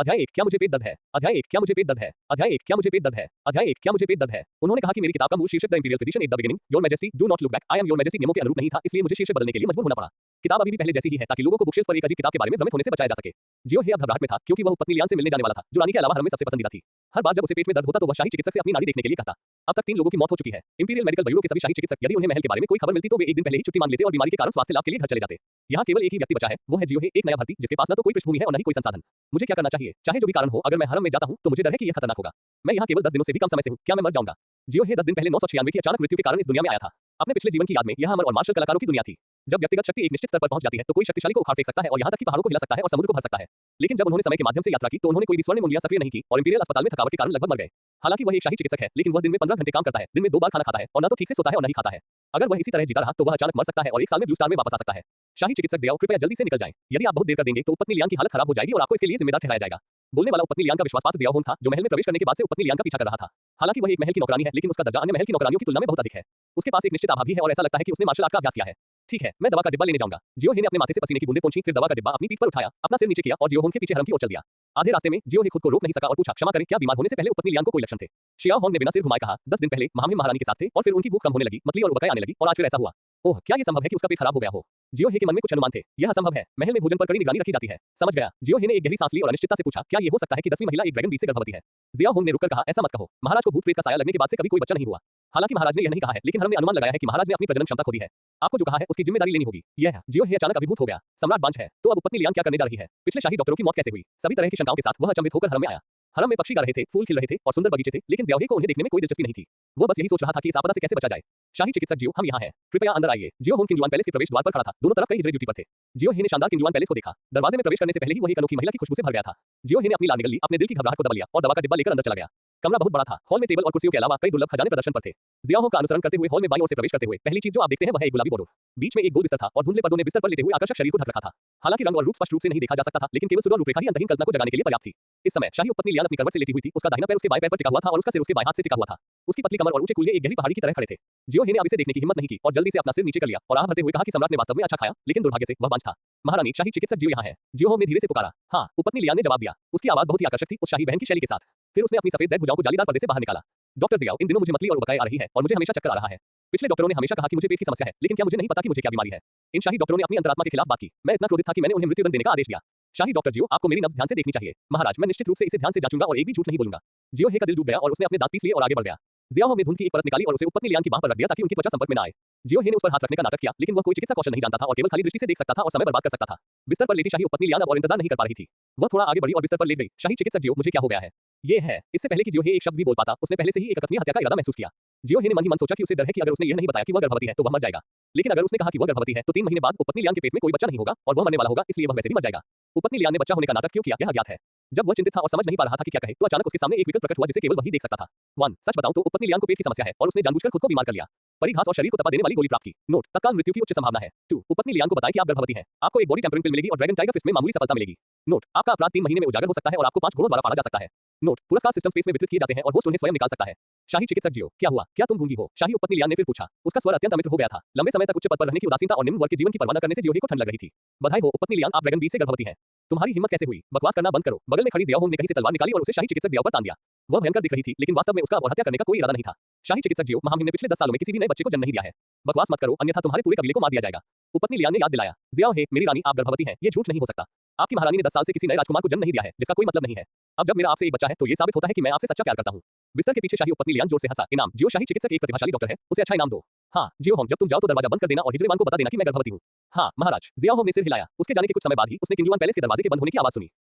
अध्याय 1 क्या मुझे पेट दर्द है? अध्याय 1 क्या मुझे पेट दर्द है? अध्याय 1 क्या मुझे पेट दर्द है? अध्याय 1 क्या मुझे पेट दर्द है? उन्होंने कहा कि मेरी किताब का मूल शीर्षक the imperial physician at the beginning, your majesty do not look back, I am your majesty नियमों के अनुरूप नहीं था, इसलिए मुझे शीर्षक बदलने के लिए मजबूर होना पड़ा। किताब अभी भी पहले जैसी ही है ताकि लोगों को बुकशेल्फ पर एक अजीब किताब के बारे में भ्रमित होने से बचाया जा सके। जियो हे अब घबराहट में था क्योंकि वह पत्नी लियान से मिलने जाने वाला था, जो रानी के अलावा हर में सबसे पसंदीदा थी। हर बार जब उसे पेट में दर्द होता तो वह शाही चिकित्सक से अपनी नाड़ी देखने के लिए कहता। अब तक 3 लोगों की मौत हो चुकी है। इंपीरियल मेडिकल ब्यूरो के सभी शाही चिकित्सक यदि उन्हें महल के बारे में कोई खबर मिलती तो वे एक दिन पहले ही छुट्टी मांग लेते और बीमारी के कारण स्वास्थ्य लाभ के लिए घर चले जाते। यहाँ केवल एक ही व्यक्ति बचा है, वो है जियो हे, एक नया भर्ती जिसके पास न तो कोई पृष्ठभूमि है और न ही कोई संसाधन। मुझे क्या करना चाहिए? चाहे जो भी कारण हो, अगर मैं हरम में जाता हूँ तो मुझे डर है कि यह खतरनाक होगा। मैं यहाँ केवल 10 दिनों से भी कम समय से हूँ, क्या मैं मर जाऊंगा? जियो हे 10 दिन पहले 996 की अचानक मृत्यु के कारण इस दुनिया में आया था। अपने पिछले जीवन की याद में यह अमर और मार्शल कलाकारों की दुनिया थी। जब व्यक्तिगत शक्ति एक निश्चित स्तर पर पहुंच जाती है तो कोई शक्तिशाली को उखाड़ फेंक सकता है और यहाँ तक कि पहाड़ों को हिला सकता है और समुद्र को भर सकता है। लेकिन जब उन्होंने समय के माध्यम से यात्रा की तो उन्होंने कोई भी स्वर्णिम उंगलियां सक्रिय नहीं की और इंपीरियल अस्पताल में थकावट के कारण लगभग मर गए। हालांकि वह एक शाही चिकित्सक है, लेकिन वह दिन में 15 घंटे काम करता है, दिन में 2 बार खाना खाता है और न तो ठीक से सोता है और न ही खाता है। अगर वह इसी तरह जीता रहा तो वह अचानक मर सकता है और 1 साल में ब्लू स्टार में वापस आ सकता है। शाही चिकित्सक जियाओ, कृपया जल्दी से निकल जाएं। यदि आप बहुत देर कर देंगे तो उपपत्नी लियान की हालत खराब हो जाएगी और आपको इसके लिए जिम्मेदार ठहराया जाएगा। बोलने वाला उपपत्नी लियान का विश्वासपात्र जियाओ होंग था, जो महल में प्रवेश करने के बाद से उपपत्नी लियान का पीछा कर रहा था। हालांकि वह एक महल की नौकरानी है, लेकिन उसका दर्जा अन्य महल की नौकरानियों की तुलना में बहुत अधिक है। उसके पास एक निश्चित आभा भी है और ऐसा लगता है कि उसने मार्शल आर्ट का अभ्यास किया है। ठीक है, मैं दवा का डिब्बा लेने जाऊंगा। जियो हे ने अपने माथे से पसीने की बूंदें पोंछी, फिर दवा का डिब्बा अपनी पीठ पर उठाया, अपना सिर नीचे किया और जियो होंग के पीछे हरम की ओर चल दिया। आधे रास्ते में जियो हे खुद को रोक नहीं सका और पूछा, क्षमा करें, क्या बीमार होने से पहले उपपत्नी लियान को कोई लक्षण थे? शियाओ होंग ने बिना सिर घुमाए कहा, 10 दिन पहले महामहिम महारानी के साथ थे और फिर उनकी भूख कम होने लगी, मतली और उबकाई आने लगी और आज फिर ऐसा हुआ। ओह, क्या ये संभव है कि उसका पेट खराब हो गया हो? जियो हे के मन में कुछ अनुमान थे। यह असंभव है, महल में भोजन पर कड़ी निगरानी रखी जाती है। समझ गया। जियो हे ने एक गहरी सांस ली और अनिश्चितता से पूछा, क्या ये हो सकता है कि 10वीं महिला एक ड्रैगन बीट से गर्भवती है? जिया होंग ने रुककर कहा, ऐसा मत कहो, महाराज को भूत प्रेत का साया लगने के बाद से कभी कोई बच्चा नहीं हुआ। हालांकि महाराज ने यह नहीं कहा है, लेकिन हरम ने अनुमान लगाया है कि महाराज ने अपनी प्रजनन क्षमता खो दी है। आपको जो कहा है उसकी जिम्मेदारी लेनी होगी। यह है। जियो हे अचानक अभिभूत हो गया। सम्राट बांझ है, तो अब उपपत्नी लियान क्या करने जा रही है? पिछले शाही डॉक्टरों की मौत कैसे हुई? सभी तरह की शंकाओं के साथ वह अचंभित होकर हरम में आया। हरम में पक्षी गा रहे थे, फूल खिल रहे थे और सुंदर बगीचे थे, लेकिन जियाओ हे को उन्हें देखने में कोई दिलचस्पी नहीं थी। वह बस यही सोच रहा था कि इस आपदा से कैसे बचा जाए। शाही चिकित्सक जियो, हम यहाँ हैं, कृपया अंदर आइए। जियो होंग किंगजुआन पैलेस के प्रवेश द्वार पर खड़ा था, दोनों तरफ कई हिजड़े ड्यूटी पर थे। जियो हे ने शानदार किंगजुआन पैलेस को देखा। दरवाजे में प्रवेश करने से पहले ही वह एक अनोखी महिला की खुशबू से भर गया था। जियो हे ने अपनी लाल निगल ली, अपने दिल की घबराहट को दबा लिया और दवा का डिब्बा लेकर अंदर चला गया। कमरा बहुत बड़ा था, हॉल में टेबल और कुर्सियों के अलावा कई दुर्लभ खजाने प्रदर्शन पर थे। जियाओ का अनुसरण करते हुए हॉल में बाईं ओर से प्रवेश करते हुए पहली चीज जो आप देखते हैं वह है एक गुलाबी बोरो। बीच में एक गोल बिस्तर था और धुंधले पर्दों ने बिस्तर पर लेटे हुए आकर्षक शरीर को ढक रखा था। हालांकि रंग और रूप स्पष्ट रूप से नहीं देखा जा सकता था, लेकिन केवल सुंदर रूपरेखा ही अंतहीन कल्पना को जगाने के लिए पर्याप्त थी। इस समय शाही उपपत्नी लियान अपनी करवट से लेटी हुई थी, उसका दाहिना पैर उसके बाएं पैर पर टिका हुआ था और उसका सिर उसके बाएं हाथ से टिका हुआ था। उसकी पतली कमर और ऊंचे कूल्हे एक गहरी पहाड़ी की तरह खड़े थे। जियो हे ने अब इसे देखने की हिम्मत नहीं की और जल्दी से अपना सिर नीचे कर लिया और आह भरते हुए कहा कि सम्राट ने वास्तव में अच्छा खाया, लेकिन दुर्भाग्य से वह बांझ था। महारानी, शाही चिकित्सक जियो यहाँ है। जियो होंग ने धीरे से पुकारा। हाँ, उपपत्नी लियान ने जवाब दिया। उसकी आवाज बहुत ही आकर्षक थी, उस शाही बहन की शैली के साथ। फिर उसने अपनी सफेद ज़ैद भुजाओं को जालीदार पर्दे से बाहर निकाला। डॉक्टर जियाओ, इन दिनों मुझे मतली और उबकाई आ रही है और मुझे हमेशा चक्कर आ रहा है। पिछले डॉक्टरों ने हमेशा कहा कि मुझे पेट की समस्या है, लेकिन क्या मुझे नहीं पता कि मुझे क्या बीमारी है? इन शाही डॉक्टरों ने अपनी अंतरात्मा के खिलाफ बात की। मैं इतना क्रोधित था कि मैंने उन्हें मृत्युदंड देने का आदेश दिया। शाही डॉक्टर जियो, आपको मेरी नब्ज ध्यान से देखनी चाहिए। महाराज, मैं निश्चित रूप से इसे ध्यान से जांचूंगा और एक भी झूठ नहीं बोलूंगा। जियो हे का दिल डूब गया और उसने अपने दांत पीस लिए और आगे बढ़ गया। जियाओ होंग ने धुंध की एक परत निकाली और उसे उपपत्नी लियान की बांह पर रख दिया ताकि उनकी त्वचा संपर्क में न आए। जियो हे ने उस पर हाथ रखने का नाटक किया, लेकिन वह कोई चिकित्सा कौशल नहीं जानता था और केवल खाली दृष्टि से देख सकता था और समय बर्बाद कर सकता था। बिस्तर पर लेटी शाही उपपत्नी लियान अब और इंतजार नहीं कर पा रही थी। वह थोड़ा आगे बढ़ी और बिस्तर पर लेट गई। शाही चिकित्सक जियो, मुझे क्या हो गया है? ये है। इससे पहले कि जियो हे एक शब्द भी बोल पाता, उसने पहले से ही एक अकस्मात हत्या का इरादा महसूस किया। जियो हे ने मन ही मन सोचा कि उसे डर है कि अगर उसने यह नहीं बताया कि वह गर्भवती है तो वह मर जाएगा। लेकिन अगर उसने कहा कि वह गर्भवती है तो 3 महीने बाद उपपत्नी लियान के पेट में कोई बच्चा नहीं होगा और वह मरने वाला होगा, इसलिए वह वैसे भी मर जाएगा। उपपत्नी लियान ने बच्चा होने का नाटक क्यों किया, यह अज्ञात है। जब वह चिंतित था और समझ नहीं पा रहा था कि क्या कहे, तो अचानक उसके सामने एक विकल्प प्रकट हुआ जिसे केवल वही देख सकता था। 1 सच बताऊं तो उपपत्नी लियान को पेट की समस्या है और उसने जानबूझकर खुद को बीमार कर लिया। परिघास और शरीर को तपा देने वाली गोली प्राप्त की। नोट, तत्काल मृत्यु की उच्च संभावना है। 2 उपपत्नी लियान को बताएं कि आप गर्भवती हैं। आपको एक बॉडी टेम्परिंग पिल मिलेगी और ड्रैगन टाइगर फिस्ट में मामूली सफलता मिलेगी। नोट, आपका अपराध 3 महीने में उजागर हो सकता है और आपको 5 घोड़ों द्वारा फाड़ा जा सकता है। नोट, पुरस्कार सिस्टम स्पेस में वितरित किए जाते हैं और होस्ट उन्हें स्वयं निकाल सकता है। शाही चिकित्सक जियो, क्या हुआ? क्या तुम गूंगी हो? शाही उपपत्नी लियान ने फिर पूछा। उसका स्वर अत्यंत अमित्र हो गया था। लंबे समय तक उच्च पद पर रहने की उदासीनता और निम्न वर्ग के जीवन की परवाह न करने से जियो हे को ठंड लग रही थी। बधाई हो उपपत्नी लियान, आप ड्रैगन बीट से गर्भवती हैं। तुम्हारी हिम्मत कैसे हुई? बकवास करना बंद करो। बगल में खड़ी जियाओ होंग ने कहीं से तलवार निकाली और उसे शाही चिकित्सक जियाओ पर तान दिया। वह भयंकर दिख रही थी, लेकिन वास्तव में उसका और हत्या करने का कोई इरादा नहीं था। शाही चिकित्सक जियो, महामहिम ने पिछले 10 सालों में किसी भी नए बच्चे को जन्म नहीं दिया है। बकवास मत करो, अन्यथा तुम्हारे पूरे कबीले को मार दिया जाएगा। उपपत्नी लियान ने याद दिलाया। जियाओ हे, मेरी रानी, आप गर्भवती हैं, ये झूठ नहीं हो सकता। आपकी महारानी ने 10 साल से किसी नए राजकुमार को जन्म नहीं दिया है, जिसका कोई मतलब नहीं है। अब जब मेरा आपसे एक बच्चा है तो ये साबित होता है कि मैं आपसे सच्चा प्यार करता हूँ। बिस्तर के पीछे शाही उपपत्नी लियान जोर से हंसा। इनाम, जियो, शाही चिकित्सक एक प्रतिभाशाली डॉक्टर है, उसे अच्छा इनाम दो। हाँ, जियो होंग, जब तुम जाओ तो दरवाजा बंद कर देना और हिजड़ेवान को बता देना कि मैं गर्भवती हूँ। हाँ, महाराज। जियाओ होंग ने सिर हिलाया। उसके जाने के कुछ समय बाद ही उसने किंगजुआन पैलेस के दरवाजे के बंद होने की आवाज सुनी।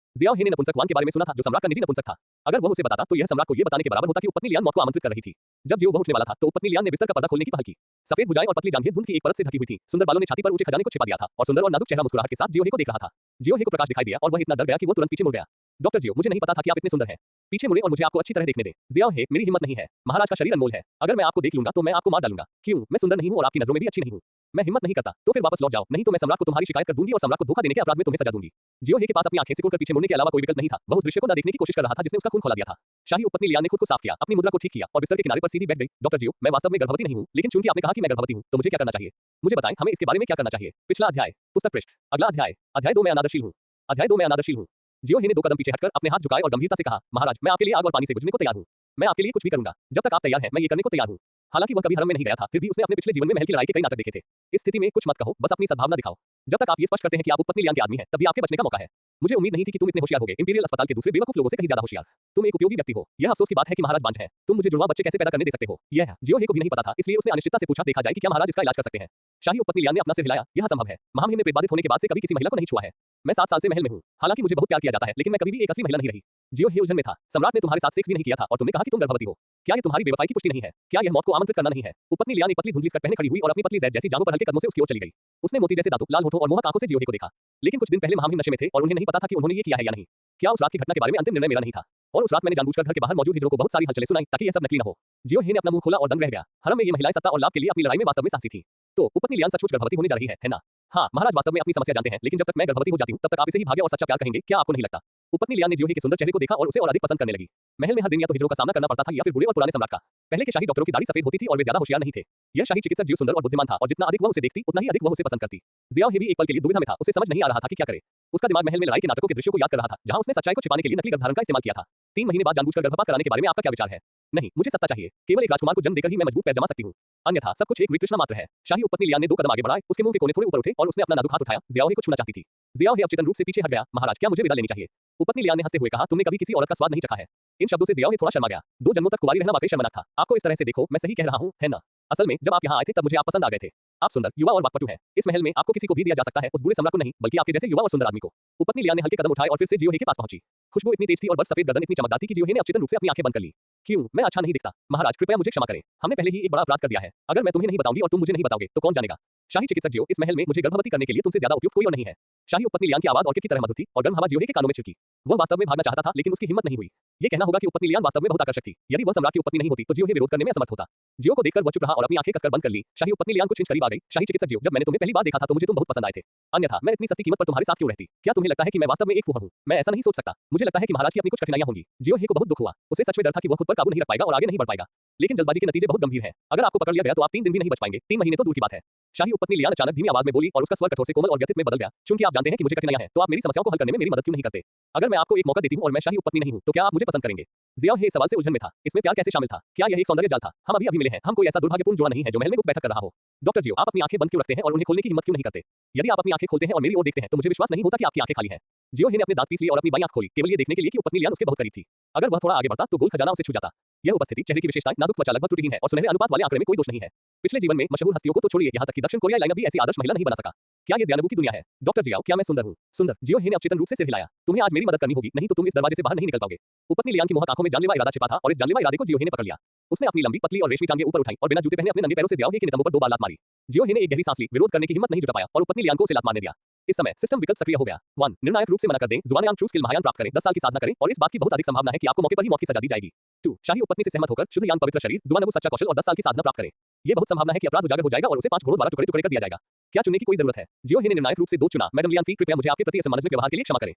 जियाओ हे ने नपुंसक वान के बारे में सुना था, जो सम्राट का निजी नपुंसक था। अगर वह उसे बताता तो यह सम्राट को यह बताने के बराबर होता कि उपपत्नी लियान मौत को आमंत्रित कर रही थी। जब जियो वह उठने वाला था तो उपपत्नी लियान ने बिस्तर का पर्दा खोलने की पहल की। सफेद भुजाएं और पतली जांघें धुंध की एक परत से ढकी हुई थी। सुंदर बालों ने छाती पर ऊंचे खजाने को छिपा दिया था और सुंदर और नाजुक चेहरा मुस्कुराहट के साथ जियो हे को देख रहा था। जियो हे को प्रकाश दिखाई दिया और वह इतना डर गया कि वो तुरंत पीछे मुड़ गया। डॉक्टर जियो, मुझे नहीं पता था कि आप इतने सुंदर हैं। पीछे मुड़े और मुझे आपको अच्छी तरह देखने दें। जियाओ हे, मेरी हिम्मत नहीं है। महाराज का शरीर अनमोल है। अगर मैं आपको देख लूंगा तो मैं आपको मार डालूंगा। क्यों? मैं सुंदर नहीं हूं और आपकी नजरों में भी अच्छी नहीं हूं। मैं हिम्मत नहीं करता, तो फिर वापस लौट जाओ, नहीं तो मैं सम्राट को तुम्हारी शिकायत कर दूंगी और सम्राट को धोखा देने के अपराध में तुम्हें सजा दूंगी। जियो हे के पास अपनी आंखें सिकुड़कर पीछे मुड़ने के अलावा कोई विकल्प नहीं था। वह उस दृश्य को न देखने की कोशिश कर रहा था जिसने उसका खून खौला दिया था। शाही उपपत्नी लियान ने खुद को साफ किया, अपनी मुद्रा को ठीक किया और बिस्तर के किनारे पर सीधी बैठ गई। डॉक्टर जियो, मैं वास्तव में गर्भवती नहीं हूं, लेकिन चूंकि आपने कहा कि मैं गर्भवती हूं, तो मुझे क्या करना चाहिए? मुझे बताएं, हमें इसके बारे में क्या करना चाहिए? पिछला अध्याय, पुस्तक पृष्ठ, अगला अध्याय, अध्याय 2 मैं अनादरशील हूं। अध्याय 2 मैं अनादरशील हूं। जियो हे ने 2 कदम पीछे हटकर अपने हाथ झुकाए और गंभीरता से कहा, महाराज, मैं आपके लिए आग और पानी से गुजरने को तैयार हूँ। मैं आपके लिए कुछ भी करूंगा। जब तक आप तैयार हैं, मैं ये करने को तैयार हूँ। हालांकि वह कभी हरम में नहीं गया था, फिर भी उसने अपने पिछले जीवन में महल की लड़ाई के कई नाटक देखे थे। इस स्थिति में कुछ मत कहो, बस अपनी सद्भावना दिखाओ। जब तक आप ये स्पष्ट करते हैं कि आप उपपत्नी लियान के आदमी हैं, तभी आपके बचने का मौका है। मुझे उम्मीद नहीं थी कि तुम इतने होशियार होगे, इंपीरियल अस्पताल के दूसरे बेवकूफ लोगों से कहीं ज्यादा होशियार। तुम एक उपयोगी व्यक्ति हो। यह अफसोस की बात है कि महाराज बांझ हैं। तुम मुझे जुड़वा बच्चे कैसे पैदा करने दे सकते हो? यह जियो हे को भी नहीं पता था, इसलिए उसने अनिश्चितता से पूछा, देखा जाए कि क्या महाराज इसका इलाज कर सकते हैं। शाही उपपत्नी लियान ने अपना सिर हिलाया, यह असंभव है। महामहिम ने प्रेतबाधित होने के बाद से कभी किसी महिला को नहीं छुआ है। मैं 7 साल से महल में हूँ। हालांकि मुझे बहुत प्यार किया जाता है, लेकिन मैं कभी भी एक असली महिला नहीं रही। जियो हे उलझन में था। सम्राट ने तुम्हारे साथ सेक्स भी नहीं किया था और तुमने कहा कि तुम गर्भवती हो। क्या यह तुम्हारी बेवफाई की पुष्टि नहीं है? क्या यह मौत को आमंत्रित करना नहीं है? उपपत्नी लियान एक पतली धुंधली स्कर्ट पहने खड़ी हुई और अपनी पतली ज़ैद जैसी जांघों पर हल्के कदमों से उसकी ओर चली गई। उसने मोती जैसे दांतों, लाल होठों और मोहक आंखों से जियो हे को देखा। लेकिन कुछ दिन पहले महामहिम नशे में थे और उन्हें नहीं पता था कि उन्होंने ये किया है या नहीं। क्या उस रात की घटना के बारे में अंतिम निर्णय मेरा नहीं था? और उस रात मैंने जानबूझकर घर के बाहर मौजूद हिजड़ों को बहुत सारी हलचलें सुनाई ताकि यह सब नकली न हो। जियो हे ने अपना मुंह खोला और दंग रह गया। हरम में ये महिलाएं सत्ता और लाभ के लिए अपनी लड़ाई में वास्तव में साहसी थी। तो उपपत्नी लियान सचमुच गर्भवती होने जा रही है ना? हाँ, महाराज वास्तव में अपनी समस्या जानते हैं, लेकिन जब तक मैं गर्भवती हो जाती हूँ, तब तक आप इसे ही भाग्य और सच्चा प्यार कहेंगे, क्या आपको नहीं लगता? उपपत्नी लियान ने जियो हे के सुंदर चेहरे को देखा और उसे और अधिक पसंद करने लगी। महल में हर दिन या तो हिजड़ों का सामना करना पड़ता था या फिर बुरे और पुराने सम्राट का। पहले के शाही डॉक्टरों की दाढ़ी सफेद होती थी और वे ज्यादा होशियार नहीं थे। यह शाही चिकित्सक जियो सुंदर और बुद्धिमान था और जितना अधिक वह उसे देखती, उतना ही अधिक वह उसे पसंद करती। जियाओ हे भी एक पल के लिए दुविधा में था, उसे समझ नहीं आ रहा था कि क्या करे। उसका दिमाग महल में लड़ाई के नाटकों के दृश्यों को याद कर रहा था, जहां उसने सच्चाई को छिपाने के लिए नकली गर्भधारण का इस्तेमाल किया था। 3 महीने बाद जानबूझकर गर्भपात कराने के बारे में आपका क्या विचार है? नहीं, मुझे सत्ता चाहिए। केवल एक राजकुमार को जन्म देकर ही मैं मजबूत पैर जमा सकती हूँ। अन्यथा सब कुछ एक वितृष्णा मात्र है। शाही उपपत्नी लियान ने 2 कदम आगे बढ़ाए, उसके मुंह के कोने थोड़े ऊपर उठे और उसने अपना नाजुक हाथ उठाया। जियाओ हे को छूना चाहती थी। जियाओ हे अवचेतन रूप से पीछे हट गया। महाराज, क्या मुझे विदा लेनी चाहिए? उपपत्नी लियान ने हंसते हुए कहा, तुमने कभी किसी औरत का स्वाद नहीं चखा है। इन शब्दों से जियाओ हे थोड़ा शर्मा गया। 2 जन्मों तक कुंवारी रहना वाकई शर्मनाक था। आपको इस तरह से देखो, मैं सही कह रहा हूँ, है ना? असल में जब आप यहाँ आए थे तब मुझे आप पसंद आ गए थे। आप सुंदर, युवा और वाक्पटु हैं। इस महल में आपको किसी को भी दिया जा सकता है, उस बूढ़े सम्राट को नहीं, बल्कि आपके जैसे युवा और सुंदर आदमी को। उपपत्नी लियान ने हल्के कदम उठाए और फिर से जियो हे के पास पहुंची। खुशबू इतनी तेज थी और बर्फ सफेद गर्दन इतनी चमकदार थी कि जियो हे ने अवचेतन रूप से अपनी आंखें बंद कर ली। क्यों? मैं अच्छा नहीं दिखता? महाराज, कृपया मुझे क्षमा करें। हमने पहले ही एक बड़ा अपराध कर दिया है। अगर मैं तुम्हें नहीं बताऊंगी और तुम मुझे नहीं बताओगे, तो कौन जानेगा? शाही चिकित्सक जियो, इस महल में मुझे गर्भवती करने के लिए तुमसे ज्यादा उपयुक्त कोई और नहीं है। शाही उपपत्नी लियान की आवाज ऑर्किड की तरह मधुर थी और गर्म हवा जियो हे के कानों में छिड़की। वह वास्तव में भागना चाहता था, लेकिन उसकी हिम्मत नहीं हुई। ये कहना होगा कि उपपत्नी लियान वास्तव में बहुत आकर्षक थी। यदि वह सम्राट की उपपत्नी नहीं होती, तो जियो हे विरोध करने में असमर्थ होता। जियो को देखकर वह चुप रहा और अपनी आंखें कसकर बंद कर ली। शाही उपपत्नी लियान कुछ इंच करीब आ गई। शाही चिकित्सक जियो, जब मैंने तुम्हें पहली बार देखा था तो मुझे तुम बहुत पसंद आए थे। अन्यथा मैं इतनी सस्ती कीमत पर तुम्हारे साथ क्यों रहती? क्या तुम्हें लगता है कि मैं वास्तव में एक फूहड़ हूँ? मैं ऐसा नहीं सोच सकता। मुझे लगता है कि महाराज की अपनी कुछ कठिनाइयां होंगी। जियो हे को बहुत दुख हुआ। उसे सच में डर था कि वह खुद पर काबू नहीं रख पाएगा और आगे नहीं बढ़ पाएगा। लेकिन जल्दबाजी के नतीजे बहुत गंभीर हैं। अगर आपको पकड़ लिया गया तो आप 3 दिन भी नहीं बच पाएंगे। 3 महीने तो दूर की बात है। शाही उपपत्नी लियान अचानक धीमी आवाज में बोली और उसका स्वर कठोर से कोमल और व्यथित में बदल गया। चूंकि आप जानते हैं कि मुझे कठिनाइयां हैं, तो आप मेरी समस्याओं को हल करने में मेरी मदद क्यों नहीं करते? अगर मैं आपको एक मौका देती हूं और मैं शाही उपपत्नी नहीं हूं, तो क्या आप मुझे पसंद करेंगे? जियाओ हे इस सवाल से उलझन में था। इसमें प्यार कैसे शामिल था? क्या यह एक सौंदर्य जाल था? हम अभी मिले हैं। हम कोई ऐसा दुर्भाग्यपूर्ण जुड़ा नहीं है जो महल में गुप्त बैठक कर रहा हो। डॉक्टर जियो, आप अपनी आंखें बंद क्यों रखते हैं और उन्हें खोलने की हिम्मत क्यों नहीं करते? यदि आप अपनी आंखें खोलते हैं और मेरी ओर देखते हैं, तो मुझे विश्वास नहीं होता कि आपकी आंखें खाली हैं। जियो हे ने अपने दांत पीस लिए और अपनी बाईं आंख खोली, केवल ये देखने के लिए कि उपपत्नी लियान उसके बहुत करीब थी। अगर वह थोड़ा आगे बढ़ता तो गोल्ड खजाना उसे छू जाता। यह उपस्थिति, चेहरे की विशेषताएं, नाजुक त्वचा लगभग त्रुटिहीन है और सुनहरे अनुपात वाले आंकड़े में कोई दोष नहीं है। पिछले जीवन में मशहूर हस्तियों को तो छोड़िए, यहाँ तक कि दक्षिण कोरिया लाइनर भी ऐसी आदर्श महिला नहीं बना सका। क्या ये ज़ियानबू की दुनिया है? डॉक्टर जियाओ, क्या मैं सुंदर हूँ? सुंदर? जियो हे ने अवचेतन रूप से सिर हिलाया। तुम्हें आज मेरी मदद करनी होगी, नहीं तो तुम इस दरवाजे से बाहर नहीं निकल पाओगे। उपपत्नी लियान की मोहक आंखों में जानलेवा इरादा छिपा था और इस जानलेवा इरादे को जियो हे ने पकड़ लिया। उसने अपनी लंबी, पतली और रेशमी टांगें ऊपर उठाई और बिना जूते पहने अपने नंगे पैरों से जियाओ हे के नितंबों पर 2 बार लात मारी। जियो हे ने एक गहरी सांस ली, विरोध करने की हिम्मत नहीं जुटा पाया और उपपत्नी लियान को उसे लात मारने दिया। इस समय सिस्टम विकल्प सक्रिय हो गया। 1 निर्णायक रूप से मना कर दें, जुआन ट्रू स्किल महायान प्राप्त करें, 10 साल की साधना करें और इस बात की बहुत अधिक संभावना है कि आपको मौके पर ही मौत की सजा दी जाएगी। 2 शाही उपपत्नी से सहमत होकर शुद्ध यान पवित्र शरीर, जुआन सच्चा कौशल और 10 साल की साधना प्राप्त करें। ये बहुत संभावना है कि अपराध उजागर हो जाएगा और उसे 5 घोड़ों द्वारा टुकड़े टुकड़े कर दिया जाएगा। क्या चुनने की कोई जरूरत है? जियो हे ने निर्णायक रूप से 2 चुना। मैडम लियान फी, कृपया मुझे आपके प्रति असम्मानजनक व्यवहार के लिए क्षमा करें।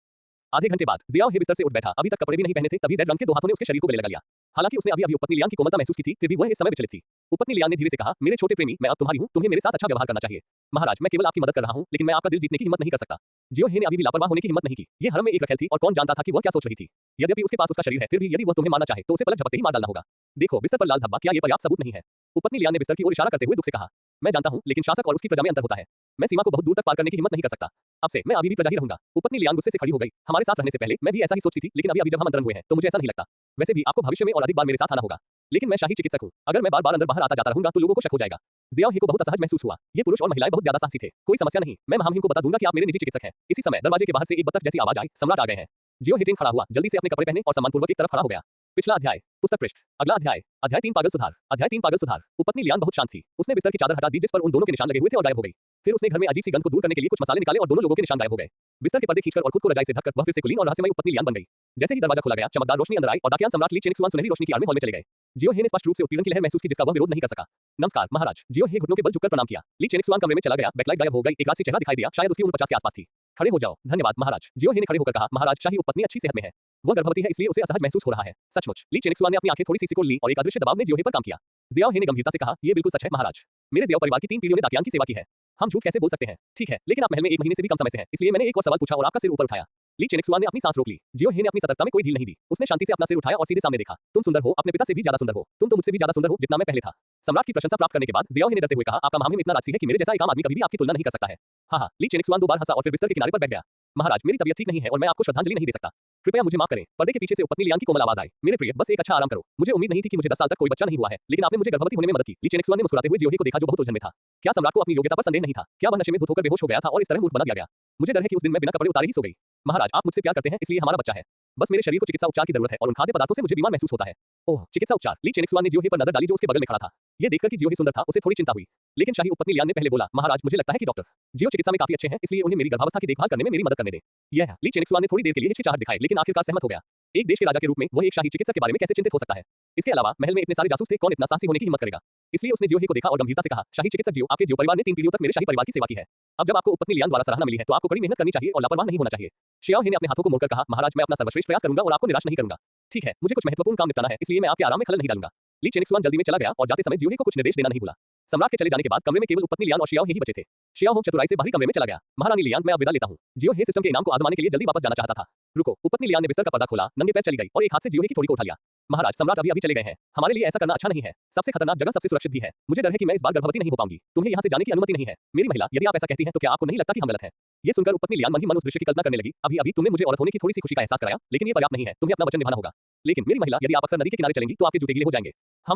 आधे घंटे बाद जियाओ हे बिस्तर से उठ बैठा। अभी तक कपड़े भी नहीं पहने थे, तभी ज़ेड रंग के 2 हाथों ने उसके शरीर को गले लगा लिया। हालांकि उसने अभी उपपत्नी लियान की कोमलता महसूस की थी, फिर भी वह इस समय विचलित थी। उपपत्नी लियान ने धीरे से कहा, मेरे छोटे प्रेमी, मैं अब तुम्हारी हूँ, तुम्हें मेरे साथ अच्छा व्यवहार करना चाहिए। महाराज, मैं केवल आपकी मदद कर रहा हूँ, लेकिन मैं आपका दिल जीतने की हिम्मत नहीं कर सकता। जियो हे ने अभी भी लापरवाह होने की हिम्मत नहीं की। ये हरम में एक रखेल थी और कौन जानता था कि वह क्या सोच रही थी। यद्यपि उसके पास उसका शरीर है, फिर भी यदि वह तुम्हें मारना चाहे तो उसे पलक झपकते ही मार डालना होगा। देखो बिस्तर पर लाल धब्बा, क्या ये पर्याप्त सबूत नहीं है? उपपत्नी लियान ने बिस्तर की ओर इशारा करते हुए दुख से कहा, मैं जानता हूँ, लेकिन शासक और उसकी प्रजा में अंतर होता है। मैं सीमा को बहुत दूर तक पार करने की हिम्मत नहीं कर सकता। अब से मैं अभी भी प्रजा ही रहूंगा। उपपत्नी लियान गुस्से से खड़ी हो गई। हमारे साथ रहने से पहले मैं भी ऐसा ही सोचती थी, लेकिन अभी जब हम अंतरंग हुए हैं तो मुझे ऐसा नहीं लगता। वैसे भी आपको भविष्य में और अधिक बार मेरे साथ आना होगा। लेकिन मैं शाही चिकित्सक हूँ। अगर मैं बार-बार अंदर बाहर आता जाता रहूंगा तो लोगों को शक हो जाएगा। जियाओ हे को बहुत असहज महसूस हुआ। ये पुरुष और महिलाएं बहुत ज्यादा साहसी थे। कोई समस्या नहीं, मैं महामहिम को बता दूंगा कि आप मेरे निजी चिकित्सक हैं। इसी समय दरवाजे के बाहर से एक बतख जैसी आवाज आई, सम्राट आ गए हैं। जियो हे खड़ा हुआ, जल्दी से अपने कपड़े पहने और सम्मानपूर्वक एक तरफ खड़ा हो गया। पिछला अध्याय, पुस्तक पृष्ठ, अगला अध्याय, अध्याय 3 पागल सुधार, अध्याय 3 पागल सुधार। उपपत्नी लियान बहुत शांत थी। उसने बिस्तर की चादर हटा दी जिस पर उन दोनों के निशान लगे हुए थे और गायब हो गई। फिर उसने घर में अजीब सी गंध को दूर करने के लिए कुछ मसाले निकाले और दोनों लोगों के निशान गायब हो गए। बिस्तर के पर्दे खींचकर और खुद को रजाई से ढककर वह फिर से कुलीन और रहस्यमयी उपपत्नी लियान बन गई। जैसे ही दरवाजा खुला गया, चमकदार रोशनी अंदर आई और दाकियान सम्राट ली चेनिक्सुआन सुनहरी रोशनी की आड़ में हॉल में चले गए। जियो हे ने स्पष्ट रूप से उत्पीड़न की लहर महसूस की जिसका वह विरोध नहीं कर सका। नमस्कार महाराज। जियो हे घुटनों के बल झुककर प्रणाम किया। ली चेनिक्सुआन कमरे में चला गया, बैकलाइट गायब हो गई, एक राशि चेहरा दिखाई दिया, शायद उसकी उम्र 50 के आसपास थी। खड़े हो जाओ। धन्यवाद महाराज। जियो हे ने खड़े होकर कहा, महाराज, शाही उपपत्नी अच्छी सेहत में है। वह गर्भवती है, इसलिए उसे असहज महसूस हो रहा है। सचमुच? ली चेनिक्सुआन ने अपनी आंखें थोड़ी सी सिकोड़ ली और एक अदृश्य दबाव ने जियो हे पर काम किया। जियाओ हे ने गंभीरता से कहा, ये बिल्कुल सच है महाराज। मेरे जियाओ परिवार की 3 पीढ़ियों ने दाकियान की सेवा की है। हम झूठ कैसे बोल सकते हैं? ठीक है, लेकिन आप महल में 1 महीने से भी कम समय से हैं, इसलिए मैंने एक और सवाल पूछा और आपका सिर ऊपर उठाया। ली चेनेक्सुआन ने अपनी सांस रोक ली। जियो हे ने अपनी सतर्कता में कोई ढील नहीं दी। उसने शांति से अपना सिर उठाया और सीधे सामने देखा। तुम सुंदर हो, अपने पिता से भी ज्यादा सुंदर हो। तुम तो मुझसे भी ज्यादा सुंदर हो जितना मैं पहले था। सम्राट की प्रशंसा प्राप्त करने के बाद जियाओ हे ने डरते हुए कहा, आपका मामले में इतना राजसी है कि मेरे जैसा एक आम आदमी कभी भी आपकी तुलना नहीं कर सकता है। हाँ हाँ, ली चेनेक्सुआन 2 बार हंसा और फिर बिस्तर के किनारे पर बैठ गया। महाराज, मेरी तबीयत ठीक नहीं है और मैं आपको श्रद्धांजलि नहीं दे सकता। कृपया मुझे माफ करें। पर्दे के पीछे से उपपत्नी लियांग की कोमल आवाज आई। मेरे प्रिय, बस एक अच्छा आराम करो। मुझे उम्मीद नहीं थी कि मुझे 10 साल तक कोई बच्चा नहीं हुआ है, लेकिन आपने मुझे गर्भवती होने में मदद की। ली चेनेक्सुआन ने मुस्कुराते हुए जियो हे को देखा जो बहुत उलझन में था। क्या सम्राट को अपनी योग्यता पर संदेह नहीं था? क्या वह नशे में धुत होकर बेहोश हो गया था और इस तरह मूर्ख बना दिया गया? मुझे डर है कि उस दिन मैं बिना कपड़े उतारे ही सो गई। महाराज, आप मुझसे प्यार करते हैं इसलिए हमारा बच्चा है। बस मेरे शरीर को चिकित्सा उपचार की जरूरत है और उन खाद्य पदार्थों से मुझे बीमार महसूस होता है। ओह, चिकित्सा उपचार। ली चेनेक्सुआन ने जियो हे पर नजर डाली जो उसके बगल में खड़ा था। ये देखकर कि जियो हे सुंदर था, उसे थोड़ी चिंता हुई। लेकिन शाही उपपत्नी लियांग ने पहले बोला, महाराज, मुझे लगता है कि डॉक्टर जियो चिकित्सा में काफी अच्छे हैं, इसलिए उन्हें मेरी गर्भावस्था की देखभाल करने में मेरी मदद करने दें। यह ली चेनेक्सुआन ने थोड़ी देर के लिए हिचकिचाहट दिखाई, लेकिन आखिरकार सहमत हो गया। एक देश के राजा के रूप में वह एक शाही चिकित्सक के बारे में कैसे चिंतित हो सकता है? इसके अलावा महल में इतने सारे जासूस थे, कौन इतना साहसी होने की हिम्मत करेगा? इसलिए उसने जियो हे को देखा और गंभीरता से कहा, शाही चिकित्सक जियो, आपके जियो परिवार ने 3 पीढ़ियों तक मेरे शाही परिवार की सेवा की है। अब जब आपको उपपत्नी लियांग द्वारा सराहना मिली है तो आपको कड़ी मेहनत करनी चाहिए और लापरवाह नहीं होना चाहिए। शियाओ हे ने अपने हाथों को मोड़कर कहा, महाराज, मैं अपना सर्वश्रेष्ठ प्रयास करूंगा और आपको निराश नहीं करूंगा। ठीक है, मुझे कुछ महत्वपूर्ण काम निपटाना है, इसलिए मैं आपके आराम में खलल नहीं डालूंगा। ली चेनेक्सुआन जल्दी में चला गया और जाते समय जियो हे को कुछ निर्देश देना नहीं भूला। सम्राट के चले जाने के बाद कमरे में केवल उपपत्नी लियांग और शियाओ हे ही बचे थे। शियाओ हो चतुराई से बाहरी कमरे में चला गया। महारानी लियांग, मैं अब विदा लेता हूँ। जियो हे सिस्टम के इनाम को आजमाने के लिए जल्दी वापस जाना चाहता था। रुको। उपपत्नी लियांग ने बिस्तर का पर्दा खोला, नंगे पैर चली गई और एक हाथ से जियो हे की ठोड़ी को उठा लिया। महाराज, सम्राट अभी चले गए हैं। हमारे लिए ऐसा करना अच्छा नहीं है। सबसे खतरनाक जगह सबसे सुरक्षित भी है। मुझे डर है कि मैं इस बार गर्भवती नहीं हो पाऊंगी। तुम्हें यहाँ से जाने की अनुमति नहीं है। मेरी महिला, यदि आप ऐसा कहती हैं तो क्या आपको नहीं लगता कि हम गलत हैं? ये सुनकर उपपत्नी लियांग मन ही मन उस दृश्य की कल्पना करने लगी। अभी तुमने मुझे औरत होने की थोड़ी सी खुशी का एहसास कराया, लेकिन ये पर्याप्त नहीं है। तुम्हें अपना वचन निभाना होगा। लेकिन मेरी महिला, यदि आप अक्सर नदी के किनारे चलेंगी तो आपके जूते गीले हो जाएंगे।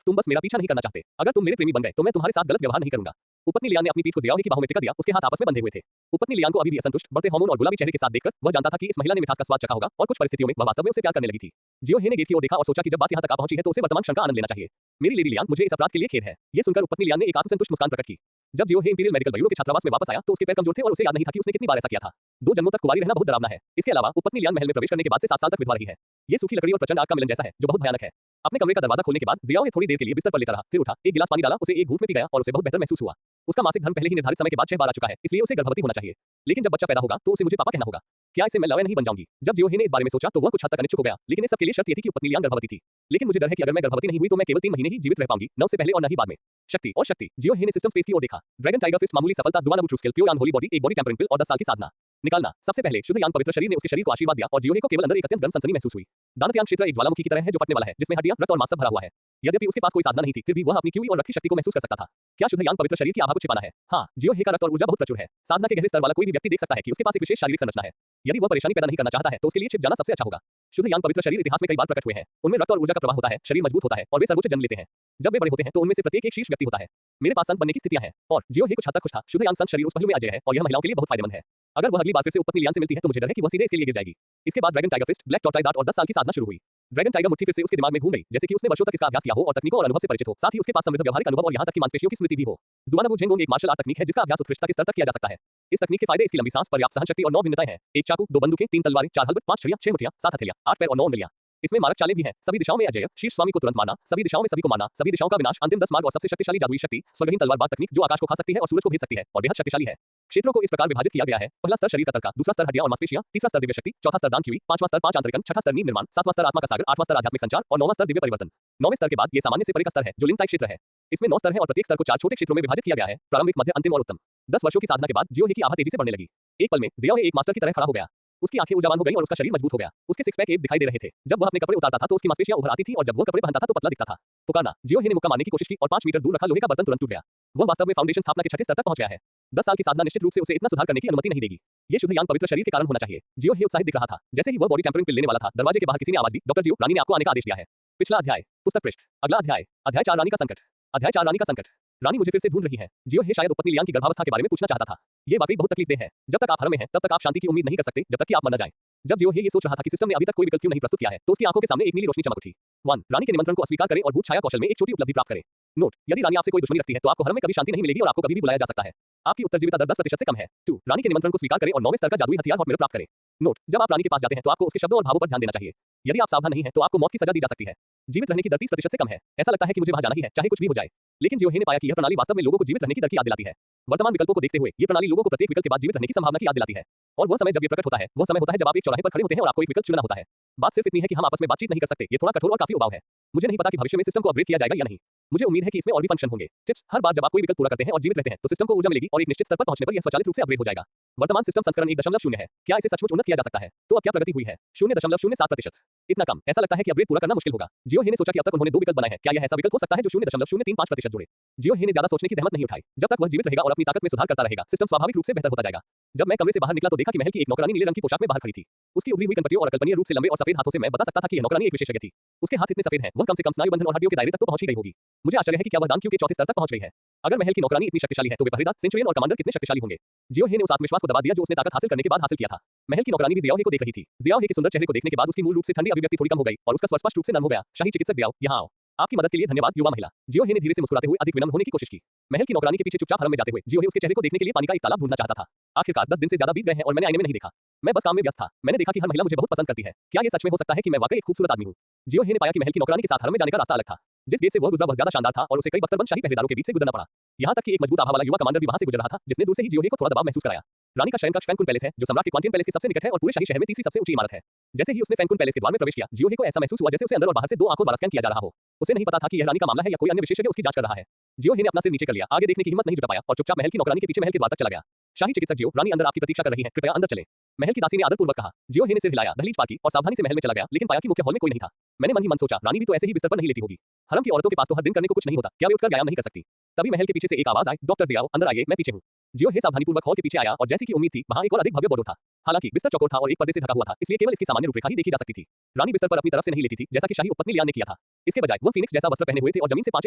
तुम बस मेरा पीछा नहीं करना चाहते। अगर तुम मेरे प्रेमी बन गए तो मैं तुम्हारे साथ गलत व्यवहार नहीं करूंगा। उपपत्नी लियांग ने अपनी पीठ को जियाओ हे की बाहों में टिका दिया। उसके हाथ आपस में बंधे हुए थे। उपपत्नी लियांग को अभी भी असंतुष्ट, बढ़ते हार्मोन और गुलाबी चेहरे के साथ देखकर वह जानता था कि इस महिला ने मिठास का स्वाद चखा होगा और कुछ परिस्थितियों में वह वास्तव में उसे प्यार करने लगी थी। जियो हे ने गेट की ओर देखा और सोचा कि जब बात यहाँ तक आ पहुंची है तो उसे वर्तमान क्षण का आनंद लेना चाहिए। मेरी लेडी लियांग, मुझे इस अपराध के लिए खेद है। ये सुनकर उपपत्नी लियांग ने एक आत्मसंतुष्ट मुस्कान प्रकट की। जब जियो हे इंपीरियल मेडिकल ब्यूरो के छात्रावास में वापस आया तो उसके पैर कमजोर थे और उसे याद नहीं था कि उसने कितनी बार ऐसा किया था। 2 जन्मों तक कुंवारी रहना बहुत डरावना है। इसके अलावा उपपत्नी लियांग महल में प्रवेश करने के बाद से 7 साल तक विधवा रही है। ये सूखी लकड़ी और प्रचंड आग का मिलन जैसा है जो बहुत भयानक है। अपने कमरे का दरवाजा खोलने के बाद जियाओ हे थोड़ी देर के लिए बिस्तर पर लेटा रहा, फिर उठा, एक गिलास पानी डाला, उसे एक घूंट में पी गया और उसे बहुत बेहतर महसूस हुआ। उसका मासिक धर्म पहले ही निर्धारित समय के बाद 6 बार आ चुका है, इसलिए उसे गर्भवती होना चाहिए। लेकिन जब बच्चा पैदा होगा तो उसे मुझे पापा कहना होगा। क्या इससे मैं लौया नहीं बन जाऊंगी? जब जियो हे ने इस बारे में सोचा तो वह कुछ हद तक अनिच्छुक हो गया, लेकिन इस सब के लिए शर्त ये थी कि उपपत्नी लियांग गर्भवती थी। लेकिन मुझे डर है कि अगर मैं गर्भवती नहीं हुई तो मैं केवल 3 महीने ही जीवित रह पाऊंगी, न उससे पहले और न ही बाद में। शक्ति और शक्ति। जियो हे ने सिस्टम स्पेस की ओर देखा। ड्रैगन टाइगर फिस्ट मामूली सफलता, जुआन true skill, pure Holi body, एक बॉडी टेम्परिंग पिल और 10 साल की साधना। निकालना। सबसे पहले शुद्ध यांग पवित्र शरीर ने उसके शरीर को आशीर्वाद दिया और जियो हे को केवल अंदर एक अत्यंत गर्म सनसनी महसूस हुई। दानत यांग क्षेत्र एक ज्वालामुखी की तरह है जो फटने वाला है, जिसमें हड्डियां, रक्त और मांस सब भरा हुआ है। यद्यपि उसके पास कोई साधना नहीं थी, फिर भी वह अपनी क्यूई और रक्त शक्ति को महसूस कर सकता था। क्या शुद्ध यांग पवित्र शरीर की आभा को छिपाना है? हाँ, जियो हे का रक्त और ऊर्जा बहुत प्रचुर है। साधना के गहरे स्तर वाला कोई भी व्यक्ति देख सकता है कि उसके पास एक विशेष शारीरिक संरचना है। यदि वह परेशानी पैदा नहीं करना चाहता है तो उसके लिए छिप जाना सबसे अच्छा होगा। शुद्ध यांग पवित्र शरीर इतिहास में कई बार प्रकट हुए हैं। उनमें रक्त और ऊर्जा का प्रवाह होता है, शरीर मजबूत होता है और वे सर्वोच्च जन्म लेते हैं। जब वे बड़े होते हैं तो उनमें से प्रत्येक एक शीर्ष व्यक्ति होता है। मेरे पास संत बनने की स्थितियां हैं और जियो हे कुछ हद तक खुश था। शुद्ध यांग संत शरीर उस पहलू में अजय है और यह महिलाओं के लिए बहुत फायदेमंद है। अगर वह अगली बार फिर से उपपत्नी लियांग से मिलती है तो मुझे डर है कि वह सीधे इसके लिए गिर जाएगी। इसके बाद dragon tiger fist, black tortoise art और 10 साल की साधना शुरू हुई। ड्रैगन टाइगर मुट्ठी फिर से उसके दिमाग में घूम गई, जैसे कि उसने वर्षों तक इसका अभ्यास किया हो और तकनीकों और अनुभव से परिचित हो। साथ ही उसके पास समृद्ध व्यवहारिक अनुभव और यहाँ तक कि मांसपेशियों की स्मृति भी हो। जुआनवू झेंगोंग एक मार्शल आर्ट तकनीक है जिसका अभ्यास उत्कृष्टता के स्तर तक किया जा सकता है। इस तकनीक के फायदे इसकी लंबी सांस, पर्याप्त सहन शक्ति और 9 भिन्नताएं हैं। 1 चाकू, 2 बंदूकें, 3 तलवारें, 4 हल्बट, 5 छड़ियां, 6 मुठियां, 7 हथेलियां, 8 पैर और 9 उंगलियां। इसमें मारक चालें भी हैं। सभी दिशाओं में अजेय, शीर्ष स्वामी को तुरंत मारना, सभी दिशाओं में सभी को मारना, सभी दिशाओं का विनाश, अंतिम 10 मार्ग और सबसे शक्तिशाली जादुई शक्ति, स्वर्गहीन तलवारबाज तकनीक जो आकाश को खा सकती है और सूरज को भेद सकती है और बेहद शक्तिशाली है। क्षेत्रों को इस प्रकार विभाजित किया गया है। पहला स्तर शरीर का तर्का, दूसरा स्तर हड्डियां और मांसपेशियां, तीसरा स्तर दिव्य शक्ति, चौथा स्तर दान क्यूई, पांचवां स्तर 5 आंतरिकन, छठा स्तर नींद निर्माण, सातवां स्तर आत्मा का सागर, आठवां स्तर आध्यात्मिक संचार और 9वां स्तर दिव्य परिवर्तन। 9वें स्तर के बाद ये सामान्य से परे का स्तर है जो लिंग टाइप क्षेत्र है। इसमें 9 स्तर हैं और प्रत्येक स्तर को 4 छोटे क्षेत्रों में विभाजित किया गया है, प्रारंभिक, मध्य, अंतिम और उत्तम। 10 वर्षों की साधना के बाद जियो हे की आभा तेजी से बढ़ने लगी। एक पल में जियो हे एक मास्टर की तरह खड़ा हो गया। उसकी आंखें ऊर्जावान हो गईं और उसका शरीर मजबूत हो गया। उसके सिक्स पैक एब्स दिखाई दे रहे थे। जब वह अपने कपड़े उतारता था तो उसकी मांसपेशियां उभर आती थी और जब वह कपड़े पहनता था तो पतला दिखता था। पुकारना। जियो हे ने मुक्का मारने की कोशिश की और 5 मीटर दूर रखा लोहे का बर्तन तुरंत टूट गया। वह वास्तव में फाउंडेशन स्थापना के छठे स्तर तक पहुंच गया है। 10 साल की साधना निश्चित रूप से उसे इतना सुधार करने की अनुमति नहीं देगी। ये शुद्ध यांग पवित्र शरीर के कारण होना चाहिए। जियो हे उत्साहित दिख रहा था। जैसे ही वह बॉडी टेम्परिंग पिल लेने वाला था, दरवाजे के बाहर किसी ने आवाज दी, डॉक्टर जियो, रानी ने आपको आने का आदेश दिया है। पिछला अध्याय, पुस्तक पृष्ठ। अगला अध्याय, अध्याय 4 रानी का संकट। अध्याय 4 रानी का संकट। रानी मुझे फिर से ढूंढ रही है। जियो हे शायद उपपत्नी लियांग की गर्भावस्था के बारे में पूछना चाहता था। ये वाकई बहुत तकलीफदेह है। जब तक आप हरम में हैं तब तक आप शांति की उम्मीद नहीं कर सकते जब तक कि आप मर न जाएं। जब जियो हे ये सोच रहा था कि सिस्टम ने अभी तक कोई विकल्प क्यों नहीं प्रस्तुत किया है तो उसकी आंखों के सामने एक नीली रोशनी चमक उठी। 1 रानी के निमंत्रण को अस्वीकार करें और भूत छाया कौशल में एक छोटी उपलब्धि प्राप्त करें। नोट, यदि रानी आपसे कोई दुश्मनी रखती है तो आपको हरम में कभी शांति नहीं मिलेगी और आपको कभी भी बुलाया जा सकता है। आपकी उत्तरजीविता दर 10% से कम है। 2 रानी के निमंत्रण को स्वीकार करें और 9वें स्तर का जादुई हथियार हॉट मिरर प्राप्त करें। नोट, जब आप रानी के पास जाते हैं तो आपको उसके शब्दों और भावों पर ध्यान देना चाहिए। यदि आप सावधान नहीं हैं तो आपको मौत की सजा दी जा सकती है। जीवित रहने की दर 30% से कम है। ऐसा लगता है कि मुझे वहां जाना ही है, चाहे कुछ भी हो जाए। लेकिन जियोहे ने पाया कि यह प्रणाली वास्तव में लोगों को जीवित रहने की दर की याद दिलाती है। वर्तमान विकल्पों को देखते हुए ये प्रणाली लोगों को प्रत्येक विकल्प के बाद जीवित रहने की संभावना की याद दिलाती है। और वह समय जब ये प्रकट होता है, वह समय होता है जब आप एक चौराहे पर खड़े होते हैं और आपको एक विकल्प चुनना होता है। बात सिर्फ इतनी है कि हम आपस में बातचीत नहीं कर सकते। ये थोड़ा कठोर और काफी उबाऊ है। मुझे नहीं पता कि भविष्य में सिस्टम को अपग्रेड किया जाएगा या नहीं। मुझे उम्मीद है कि इसमें और भी फंक्शन होंगे। टिप्स: हर बार जब आप कोई विकल्प पूरा करते हैं और जीवित रहते हैं तो सिस्टम को ऊर्जा मिलेगी और एक निश्चित स्तर पर पहुंचने पर यह स्वचालित रूप से अपग्रेड हो जाएगा। वर्तमान सिस्टम संस्करण 1.0 है। क्या इसे सचमुच उन्नत किया जा सकता है? तो अब क्या प्रगति हुई है? 0.07%। इतना कम। ऐसा लगता है कि अपग्रेड पूरा करना मुश्किल होगा। जियोहे ने सोचा कि अब तक उन्होंने 2 विकल्प बनाए हैं। क्या यह ऐसा विकल्प हो सकता है जो 0.035% जोड़े? जियोहे ने ज्यादा सोचने की जहमत नहीं उठाई। जब तक वह जीवित रहेगा और अपनी ताकत में सुधार करता रहेगा, सिस्टम स्वाभाविक रूप से बेहतर होता जाएगा। जब मैं कमरे से बाहर निकला तो देखा कि महल की एक नौकरानी नीले रंग की पोशाक में बाहर खड़ी थी। उसकी उभरी हुई कनपटियों और अकल्पनीय रूप से लंबे और सफेद हाथों से मैं बता सकता था कि यह नौकरानी एक विशेषज्ञ थी। उसके हाथ इतने सफेद हैं, वह कम से कम स्नायु बंधन और हड्डियों के दायरे तक तो पहुंच ही गई होगी। मुझे आश्चर्य है कि क्या वह दानक्यू के चौथे स्तर तक पहुंच गई है। अगर महल की नौकरानी इतनी शक्तिशाली है तो वे पहरेदार, सेंचुरियन और कमांडर कितने शक्तिशाली होंगे। जियोहे ने उस आत्मविश्वास को दबा दिया जो उसने ताकत हासिल करने के बाद हासिल किया था। महल की नौकरानी भी जियाओहे को देख रही थी। जियाओहे के सुंदर चेहरे को देखने के बाद उसकी मूल रूप से ठंडी अभिव्यक्ति थोड़ी कम हो गई और उसका स्वर स्पष्ट रूप से नर्म हो गया। शाही चिकित्सक जियाओ, यहाँ आओ। आपकी मदद के लिए धन्यवाद, युवा महिला। जियोहे ने धीरे से मुस्कुराते हुए अधिक विनम्र होने की कोशिश की। महल की नौकरानी के पीछे चुपचाप हरम में जाते हुए जियोहे उसके चेहरे को देखने के लिए पानी का एक तालाब ढूंढना चाहता था। आखिरकार 10 दिन से ज्यादा बीत गए हैं और मैंने आईने में नहीं देखा। मैं बस काम में व्यस्त था। मैंने देखा कि हर महिला मुझे बहुत पसंद करती है। क्या ये सच में हो सकता है कि मैं वाकई एक खूबसूरत आदमी हूँ? जियोहे ने पाया कि महल की नौकरानी के साथ हरम में जाने का रास्ता अलग था। जिस गेट से वह गुजरा वह ज्यादा शानदार था और उसे कई बख्तरबंद शाही पहरेदारों के बीच से गुजरना पड़ा। यहाँ तक कि एक मजबूत आभा वाला युवा कमांडर भी वहां से गुजर रहा था, जिसने दूर से ही जियोहे को थोड़ा दबाव महसूस कराया। रानी का शयन कक्ष फैंकुन पैलेस है, जो सम्राट के क्वांटियन पैलेस के सबसे निकट है और पूरे शाही शहर में तीसरी सबसे ऊंची इमारत है। जैसे ही उसने फैंकुन पैलेस के द्वार में प्रवेश किया, जियोहे को ऐसा महसूस हुआ जैसे उसे अंदर और बाहर से 2 आंखों द्वारा स्कैन किया जा रहा हो। उसे नहीं पता था कि यह रानी का मामला है या कोई अन्य विशेषज्ञ उसकी जांच कर रहा है। जियोहे ने अपना सिर नीचे कर लिया, आगे देखने की हिम्मत नहीं जुटा पाया और चुपचाप महल की नौकरानी के पीछे महल के द्वार तक चला गया। शाही चिकित्सक जियो, रानी अंदर आपकी प्रतीक्षा कर रही है, कृपया अंदर चलें। महल की दासी ने आदरपूर्वक कहा। जियोहे ने सिर हिलाया, दहलीज पार की और सावधानी से महल में चला गया, लेकिन पाया कि मुख्य हॉल में कोई नहीं था। मैंने मन ही मन सोचा, रानी भी तो ऐसे ही बिस्तर पर नहीं लेटी होगी। हरम की औरतों के पास तो हर दिन करने को कुछ नहीं होता, क्या वे उठकर व्यायाम नहीं कर सकती? तभी महल के पीछे से एक आवाज आई, डॉक्टर जियाओ, अंदर आइए, मैं पीछे हूँ। जियोहे सावधानीपूर्वक हॉल के पीछे आया और जैसी कि उम्मीद थी, वहां एक और अधिक भव्य बोर्ड था। हालांकि बिस्तर चौकोर था और एक पर्दे से ढका हुआ था, इसलिए केवल इसकी सामान्य रूपरेखा ही देखी जा सकती थी। रानी बिस्तर पर अपनी तरफ से नहीं लेटी थी, जैसा कि शाही उपपत्नी लियान ने किया था। इसके बजाय वह फीनिक्स जैसा वस्त्र पहने हुए थे और जमीन से 5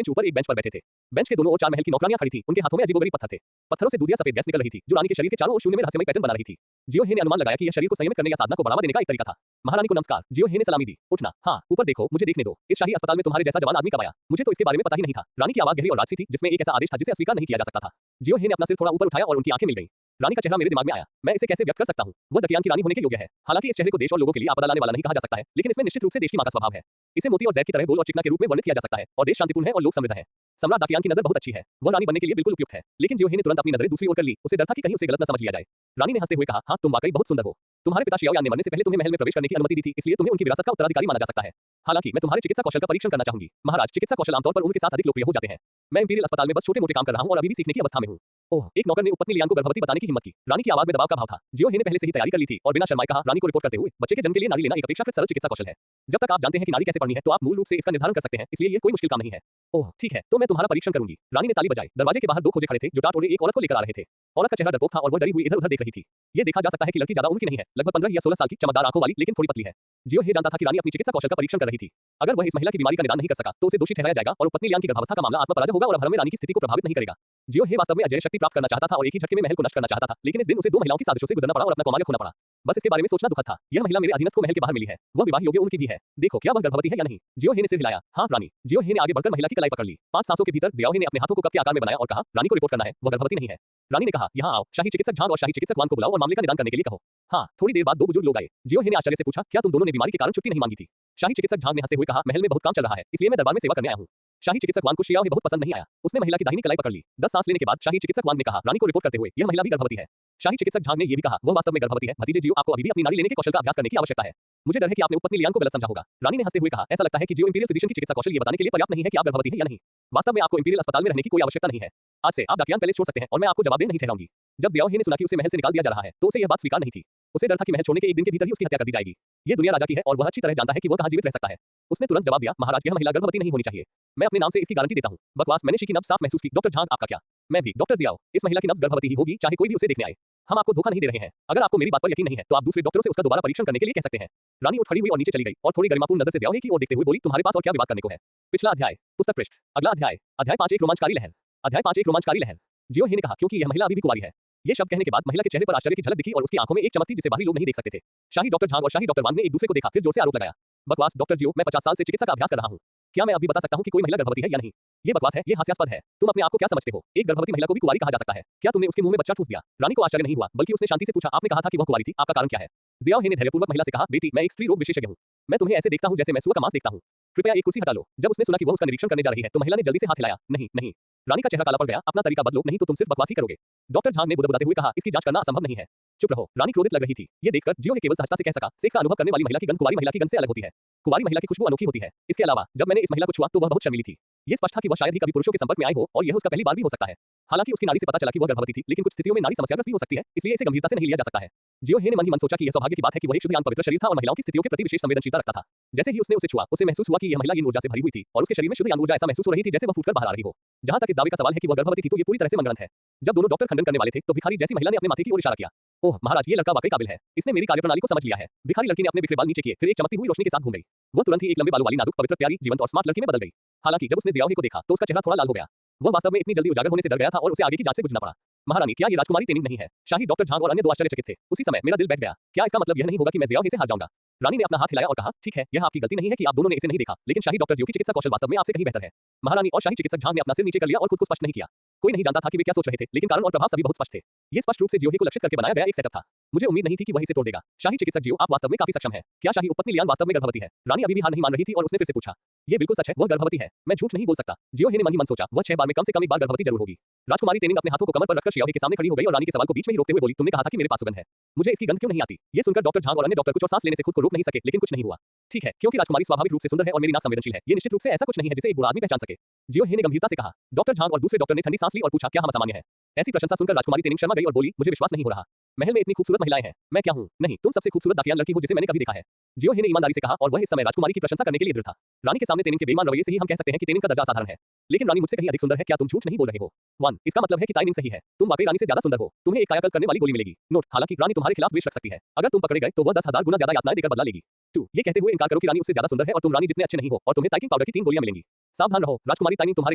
इंच ऊपर एक बेंच पर बैठे थे। बेंच के दोनों ओर 4 महल की नौकरानियां खड़ी थीं, उनके हाथों में अजीबोगरीब पत्थर थे। पत्थरों से दूधिया सफेद गैस निकल रही थी, जो रानी के शरीर के चारों ओर शून्य में रहस्यमय पैटर्न बना रही थी। जियोहे ने अनुमान लगाया कि यह शरीर को संयमित करने या साधना को बढ़ावा देने का एक तरीका था। महारानी को नमस्कार। जियोहे ने सलामी दी। उठना, हाँ, ऊपर देखो, मुझे देखने दो। इस शाही अस्पताल में तुम्हारे जैसा जवान आदमी कब आया? मुझे तो इसके बारे में पता ही नहीं था। रानी की आवाज गहरी और राजसी थी, जिसमें एक ऐसा आदेश था जिसे अस्वीकार नहीं किया जा सकता था। जियोहे ने अपना सिर थोड़ा ऊपर उठाया और उनकी आंखें मिल गईं। रानी का चेहरा मेरे दिमाग में आया। मैं इसे कैसे व्यक्त कर सकता हूँ? वह दकियान की रानी होने के योग्य है। हालांकि इस चेहरे को देश और लोगों के लिए आपदा लाने वाला नहीं कहा जा सकता है, लेकिन इसमें निश्चित रूप से देश की मां का स्वभाव है। इसे मोती और जैद की तरह गोल और चिकना के रूप में वर्णित किया जा सकता है और देश शांतिपूर्ण है और लोग समृद्ध हैं। सम्राट दाकियान की नजर बहुत अच्छी है। वह रानी बनने के लिए बिल्कुल उपयुक्त है। लेकिन जियोहे ने तुरंत अपनी नजरें दूसरी ओर कर ली। उसे डर था कि कहीं उसे गलत न समझ लिया जाए। रानी ने हंसते हुए कहा, हाँ, तुम वाकई बहुत सुंदर हो। तुम्हारे पिता शियाओयान ने मरने से पहले तुम्हें महल में प्रवेश करने की अनुमति दी थी, इसलिए तुम्हें उनकी विरासत का उत्तराधिकारी माना जा सकता है। हालांकि मैं तुम्हारे चिकित्सा कौशल का परीक्षण करना चाहूंगी। महाराज, चिकित्सा कौशल आमतौर पर उनके साथ अधिक लोकप्रिय हो जाते हैं। मैं इंपीरियल अस्पताल में बस छोटे मोटे काम कर रहा हूँ और अभी भी सीखने की अवस्था में हूँ। ओह, एक नौकर ने उपपत्नी लियान को गर्भवती बताने की हिम्मत की। रानी की आवाज में दबाव का भाव था। जियोहे ने पहले से ही तैयारी कर ली थी और बिना शर्माए कहा, रानी को रिपोर्ट करते हुए, बच्चे के जन्म के लिए नारी लेना एक अपेक्षाकृत सरल चिकित्सा कौशल है। जब तक आप जानते हैं कि नारी कैसे पढ़नी है तो आप मूल रूप से इसका निर्धारण कर सकते हैं, इसलिए यह कोई मुश्किल काम नहीं है। ओह, ठीक है, तो मैं तुम्हारा परीक्षण करूंगी। रानी ने ताली बजाई। दरवाजे के बाहर 2 खोजे खड़े थे, जो टाट ओढ़े एक औरत को लेकर आ रहे थे। औरत का चेहरा डरपोक था और वह डरी हुई इधर-उधर देख रही थी। ये देखा जा सकता है कि लड़की ज्यादा उम्र की नहीं है, लगभग 15 या 16 साल की, चमकदार आंखों वाली, लेकिन थोड़ी पतली है। जियोहे जानता था कि रानी अपनी चिकित्सा कौशल का परीक्षण कर रही थी। अगर वह इस महिला की बीमारी का निदान नहीं कर सका तो उसे दोषी ठहराया जाएगा और उपपत्नी लियान की गर्भावस्था का मामला आत्मपराजय होगा और अब हरम में रानी की स्थिति को प्रभावित नहीं करेगा। जियोहे वास्तव में अजय शक्ति प्राप्त करना चाहता था और एक ही झटके में महल को नष्ट करना चाहता था, लेकिन इस दिन उसे 2 महिलाओं की साजिशों से गुजरना पड़ा और अपना कौमार्य खोना पड़ा। बस इसके बारे में सोचना दुखद था। यह महिला मेरे अधीनस्थ को महल के बाहर मिली है। वह विवाह योग्य उम्र की भी है। देखो, क्या वह गर्भवती है या नहीं? जियोहे ने सिर हिलाया। हाँ, रानी। जियोहे ने आगे बढ़कर महिला की कलाई पकड़ ली। 5 सांसों के भीतर जियाओहे ने अपने हाथों को कप के आकार में बनाया और कहा, रानी को रिपोर्ट करना है, वह गर्भवती नहीं है। रानी ने कहा, यहाँ आओ, शाही चिकित्सक झांग और शाही चिकित्सक वान को बुलाओ और मामले का निदान करने के लिए कहो। हाँ, थोड़ी देर बाद 2 बुजुर्ग लोग आए। जियोहे ने आश्चर्य से पूछा, क्या तुम दोनों ने बीमारी के कारण छुट्टी नहीं मांगी थी? शाही चिकित्सक झांग ने हंसते हुए कहा, महल में बहुत काम चल रहा है, इसलिए मैं दरबार में सेवा करने आया हूँ। शाही चिकित्सक वान को शियाओहे बहुत पसंद नहीं आया। उसने महिला की दाहिनी कलाई पकड़ ली। 10 सांस लेने के बाद शाही चिकित्सक वान ने कहा, रानी को रिपोर्ट करते हुए, यह महिला भी गर्भवती है। शाही चिकित्सक झांग ने यह भी कहा, वह वास्तव में गर्भवती है। भतीजे जियो, आपको अभी भी अपनी नारी लेने के कौशल का अभ्यास करने की आवश्यकता है। मुझे डर है कि आपने उपपत्नी लियान को गलत समझा होगा। रानी ने हंसते हुए कहा, ऐसा लगता है कि जियो इंपीरियल फिजिशियन की चिकित्सा कौशल ये बताने के लिए पर्याप्त नहीं है कि आप गर्भवती हैं या नहीं। वास्तव में आपको इंपीरियल अस्पताल में रहने की कोई आवश्यकता नहीं है। आज से आप दाकियान पैलेस छोड़ सकते हैं और मैं आपको जवाबदेह नहीं ठहराऊंगी। जब जियाओहे ने सुना कि उसे महल से निकाल दिया जा रहा है तो उसे यह बात स्वीकार नहीं थी। उसे डर था कि महल छोड़ने के 1 दिन के भीतर ही उसकी हत्या कर दी जाएगी। ये दुनिया राजा की है और वह अच्छी तरह जानता है कि वह कहां जीवित रह सकता है। उसने तुरंत जवाब दिया, महाराज, यह महिला गर्भवती नहीं होनी चाहिए। मैं अपने नाम से इसकी गारंटी देता हूँ। बकवास, मैंने शी की नब्ज साफ महसूस की। डॉक्टर झांग, आपका क्या? मैं भी। डॉक्टर जियाओ, इस महिला की नब्ज गर्भवती ही होगी, चाहे कोई भी उसे देखने आए। हम आपको धोखा नहीं दे रहे हैं। अगर आपको मेरी बात पर यकीन नहीं है तो आप दूसरे डॉक्टरों से उसका दोबारा परीक्षण करने के लिए कह सकते हैं। रानी उठ खड़ी हुई और नीचे चली गई और थोड़ी गरिमापूर्ण नजर से जियाओहे की ओर देखते हुए बोली, तुम्हारे पास और क्या विवाद करने को है? पिछला अध्याय, पुस्तक पृष्ठ। अगला अध्याय, अध्याय 5, एक रोमांचकारी लहर। अध्याय 5, एक रोमांचकारी लहर। जियोहे ने कहा, क्योंकि यह महिला अभी भी कुंवारी है। ये शब्द कहने के बाद महिला के चेहरे पर आश्चर्य की झलक दिखी और उसकी आंखों में एक चमक थी जिसे बाहरी लोग नहीं देख सकते थे। शाही डॉक्टर झांग और शाही डॉक्टर वान ने एक दूसरे को देखा, फिर जोर से आरोप लगाया, बकवास, डॉक्टर जियो, मैं 50 साल से चिकित्सा का अभ्यास कर रहा हूँ। क्या मैं अब भी बता सकता हूँ कि कोई महिला गर्भवती है या नहीं? ये बकवास है, ये हास्यास्पद है। तुम अपने आप को क्या समझते हो? एक गर्भवती महिला को भी कुंवारी कहा जा सकता है। क्या तुमने उसके मुंह में बच्चा ठूस दिया? रानी को आश्चर्य नहीं हुआ, बल्कि उसने शांति से पूछा, आपने कहा था कि वह कुंवारी थी, आपका कारण क्या है? जियाओ हे ने धैर्यपूर्वक महिला से कहा, बेटी, मैं एक स्त्री रोग विशेषज्ञ हूँ। मैं तुम्हें ऐसे देखता हूँ जैसे मैं सुअर का मांस देखता हूँ। कृपया एक कुर्सी हटा लो। जब उसने सुना कि वह उसका निरीक्षण करने जा रही है, तो महिला ने जल्दी से हाथ हिलाया। नहीं, नहीं। रानी का चेहरा काला पड़ गया। अपना तरीका बदलो, नहीं तो तुम सिर्फ बकवास ही करोगे। डॉक्टर झांग ने बुदबुदाते हुए कहा, इसकी जांच करना असंभव नहीं है। चुप रहो। रानी क्रोधित लग रही थी। ये देखकर जियो हे केवल सहजता से कह सका, सेक्स का अनुभव करने वाली महिला की गंध कुंवारी महिला की गंध से अलग होती है। कुंवारी महिला की खुशबू अनोखी होती है। इसके अलावा जब मैंने इस महिला को छुआ तो वह बहुत शर्मीली थी। ये स्पष्ट था कि वह शायद ही कभी पुरुषों के संपर्क में आई हो और यह उसका पहली बार भी हो सकता है। हालांकि उसकी नाड़ी से पता चला कि वह गर्भवती थी, लेकिन कुछ स्थितियों में नाड़ी समस्याग्रस्त भी हो सकती है, इसलिए इसे गंभीरता से नहीं लिया जा सकता है। जियो हे ने मन ही मन सोचा कि यह सौभाग्य की बात है कि वह एक शुद्ध पवित्र शरीर था और महिलाओं की स्थितियों के प्रति विशेष संवेदनशीलता रखता था। जैसे ही उसने उसे छुआ, उसे महसूस हुआ कि यह महिला इन ऊर्जा से भरी हुई थी और उसके शरीर में शुद्ध यान ऊर्जा ऐसा महसूस हो रही थी जैसे वह फूटकर बाहर आ रही हो। जहां तक इस दावे का सवाल है कि वह गर्भवती थी, तो ये पूरी तरह से मनगढ़ंत है। जब दोनों डॉक्टर खंडन करने वाले थे, तो भिखारी जैसी महिला ने अपने माथे की ओर इशारा किया। ओह महाराज, ये लड़का वाकई काबिल है। इसने मेरी कार्यप्रणाली को समझ लिया है। भिखारी लड़की ने अपने बिखरे बाल नीचे किए, फिर एक चमकती हुई रोशनी के साथ घूम गई। वह तुरंत ही एक लंबे बालों वाली नाजुक, पवित्र, प्यारी, जीवंत और स्मार्ट लड़की में बदल गई। हालांकि जब उसने जियाओ हे को देखा, तो उसका चेहरा थोड़ा लाल हो गया। वह वास्तव में इतनी जल्दी उजागर होने से डर गया था और उसे आगे की जांच से गुजरना पड़ा। महारानी, क्या ये राजकुमारी तेनिंग नहीं है? शाही डॉक्टर झांग और अन्य दो आश्चर्यचकित थे। उसी समय मेरा दिल बैठ गया। क्या इसका मतलब यह नहीं होगा कि मैं जियाओ हे से हार जाऊंगा? रानी ने अपना हाथ हिलाया और कहा, ठीक है, यह आपकी गलती नहीं है कि आप दोनों ने इसे नहीं देखा, लेकिन शाही डॉक्टर जियो की चिकित्सा कौशल वास्तव में आपसे कहीं बेहतर है। महारानी और शाही चिकित्सक झांग ने अपना सिर नीचे कर लिया और खुद को स्पष्ट नहीं किया। कोई नहीं जानता था कि वे क्या सोच रहे थे, लेकिन कारण और प्रभाव सभी बहुत स्पष्ट थे। ये स्पष्ट रूप से जियो हे को लक्षित करके बनाया गया एक सेटअप था। मुझे उम्मीद नहीं थी कि वह इसे तोड़ देगा। शाही चिकित्सक जियो, आप वास्तव में काफी सक्षम हैं। क्या शाही उपपत्नी लियान वास्तव में गर्भवती है? रानी अभी भी हार नहीं मान रही थी और उसने फिर से पूछा। ये बिल्कुल सच है, वह गर्भवती है। मैं झूठ नहीं बोल सकता। जियो हे ने मन ही मन सोचा, वह 6 बार में कम से कम एक बार गर्भवती जरूर होगी। राजकुमारी तेनिंग अपने हाथों को कमर पर रखकर जियो हे के सामने खड़ी हो गई और रानी के सवाल को बीच में ही रोकते हुए बोली, तुमने कहा था कि मेरे पास सुगंध है। मुझे इसकी गंध क्यों नहीं आती? ये सुनकर डॉक्टर झांग और अन्य डॉक्टर कुछ और सांस लेने से खुद को रोक नहीं सके, लेकिन कुछ नहीं हुआ। ठीक है, क्योंकि राजकुमारी स्वाभाविक रूप से सुंदर है और मेरी नाक संवेदनशील है। ये निश्चित रूप से ऐसा कुछ नहीं है जिसे एक बूढ़ा आदमी पहचान सके। जियो हे ने गंभीरता से कहा। डॉक्टर झांग और दूसरे डॉक्टर ने ठंडी सांस ली और पूछा, क्या हम असामान्य हैं? ऐसी प्रशंसा सुनकर राजकुमारी तेनिंग शर्मा गई और बोली, मुझे विश्वास नहीं हो रहा। महल में इतनी खूबसूरत महिलाएं हैं, मैं क्या हूँ? नहीं, तुम सबसे खूबसूरत दाकियान लड़की हो जिसे मैंने कभी देखा है। जियो हे ने ईमानदारी से कहा और वह इस समय राजकुमारी की प्रशंसा करने के लिए दृढ़ था। रानी के सामने तेनिंग के बेईमान रवैये से ही हम कह सकते हैं कि तेनिंग का दर्जा असाधारण है। लेकिन रानी मुझसे कहीं अधिक सुंदर है, क्या तुम झूठ नहीं बोल रहे हो? 1 इसका मतलब है कि ताइनिंग सही है। तुम वाकई रानी से ज्यादा सुंदर हो। तुम्हें एक कायाकल्प करने वाली गोली मिलेगी। नोट, हालांकि रानी तुम्हारे खिलाफ द्वेष रख सकती है। अगर तुम पकड़े गए तो वह 10,000 गुना ज्यादा यातनाएं देकर बदला लेगी। 2 ये कहते हुए इनकार करो कि रानी उससे ज्यादा सुंदर है और तुम रानी जितने अच्छे नहीं हो और तुम्हें ताइकिंग पाउडर की 3 गोलियां मिलेंगी। सावधान रहो, राजकुमारी ताइनिंग तुम्हारे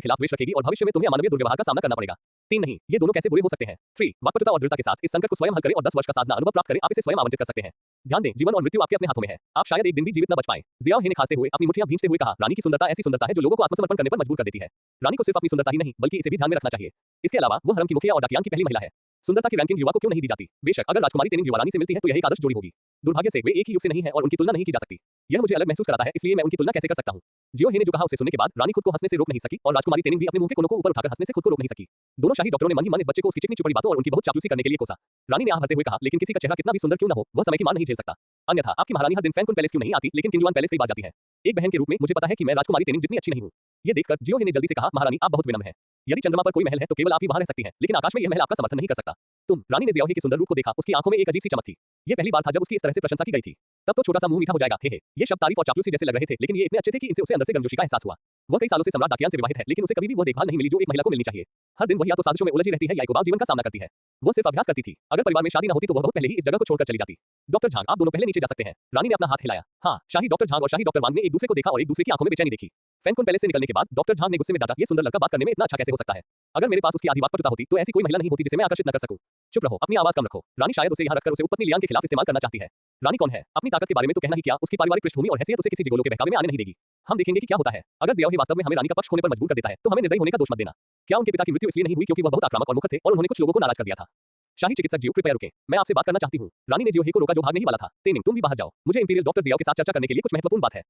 खिलाफ द्वेष रखेगी और भविष्य में तुम्हें अमानवीय दुर्व्यवहार का सामना करना पड़ेगा। 3 नहीं, ये दोनों कैसे बुरे हो सकते हैं? 3 वाक्पटुता और दृढ़ता के साथ इस संकट को स्वयं हल करें और 10 वर्ष का साधना अनुभव प्राप्त करें, आप इसे स्वयं आवंटित कर सकते हैं। ध्यान दें, जीवन और मृत्यु आपके अपने हाथों में है। आप शायद एक दिन भी जीवित न बच पाएं। जियाओ हे ने खांसते हुए अपनी मुट्ठियां भींचते हुए कहा, रानी की सुंदरता ऐसी सुंदरता है जो लोगों को आत्मसमर्पण करने पर मजबूर कर देती है। रानी को सिर्फ अपनी सुंदरता ही नहीं, बल्कि इसे भी ध्यान में रखना चाहिए। इसके अलावा वह हरम की मुखिया और डाकियान की पहली महिला है। सुंदरता की रैंकिंग युवा को क्यों नहीं दी जाती? बेशक अगर राजकुमारी तेनिंग युवा रानी से मिलती है तो यह एक आदर्श जोड़ी होगी। दुर्भाग्य से वे एक ही युग से नहीं है और उनकी तुलना नहीं की जा सकती। यह मुझे अलग महसूस कराता है, इसलिए मैं उनकी तुलना कैसे कर सकता हूँ? जियो हे ने जो कहा उसे सुनने के बाद रानी खुद को हंसने से रोक नहीं सकी और राजकुमारी तेनिंग भी अपने मुंह के कोनों को ऊपर उठाकर हंसने से खुद को रोक नहीं सकी। दोनों शाही डॉक्टरों ने मन ही मन इस बच्चे को उसकी चिकनी चुपड़ी बातों और उनकी बहुत चापलूसी करने के लिए कोसा। रानी ने आह भरते हुए कहा, लेकिन किसी का चेहरा कितना भी सुंदर क्यों न हो, वह समय की मान नहीं झेल सकता। अन्यथा आपकी महारानी हर दिन फैनकुन पैलेस क्यों नहीं आती, लेकिन किंगलुआन पैलेस कई बार जाती है। एक बहन के रूप में मुझे पता है कि मैं राजकुमारी तेनिंग जितनी अच्छी नहीं हूँ। ये देखकर जियो हे ने जल्दी से कहा, महारानी आप बहुत विनम्र हैं। यदि चंद्रमा पर कोई महल है तो केवल आप ही वहां रह सकती हैं, लेकिन आकाश में यह महल आपका समर्थन नहीं कर सकता। तुम रानी ने जियाओ हे के सुंदर रूप को देखा, उसकी आंखों में एक अजीब सी चमक थी। ये पहली बार था जब उसकी इस तरह से प्रशंसा की गई थी। तब तो छोटा सा मुंह मीठा हो जाएगा, हे। ये शब्द तारीफ और चापलूसी जैसे लग रहे थे, लेकिन ये इतने अच्छे थे कि इनसे उसे अंदर से गर्मजोशी का एहसास हुआ। वह कई सालों से सम्राट डाकियान से विवाहित है, लेकिन उसे कभी भी वह देखभाल नहीं मिली जो एक महिला को मिलनी चाहिए। हर दिन वह या तो साजिशों में उलझी रहती है या एक उबाऊ जीवन का सामना करती है। वह सिर्फ अभ्यास करती थी। अगर परिवार में शादी न होती तो वह बहुत पहले ही इस जगह को छोड़कर चली जाती। डॉक्टर झांग, आप दोनों पहले नीचे जा सकते हैं। रानी ने अपना हाथ हिलाया। हाँ, शाही डॉक्टर झांग और शाही डॉक्टर वांग ने एक दूसरे को देखा और एक दूसरे की आंखों में बेचैनी देखी। फैनकुन पैलेस से निकलने के बाद डॉक्टर झांग ने गुस्से में डांटा, ये सुंदर लड़का बात करने में इतना अच्छा कैसे हो सकता है? अगर मेरे पास उसकी आधी वाक्पटुता होती तो ऐसी कोई महिला नहीं होती जिसे मैं आकर्षित न कर सकूं। चुप रहो, अपनी आवाज कम रखो। रानी शायद उसे यहाँ रखकर उसे उपपत्नी लियान के खिलाफ इस्तेमाल करना चाहती है। रानी कौन है? अपनी ताकत के बारे में तो कहना ही क्या, उसकी पारिवारिक पृष्ठभूमि और हैसियत उसे किसी जिगोलो के बहकावे में आने नहीं देगी। हम देखेंगे कि क्या होता है। अगर जियाओ हे वास्तव में हमें रानी का पक्ष खोने पर मजबूर कर देता है तो हमें निर्दयी होने का दोष मत देना। क्या उनके पिता की मृत्यु इसलिए नहीं हुई क्योंकि वह बहुत आक्रामक और मुखर थे और उन्होंने कुछ लोगों को नाराज कर दिया था? शाही चिकित्सक जियो, कृपया रुकें, मैं आपसे बात करना चाहती हूँ। रानी ने जियो हे को रोका जो भागने ही वाला था। तेनिंग, तुम भी बाहर जाओ, मुझे इंपीरियल डॉक्टर जियाओ के साथ चर्चा करने के लिए कुछ महत्वपूर्ण बात है।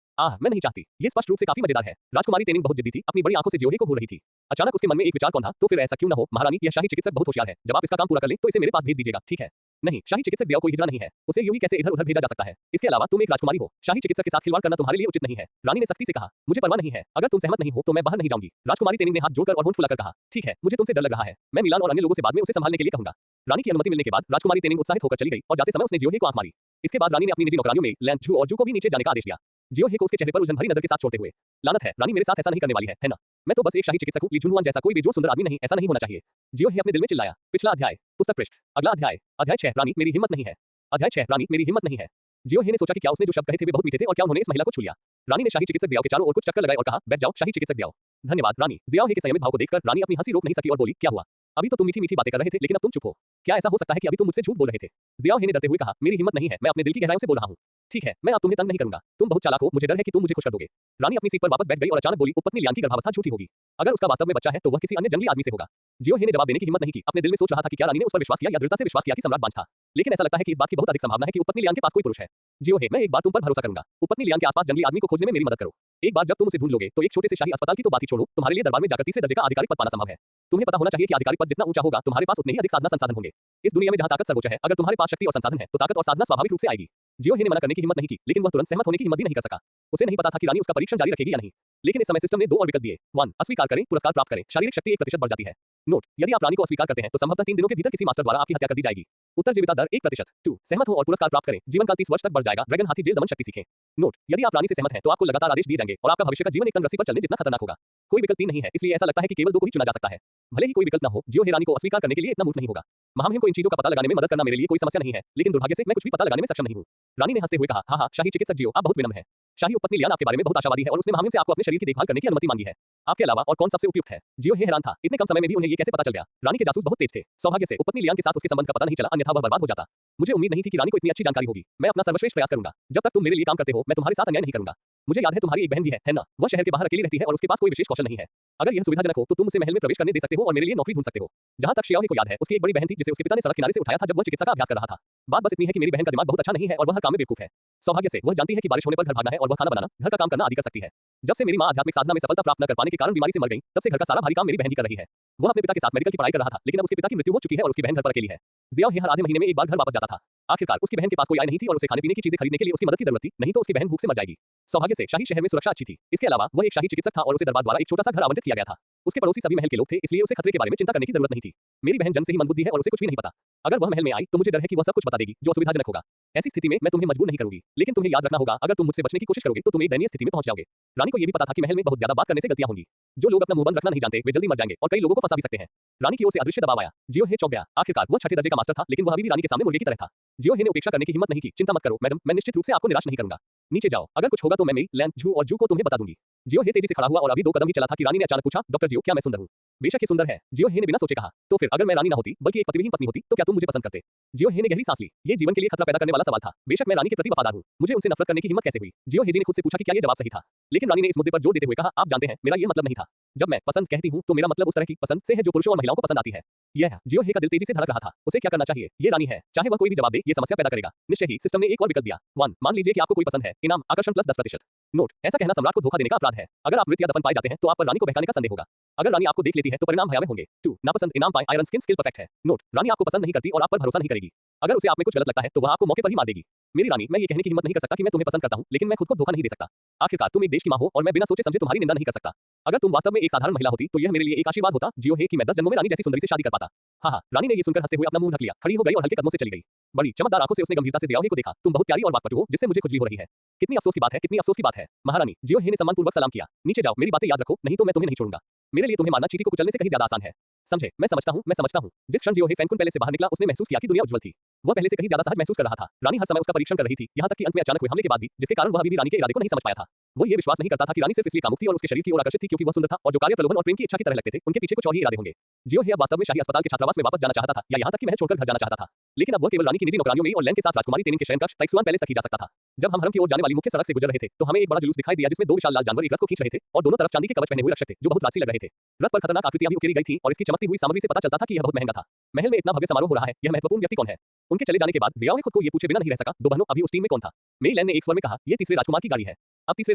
मैं नहीं चाहती। ये स्पष्ट रूप से काफी मजेदार है। राजकुमारी तेनिंग बहुत जिद्दी थी, अपनी बड़ी आंखों से जियो हे को घूर रही थी। अचानक उसके मन में एक विचार कौन था, तो फिर ऐसा क्यों न हो, महारानी यह शाही चिकित्सक बहुत होशियार है। जब आप इसका काम पूरा कर लें तो इसे मेरे पास भेज दीजिएगा, ठीक है? नहीं, शाही चिकित्सक जियाओ कोई हिजड़ा नहीं है, उसे यूं ही कैसे इधर उधर भेजा जा सकता है? इसके अलावा तुम एक राजकुमारी हो, शाही चिकित्सक के साथ खिलवाड़ करना तुम्हारे लिए उचित नहीं है। रानी ने सख्ती से कहा, मुझे परवाह नहीं है, अगर तुम सहमत नहीं हो तो मैं बाहर नहीं जाऊंगी। राजकुमारी तेनिंग ने हाथ जोड़कर और होंठ फुलाकर कहा, ठीक है, मुझे तुमसे डर लग रहा है, मैं मिलान और अन्य लोगों से बाद में उसे संभालने के लिए कहूंगा। रानी की अनुमति मिलने के बाद राजकुमारी तेनिंग उत्साहित होकर चली गई और जाते समय उसने जियो हे को आंख मारी। इसके बाद रानी ने अपनी निजी नौकरानियों में लैन झू और जू को भी नीचे जाने का आदेश दिया। जियो हे को उसके चेहरे पर उलझन भरी नजर के साथ छोड़ते हुए, लानत है, रानी मेरे साथ ऐसा नहीं करने वाली है ना? मैं तो बस एक शाही चिकित्सक हूं, ली जुनहुआन जैसा कोई बेजोड़ सुंदर आदमी नहीं, ऐसा नहीं होना चाहिए। जियो हे अपने दिल में चिल्लाया। पिछला अध्याय, पुस्तक पृष्ठ, अगला अध्याय, अध्याय 6, रानी मेरी हिम्मत नहीं है। अध्याय 6, रानी मेरी हिम्मत नहीं है। जियो हे ने सोचा कि क्या उसने जो शब्द कहे थे वे बहुत मीठे थे और क्या उन्होंने इस महिला को छू लिया। रानी ने शाही चिकित्सक जियाओ के चारों ओर कुछ चक्कर लगाए और कहा, बैठ जाओ शाही चिकित्सक जियाओ। धन्यवाद रानी। जियाओ हे के संयमित भाव को देखकर रानी अपनी हंसी रोक नहीं सकी और बोली, क्या हुआ? अभी तो तुम मीठी मीठी बातें कर रहे थे, लेकिन अब तुम चुप हो। क्या ऐसा हो सकता है कि अभी तुम मुझसे झूठ बोल रहे थे? जियाओ हे ने डरते हुए कहा, मेरी हिम्मत नहीं है, मैं अपने दिल की गहराइयों से बोल रहा हूँ। ठीक है, मैं अब तुम्हें तंग नहीं करूंगा। तुम बहुत चालाक हो, मुझे डर है कि तुम मुझे खुश कर दोगे। रानी अपनी सीट पर वापस बैठ गई और अचानक बोली, उपपत्नी लियांग की गर्भावस्था झूठी होगी। अगर उसका वास्तव में बच्चा है तो वह किसी अन्य जंगली आदमी से होगा। जियो हे ने जवाब देने की हिम्मत नहीं की। अपने दिल में सोच रहा था कि क्या रानी ने उस पर विश्वास किया या दृढ़ता से विश्वास किया कि सम्राट बांझ था। लेकिन ऐसा लगता है कि इस बात की बहुत अधिक संभावना है कि उपपत्नी लियांग के पास कोई पुरुष है। जियो हे, मैं एक बार तुम पर भरोसा करूंगा। उपपत्नी लियांग के आसपास जंगली आदमी को खोजने में मेरी मदद करो। एक बार जब तुम उसे ढूंढ लोगे तो एक छोटे से शाही अस्पताल की तो बात ही छोड़ो, तुम्हारे लिए दरबार में जाकर तीसरे दर्जे का आधिकारिक पद पाना संभव है। तुम्हें पता होना चाहिए कि आधिकारिक पद जितना ऊंचा होगा, तुम्हारे पास उतने ही अधिक साधना संसाधन होंगे। इस दुनिया में जहां ताकत सर्वोच्च है, अगर तुम्हारे पास शक्ति और संसाधन है तो ताकत और साधना स्वाभाविक रूप से आएगी। जियो हे ने मना करने की हिम्मत नहीं की, लेकिन वह तुरंत सहमत होने की हिम्मत भी नहीं कर सका। उसे नहीं पता था कि रानी उसका परीक्षण जारी रखेगी या नहीं। लेकिन इस समय सिस्टम ने 2 और विकल्प दिए। 1, अस्वीकार करें, पुरस्कार प्राप्त करें, शारीरिक शक्ति 1% बढ़ जाती है। नोट, यदि आप रानी को अस्वीकार करते हैं तो संभवतः 3 दिनों के भीतर किसी मास्टर द्वारा आपकी हत्या कर दी जाएगी। उत्तर जीविता दर 1%। 2, सहमत हो और पुरस्कार प्राप्त करें, जीवन काल 30 वर्ष तक बढ़ जाएगा, ड्रैगन हाथी जेल दमन शक्ति सीखें। नोट, यदि आप रानी से सहमत हैं तो आपको लगातार आदेश दिए जाएंगे और आपका भविष्य का जीवन एक तंग रस्सी पर चलने जितना खतरनाक होगा। कोई विकल्प 3 नहीं है, इसलिए ऐसा लगता है कि केवल 2 को ही चुना जा सकता है। भले ही कोई विकल्प न हो, जियो हे रानी को अस्वीकार करने के लिए इतना मूर्ख नहीं होगा। महामहिम को इन चीजों का पता लगाने में मदद करना मेरे लिए कोई समस्या नहीं है, लेकिन दुर्भाग्य से मैं कुछ भी पता लगाने में सक्षम नहीं हूँ। रानी ने हंसते हुए कहा, हाँ, शाही चिकित्सक जियो, आप बहुत विनम्र हैं। शाही उपपत्नी लियान आपके बारे में बहुत आशावादी है और उसने महामहिम से आपको अपने शरीर की देखभाल करने की अनुमति मांगी है। आपके अलावा और कौन सबसे उपयुक्त है? जियो हे हैरान था, इतने कम समय में भी उन्हें ये कैसे पता चल गया? रानी के जासूस बहुत तेज थे। सौभाग्य से उपपत्नी लियान के साथ उसके संबंध का पता नहीं चला, अन्यथा वह बर्बाद हो जाता। मुझे उम्मीद नहीं थी कि रानी को इतनी अच्छी जानकारी होगी। मैं अपना सर्वश्रेष्ठ प्रयास करूंगा। जब तक तुम मेरे लिए काम करते हो, मैं तुम्हारे साथ अन्याय नहीं करूंगा। मुझे याद है तुम्हारी एक बहन भी है ना? वह शहर के बाहर अकेली रहती है और उसके पास कोई विशेष कौशल नहीं है। अगर यह सुविधाजनक हो तो तुम उसे महल में प्रवेश करने दे सकते हो और मेरे लिए नौकरी ढूंढ सकते हो। जहां तक शियाओ हे को याद है, उसकी एक बड़ी बहन थी जिसे उसके पिता ने सड़क किनारे से उठाया था जब वह चिकित्सा का अभ्यास कर रहा था। बात बस इतनी है कि मेरी बहन का दिमाग बहुत अच्छा नहीं है और वह हर काम में बेवकूफ है। सौभाग्य से वह जानती है कि बारिश होने पर घर भागना है और वह खाना बनाना, घर का काम करना आदि कर सकती है। जब से मेरी मां आध्यात्मिक साधना में सफलता प्राप्त न कर पाने के कारण बीमारी से मर गई, तब से घर का सारा भारी काम मेरी बहन ही कर रही है। वह अपने पिता के साथ मेडिकल की पढ़ाई कर रहा था, लेकिन अब उसके पिता की मृत्यु हो चुकी है और उसकी बहन घर पर अकेली है। जियाओ हे हर आधे महीने में एक बार घर वापस जाता था। आखिरकार उसकी बहन के पास कोई आय नहीं थी और उसे खाने पीने की चीजें खरीदने के लिए उसकी मदद की जरूरत थी, नहीं तो उसकी बहन भूख से मर जाएगी। सौभाग्य से शाही शहर में सुरक्षा अच्छी थी। इसके अलावा वह एक शाही चिकित्सक था और उसे दरबार द्वारा एक छोटा सा घर आवंटित किया गया था। उसके पड़ोसी सभी महल के लोग थे, इसलिए उसे खतरे के बारे में चिंता करने की जरूरत नहीं थी। मेरी बहन जन्म से ही मंदबुद्धि है और उसे कुछ भी नहीं पता। अगर वह महल में आई तो मुझे डर है कि वह सब कुछ बता देगी, जो असुविधाजनक होगा। ऐसी स्थिति में मैं तुम्हें मजबूर नहीं करूंगी, लेकिन तुम्हें याद रखना होगा, अगर तुम मुझसे बचने की कोशिश करोगे तो तुम एक दयनीय स्थिति में पहुंच जाओगे। रानी को यह भी पता था कि महल में बहुत ज्यादा बात करने से गलतियां होंगी। जो लोग अपना मुंह बंद रखना नहीं जानते, वे जल्दी मर जाएंगे और कई लोगों को फंसा भी सकते हैं। रानी की ओर से अदृश्य दबाव आया। जियो हे चौंक गया। आखिरकार वह छठे दर्जे का मास्टर था, लेकिन वह अभी भी रानी के सामने मुर्गे की तरह था। जियो हे ने उपेक्षा करने की हिम्मत नहीं की। चिंता मत करो मैडम, मैं निश्चित रूप से आपको निराश नहीं करूंगा। नीचे जाओ, अगर कुछ होगा तो मैं मेई, लैन, झू और जू को तुम्हें बता दूंगी। जियो हे तेजी से खड़ा हुआ और अभी 2 कदम ही चला था कि रानी ने अचानक पूछा, डॉक्टर जियो, क्या मैं सुंदर हूं? बेशक ये सुंदर है, जियो हे ने बिना सोचे कहा। तो फिर अगर मैं रानी ना होती बल्कि एक पतिविहीन पत्नी होती तो क्या तुम मुझे पसंद करते? जियो हे ने गहरी सांस ली। ये जीवन के लिए खतरा पैदा करने वाला सवाल था। बेशक मैं रानी के प्रति वफादार हूं, मुझे उनसे नफरत करने की हिम्मत कैसे हुई? जियो हेजी ने खुद से पूछा कि क्या ये जवाब सही था, लेकिन रानी ने इस मुद्दे पर जोर देते हुए कहा, आप जानते हैं मेरा ये मतलब नहीं था। जब मैं पसंद कहती हूँ तो मेरा मतलब उस तरह की पसंद से है जो पुरुषों और महिलाओं को पसंद आती है। यह है। जियो हे का दिल तेजी से धड़क रहा था। उसे क्या करना चाहिए? ये रानी है, चाहे वह कोई भी जवाब दे, ये समस्या पैदा करेगा। निश्चय ही सिस्टम ने एक और विकल्प दिया। 1, मान लीजिए कि आपको कोई पसंद है, इनाम आकर्षण प्लस 10%। नोट, ऐसा कहना सम्राट को धोखा देने का अपराध है। अगर आप मृत या दफन पाए जाते हैं तो आप पर रानी को बहकाने का संदेह होगा। अगर रानी आपको देख लेती है तो परिणाम भयावह होंगे। 2, नापसंद, इनाम पाए, आयरन स्किन स्किल परफेक्ट है। नोट, रानी आपको पसंद नहीं करती और आप पर भरोसा नहीं करेगी। अगर उसे आप में कुछ गलत लगता है तो वह आपको मौके पर ही मार देगी। मेरी रानी, मैं ये कहने की हिम्मत नहीं कर सकता कि मैं तुम्हें पसंद करता हूं, लेकिन मैं खुद को धोखा नहीं दे सकता। आखिरकार तुम एक देश की मां हो और मैं बिना सोचे समझे तुम्हारी निंदा नहीं कर सकता। अगर तुम वास्तव में एक साधारण महिला होती तो यह मेरे लिए एक आशीर्वाद होता, जियो हे, कि मैं 10 जन्मों में रानी जैसी सुंदरी से शादी कर पाता। हाँ, रानी ने ये सुनकर हंसते हुए अपना मुंह ढक लिया, खड़ी हो गई और हल्के कदमों से चली गई। बड़ी चमकदार आंखों से उसने गंभीरता से जियाओ हे को देखा। तुम बहुत प्यारी और वाकपटु हो, जिससे मुझे खुजली हो रही है। कितनी अफसोस की बात है, कितनी अफसोस की बात है। महारानी, जियो हे ने सम्मानपूर्वक सलाम किया। नीचे जाओ, मेरी बातें याद रखो, नहीं तो मैं तुम्हें नहीं छोड़ूंगा। मेरे लिए तुम्हें मारना चींटी को कुचलने से कहीं ज्यादा आसान है। समझे? मैं समझता हूँ। जिस क्षण जियो हे फैनकुन पैलेस से बाहर निकला, उसने महसूस किया कि दुनिया उज्जवल थी। वह पहले से कहीं ज्यादा सहज महसूस कर रहा था। रानी हर समय उसका परीक्षण कर रही थी, यहाँ तक कि अंत में अचानक हुए हमले के बाद भी, जिसके कारण वह अभी भी रानी के इरादे को नहीं समझ पाया था। वो ये विश्वास नहीं करता था कि रानी सिर्फ इसलिए कामुक थी और उसके शरीर की ओर आकर्षित थी क्योंकि वह सुंदर था, और जो कार्य प्रलोभन और प्रेम की इच्छा की तरह लगते थे, उनके पीछे कुछ और ही इरादे होंगे। जियो हे अब वास्तव में शाही अस्पताल के छात्रावास में वापस जाना चाहता था, या यहाँ तक कि महल छोड़कर घर जाना चाहता था। लेकिन अब वह केवल रानी की निजी नौकरानियों में और लैन के साथ राजकुमारी तेनिंग के शयन कक्ष ताइक्सुआन पैलेस तक ही जा सकता था। जब हम हरम की ओर जाने वाली मुख्य सड़क से गुजर रहे थे तो हमें एक बड़ा जुलूस दिखाई दिया जिसमें 2 विशाल लाल जानवर एक रथ को खींच रहे थे और दोनों तरफ चांदी के कवच पहने हुए रक्षक थे जो बहुत राजसी लग रहे थे। रथ पर खतरनाक आकृतियां भी उकेरी गई थी और इसकी चमकती हुई सामग्री से पता चलता था कि यह बहुत महंगा था। महल में इतना भव्य समारोह हो रहा है, यह महत्वपूर्ण व्यक्ति कौन है? उनके चले जाने के बाद जियाओ हे खुद को ये पूछे बिना नहीं रह सका, 2 बहनों, अभी उस टीम में कौन था? मेई लैन ने एक स्वर में कहा, ये तीसरे राजकुमार की गाड़ी है। अब तीसरे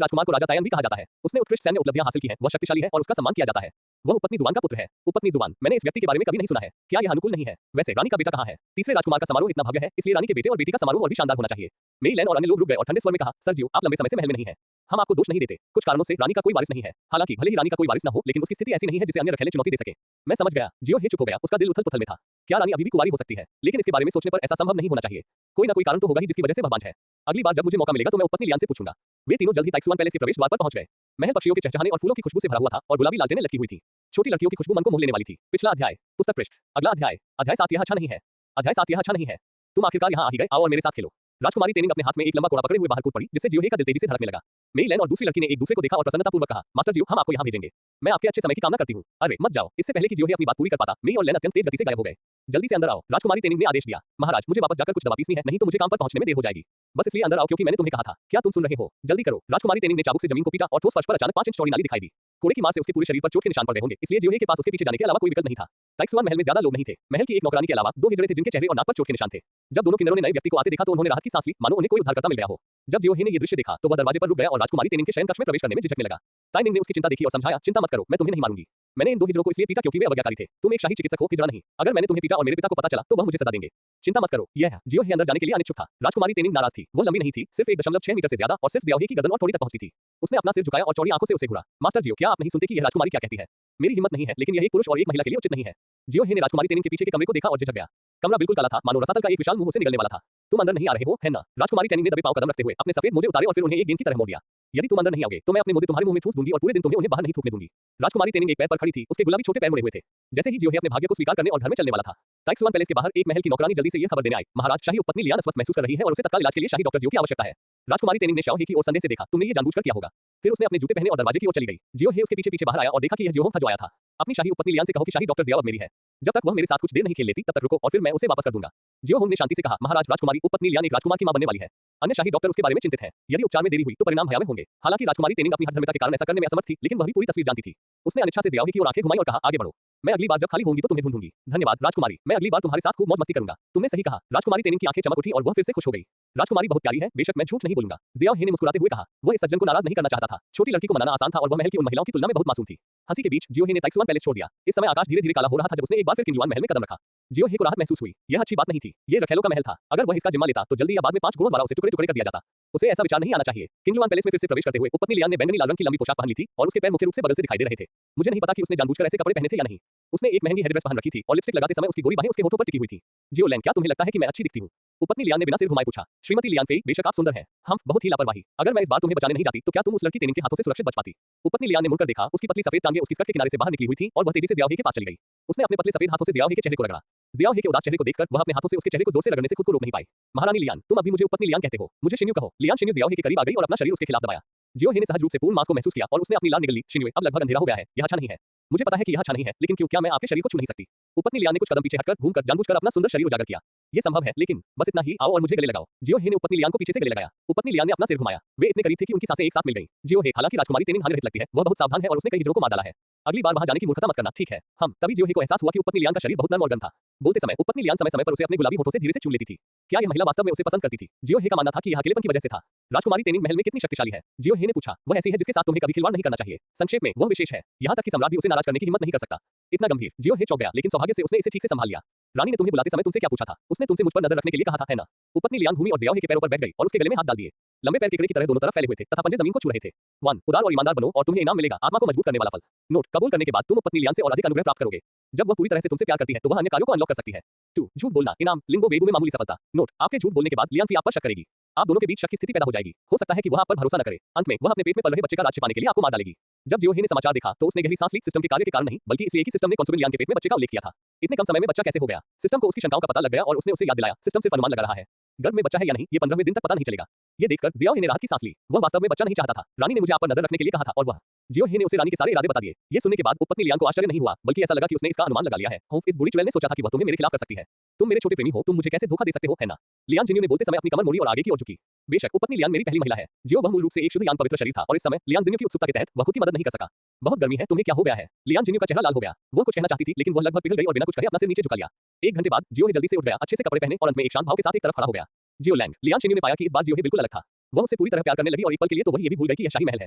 राजकुमार को राजा तायन भी कहा जाता है। उसने उत्कृष्ट सैन्य उपलब्धियां हासिल की हैं, वह शक्तिशाली है और उसका सम्मान किया जाता है। वह उपपत्नी जुबान का पुत्र है। उपपत्नी जुबान, मैंने इस व्यक्ति के बारे में कभी नहीं सुना है। क्या यह अनुकूल नहीं है? वैसे रानी का बेटा कहाँ है? तीसरे राजकुमार का समारोह इतना भव्य है, इसलिए रानी के बेटे और बेटी का समारोह और भी शानदार होना चाहिए। मेई लैन और अन्य लोग रुक गए और ठंडे स्वर में कहा, सर जियो, आप लंबे समय से महल में नहीं है। हम आपको दोष नहीं देते, कुछ कारणों से रानी का कोई वारिस नहीं है। हालांकि भले ही रानी का कोई वारिस न हो, लेकिन उसकी स्थिति ऐसी नहीं है जिसे अन्य रखेले चुनौती दे सके। मैं समझ गया। जियो हे चुप हो गया, उसका दिल उथल-पुथल में था। क्या रानी अभी भी कुंवारी हो सकती है? लेकिन इसके बारे में सोचने पर ऐसा संभव नहीं होना चाहिए। कोई ना कोई कारण तो होगा ही जिसकी वजह से वह बांझ है। अगली बार जब मुझे मौका मिलेगा तो मैं उपपत्नी लियान से पूछूंगा। वे तीनों जल्द ही ताइक्सुआन पैलेस के प्रवेश द्वार पर पहुंच गए। महल पक्षियों के चहचहाने और फूलों की खुशबू से भरा हुआ था और गुलाबी लालटेनें लटकी हुई थी। छोटी लड़कियों की खुशबू मन को मोह लेने वाली थी। पिछला अध्याय, पुस्तक पृष्ठ। अगला अध्याय, अध्याय 7, यह अच्छा नहीं है। अध्याय 7, यह अच्छा नहीं है। तुम आखिरकार यहाँ आ ही गए, आओ और मेरे साथ खेलो। राजकुमारी तेनिंग अपने हाथ में एक लंबा कोड़ा पकड़े हुए बाहर कूद पड़ी, जिससे जियोहे का दिल तेजी से धड़कने लगा। मेई लैन और दूसरी लड़की ने एक दूसरे को देखा और प्रसन्नतापूर्वक कहा, मास्टर जियो, हम आपको यहाँ भेजेंगे। मैं आपके अच्छे समय की कामना करती हूँ। अरे मत जाओ। इससे पहले कि जियोहे अपनी बात पूरी कर पाता, मेई और लैन अत्यंत तेज गति से गायब हो गए। जल्दी से अंदर आओ, राजकुमारी तेनिंग ने आदेश दिया। महाराज, मुझे वापस जाकर कुछ दवा पीसनी है, नहीं तो मुझे काम पर पहुंचने में देर हो जाएगी। बस इसलिए अंदर आओ क्योंकि मैंने तुम्हें कहा था। क्या तुम सुन रहे हो? जल्दी करो। राजकुमारी तेनिंग ने चाबुक से जमीन को पीटा और ठोस फर्श पर अचानक 5 इंच चौड़ी नाली दिखाई दी। कोड़े की मार से उसके पूरे शरीर पर चोट के निशान पड़ गए होंगे, इसलिए जियोहे के पास उसके पीछे जाने के अलावा कोई विकल्प नहीं था। ताइक्सुआन महल में ज्यादा लोग नहीं थे। महल की एक नौकरानी के अलावा 2 हिजड़े थे जिनके चेहरे और नाक पर चोट के निशान थे। जब दोनों किन्नरों ने नए व्यक्ति को आते देखा तो उन्होंने राहत की सांस ली, मानो उन्हें कोई उद्धारकर्ता मिल गया हो। जब जियोहे ने ये दृश्य देखा तो वह दरवाजे पर रुक गया और राजकुमारी तेनिंग के शयन कक्ष में प्रवेश करने में झिझकने लगा। ताइनिंग ने उसकी चिंता देखी और समझाया, चिंता मत करो, मैं तुम्हें नहीं मारूंगी। मैंने इन 2 हिजड़ों को इसलिए पीटा क्योंकि वे अवज्ञाकारी थे। तुम एक शाही चिकित्सक हो, हिजड़ा नहीं। अगर मैंने तुम्हें पीटा और मेरे पिता को पता चला तो वह मुझे सजा देंगे। चिंता मत करो। यह है। जियोहे अंदर जाने के लिए अनिच्छुक था। राजकुमारी तेनिंग नाराज थी। वह लंबी नहीं थी, सिर्फ 1.6 मीटर से ज्यादा और सिर्फ जियोहे की गर्दन और थोड़ी तक पहुंचती थी। उसने अपना सिर झुकाया और चौड़ी आंखों से उसे घूरा। मास्टर जियो, क्या आप नहीं सुनते कि यह राजकुमारी क्या कहती है? मेरी हिम्मत नहीं है, लेकिन यह एक पुरुष और एक महिला के लिए उचित नहीं है। जियोहे ने राजकुमारी तेनिंग के पीछे के कमरे को देखा और झिझक गया। कमरा बिल्कुल काला था, मानो रसातल का एक विशाल मुंह से निकलने वाला था। तुम अंदर नहीं आ रहे हो, है ना? राजकुमारी तेनिंग ने दबे पांव कदम रखते हुए अपने सफेद मोजे उतारे और फिर उन्हें एक गेंद की तरह मोड़ दिया। यदि तुम अंदर नहीं आओगे तो मैं अपने मोजे तुम्हारे मुंह में ठूस दूंगी और पूरे दिन तुम्हें उन्हें बाहर नहीं थूकने दूंगी। राजकुमारी तेनिंग एक पैर पर खड़ी थी, उसके गुलाबी छोटे पैर मुड़े हुए थे। जैसे ही जियोहे अपने भाग्य को स्वीकार करने और घर में चलने वाला था, ताइक्सुआन पैलेस के बाहर एक महल की नौकरानी जल्दी से यह खबर देने आई, महाराज, शाही उपपत्नी लियान अस्वस्थ महसूस कर रही है और उसे तत्काल इलाज के लिए शाही डॉक्टर जियो की आवश्यकता है। राजकुमारी तेनिंग ने शाओहे की ओर संदेह से देखा, तुमने ये जानबूझकर किया होगा। फिर उसने अपने जूते पहने और दरवाजे की ओर चली गई। जियोहे उसके पीछे पीछे बाहर आया और देखा कि यह जियोहोंग था जो आया था। अपनी शाही उपपत्नी लियान से कहो कि शाही डॉक्टर जियाओ अब मेरी है। जब तक वह मेरे साथ कुछ देर नहीं खेल लेती तब तक रुको और फिर मैं उसे वापस कर दूंगा। जियोहोंग ने शांति से कहा, महाराज, राजकुमारी उपपत्नी लियान एक राजकुमार की मां बनने वाली है। अन्य शाही डॉक्टर उसके बारे में चिंतित हैं। यदि उपचार में देरी हुई तो परिणाम भयावह होंगे। हालांकि राजकुमारी तेनिंग अपनी हठधर्मिता के कारण ऐसा करने में असमर्थ थी, लेकिन वह भी पूरी तस्वीर जानती थी। उसने अनिच्छा से जियाओहे की ओर आंखें घुमाई और कहा, आगे बढ़ो। मैं अगली बार जब खाली होंगी तो तुम्हें ढूंढूंगी। धन्यवाद राजकुमारी, मैं अगली बार तुम्हारे साथ खूब मौज मस्ती करूंगा। तुमने सही कहा। राजकुमारी तेनिंग की आंखें चमक उठी और वह फिर से खुश हो गई। राजकुमारी बहुत प्यारी है, बेशक मैं झूठ नहीं बोलूंगा। जियाओहे ने मुस्कुराते हुए कहा। वह इस सज्जन को नाराज नहीं करना चाहता था। छोटी लड़की को मनाना आसान था और वह महल की उन महिलाओं की तुलना में बहुत मासूम थी। हंसी के बीच जियोहे ने ताइक्सुआन पैलेस छोड़ दिया। इस समय आकाश धीरे धीरे काला हो रहा था जब उसने एक बार फिर किंगलुआन महल में कदम रखा। जियोहे को राहत महसूस हुई। यह अच्छी बात नहीं थी। ये रखेलों का महल था। अगर वह इसका जिम्मा लेता तो जल्दी या बाद में 5 घोड़ों द्वारा उसे टुकड़े टुकड़े कर दिया जाता। उसे ऐसा विचार नहीं आना चाहिए। किंगलुआन पैलेस में फिर से प्रवेश करते हुए उपपत्नी लियान ने बैंगनी लाल रंग की लंबी पोशाक पहन ली थी और उसके पैर मुख्य रूप से बगल से दिखाई दे रहे थे। मुझे नहीं पता कि उसने जानबूझकर ऐसे कपड़े पहने थे या नहीं। उसने एक महंगी हेडड्रेस पहन रखी थी और लिपस्टिक लगाते समय उसकी गोरी बाहें उसके होठों पर टिकी हुई थी। जियो लैंग, क्या तुम्हें लगता है कि मैं अच्छी दिखती हूँ? उपपत्नी लियान ने बिना सिर घुमाए पूछा। श्रीमती लियान फेई, बेशक आप सुंदर हैं। हम बहुत ही लापरवाही। अगर मैं इस बार तुम्हें बचाने नहीं जाती तो क्या तुम उस लड़की तेनिंग के हाथों से सुरक्षित बच पाती? उपपत्नी लियान ने मुड़कर देखा। उसकी पतली सफेद टांगें उसकी स्कर्ट के किनारे से बाहर निकली हुई थी और वह तेजी से जियाओहे के पास चली गई। उसने अपने पतले सफेद हाथों से जियाओहे के चेहरे को रगड़ा। जियाओहे के उदास चेहरे को देखकर वह अपने हाथों से उसके चेहरे को जोर से रगड़ने से खुद को रोक नहीं पाई। महारानी लियान, तुम अभी मुझे उपपत्नी लियान कहते हो, मुझे शिन्यू कहो। लियान शिन्यू जियाओहे के करीब आ गई और अपना शरीर उसके खिलाफ दबाया। जियोहे ने सहज रूप से पूर्ण मांस को महसूस किया और उसने अपनी लान निगल ली। शिन्यू, अब लगभग अंधेरा हो गया है, यह अच्छा नहीं है। मुझे पता है कि यह अच्छा नहीं है, लेकिन क्यों, क्या मैं आपके शरीर को छू नहीं सकती? उपपत्नी लियान ने कुछ कदम पीछे हटकर घूमकर जानबूझकर अपना सुंदर शरीर उजागर किया। ये संभव है, लेकिन बस इतना ही, आओ और मुझे गले लगाओ। जियोहे ने उपपत्नी लियान को पीछे से गले लगाया। उपपत्नी लियान ने अपना सिर घुमाया। वे इतने करीब थे कि उनकी सांसें एक साथ मिल गईं। जियोहे, हालांकि राजकुमारी तेनिंग हानि रहित लगती है, वह बहुत सावधान है और उसने कई हिजड़ों को मार डाला है। अगली बार वहां जाने की मूर्खता मत करना, ठीक है? हम तभी जियोहे को एहसास हुआ कि उपपत्नी लियान का शरीर बहुत नर्म और गर्म था। बोलते समय उपपत्नी लियान समय समय पर उसे अपने गुलाबी होठों से धीरे से चूम लेती थी। क्या यह महिला वास्तव में उसे पसंद करती थी? जियोहे का मानना था कि यह अकेलेपन की वजह से था। राजकुमारी तेनिंग महल में कितनी शक्तिशाली है? जियोहे ने पूछा। वह ऐसी है जिसके साथ तुम्हें कभी खिलवाड़ नहीं करना चाहिए। संक्षेप में, वह विशेष है। यहाँ तक कि सम्राट भी उसे नाराज करने की हिम्मत नहीं कर सकता। इतना गंभीर। जियोहे चौंक गया, लेकिन सौभाग्य से उसने इसे ठीक से संभाल लिया। रानी ने तुम्हें बुलाते समय तुमसे क्या पूछा था? उसने तुमसे मुझ पर नजर रखने के लिए कहा था, है ना? उपपत्नी लियान घूमी और जियाओहे के पैरों पर बैठ गई और उसके गले में हाथ डाल दिए। लंबे पैर केकड़े की तरह दोनों तरफ फैले हुए थे तथा पंजे जमीन को छू रहे थे। 1 उदार और ईमानदार बनो और तुम्हें इनाम मिलेगा, आत्मा को मजबूत करने वाला फल। नोट, कबूल करने के बाद तुम उपपत्नी लियान से और अधिक अनुग्रह प्राप्त करोगे। जब वह पूरी तरह से तुमसे प्यार करती है तो वह अन्य कार्यों को अनलॉक कर सकती है। 2 झूठ बोलना, इनाम, लिंगो वेगु में मामूली सफलता। नोट, आपके झूठ बोलने के बाद लियान फी आप पर शक करेगी। आप दोनों के बीच शक की स्थिति पैदा हो जाएगी। हो सकता है कि वह आप पर भरोसा न करे। अंत में वह अपने पेट में पल रहे बच्चे का राज छिपाने के लिए आपको मार डालेगी। जब जियोहे ने समाचार देखा तो उसने गहरी सांस ली। सिस्टम के कार्य के कारण नहीं, बल्कि इसलिए कि सिस्टम ने कॉन्सुबिन लियान के पेट में बच्चे का उल्लेख किया था। इतने कम समय में बच्चा कैसे हो गया? सिस्टम को उसकी शंकाओं का पता लग गया और उसने उसे याद दिलाया। सिस्टम सिर्फ अनुमान लगा रहा है। गर्भ में बच्चा है या नहीं, ये 15वें दिन तक पता नहीं चलेगा। ये देखकर जियाओहे ने राहत की सांस ली। वह वास्तव में बच्चा नहीं चाहता था। रानी ने मुझे आप पर नजर रखने के लिए कहा था और वह जियोहे ने उसे रानी के सारे इरादे बता दिए। ये सुनने के बाद उपपत्नी लियान को आश्चर्य नहीं हुआ, बल्कि ऐसा लगा कि उसने इसका अनुमान लगा लिया है। इस बुरी चुड़ैल ने सोचा था कि वह तुम्हें मेरे खिलाफ कर सकती है। तुम मेरे छोटे प्रेमी हो, तुम मुझे कैसे धोखा दे सकते हो, है ना? लियान जिन्यू ने बोलते समय अपनी कमर मोड़ी और आगे की ओर झुकी। बेशक उपपत्नी लियान मेरी पहली महिला है। जियो वह मूल रूप से एक शुद्ध यान पवित्र शरीर था और इस समय लियान जिन्यू की उत्सुकता के तहत वह खुद की मदद नहीं कर सका। बहुत गर्मी है, तुम्हें क्या हो गया है? लियान जिन्यू का चेहरा लाल हो गया। वह कुछ कहना चाहती थी, लेकिन वह लगभग पिघल गई और बिना कुछ कहे अपना सिर नीचे झुका लिया। 1 घंटे बाद जियोहे जल्दी से उठ गया, अच्छे से कपड़े पहने और अंत में एक शांत भाव के साथ एक तरफ खड़ा हो गया। जियो लैंग, लियान शिन्यू ने पाया कि इस बार जियोहे बिल्कुल अलग था। वह उसे पूरी तरह प्यार करने लगी और एक पल के लिए तो वह ये भी भूल गई कि यह शाही महल है।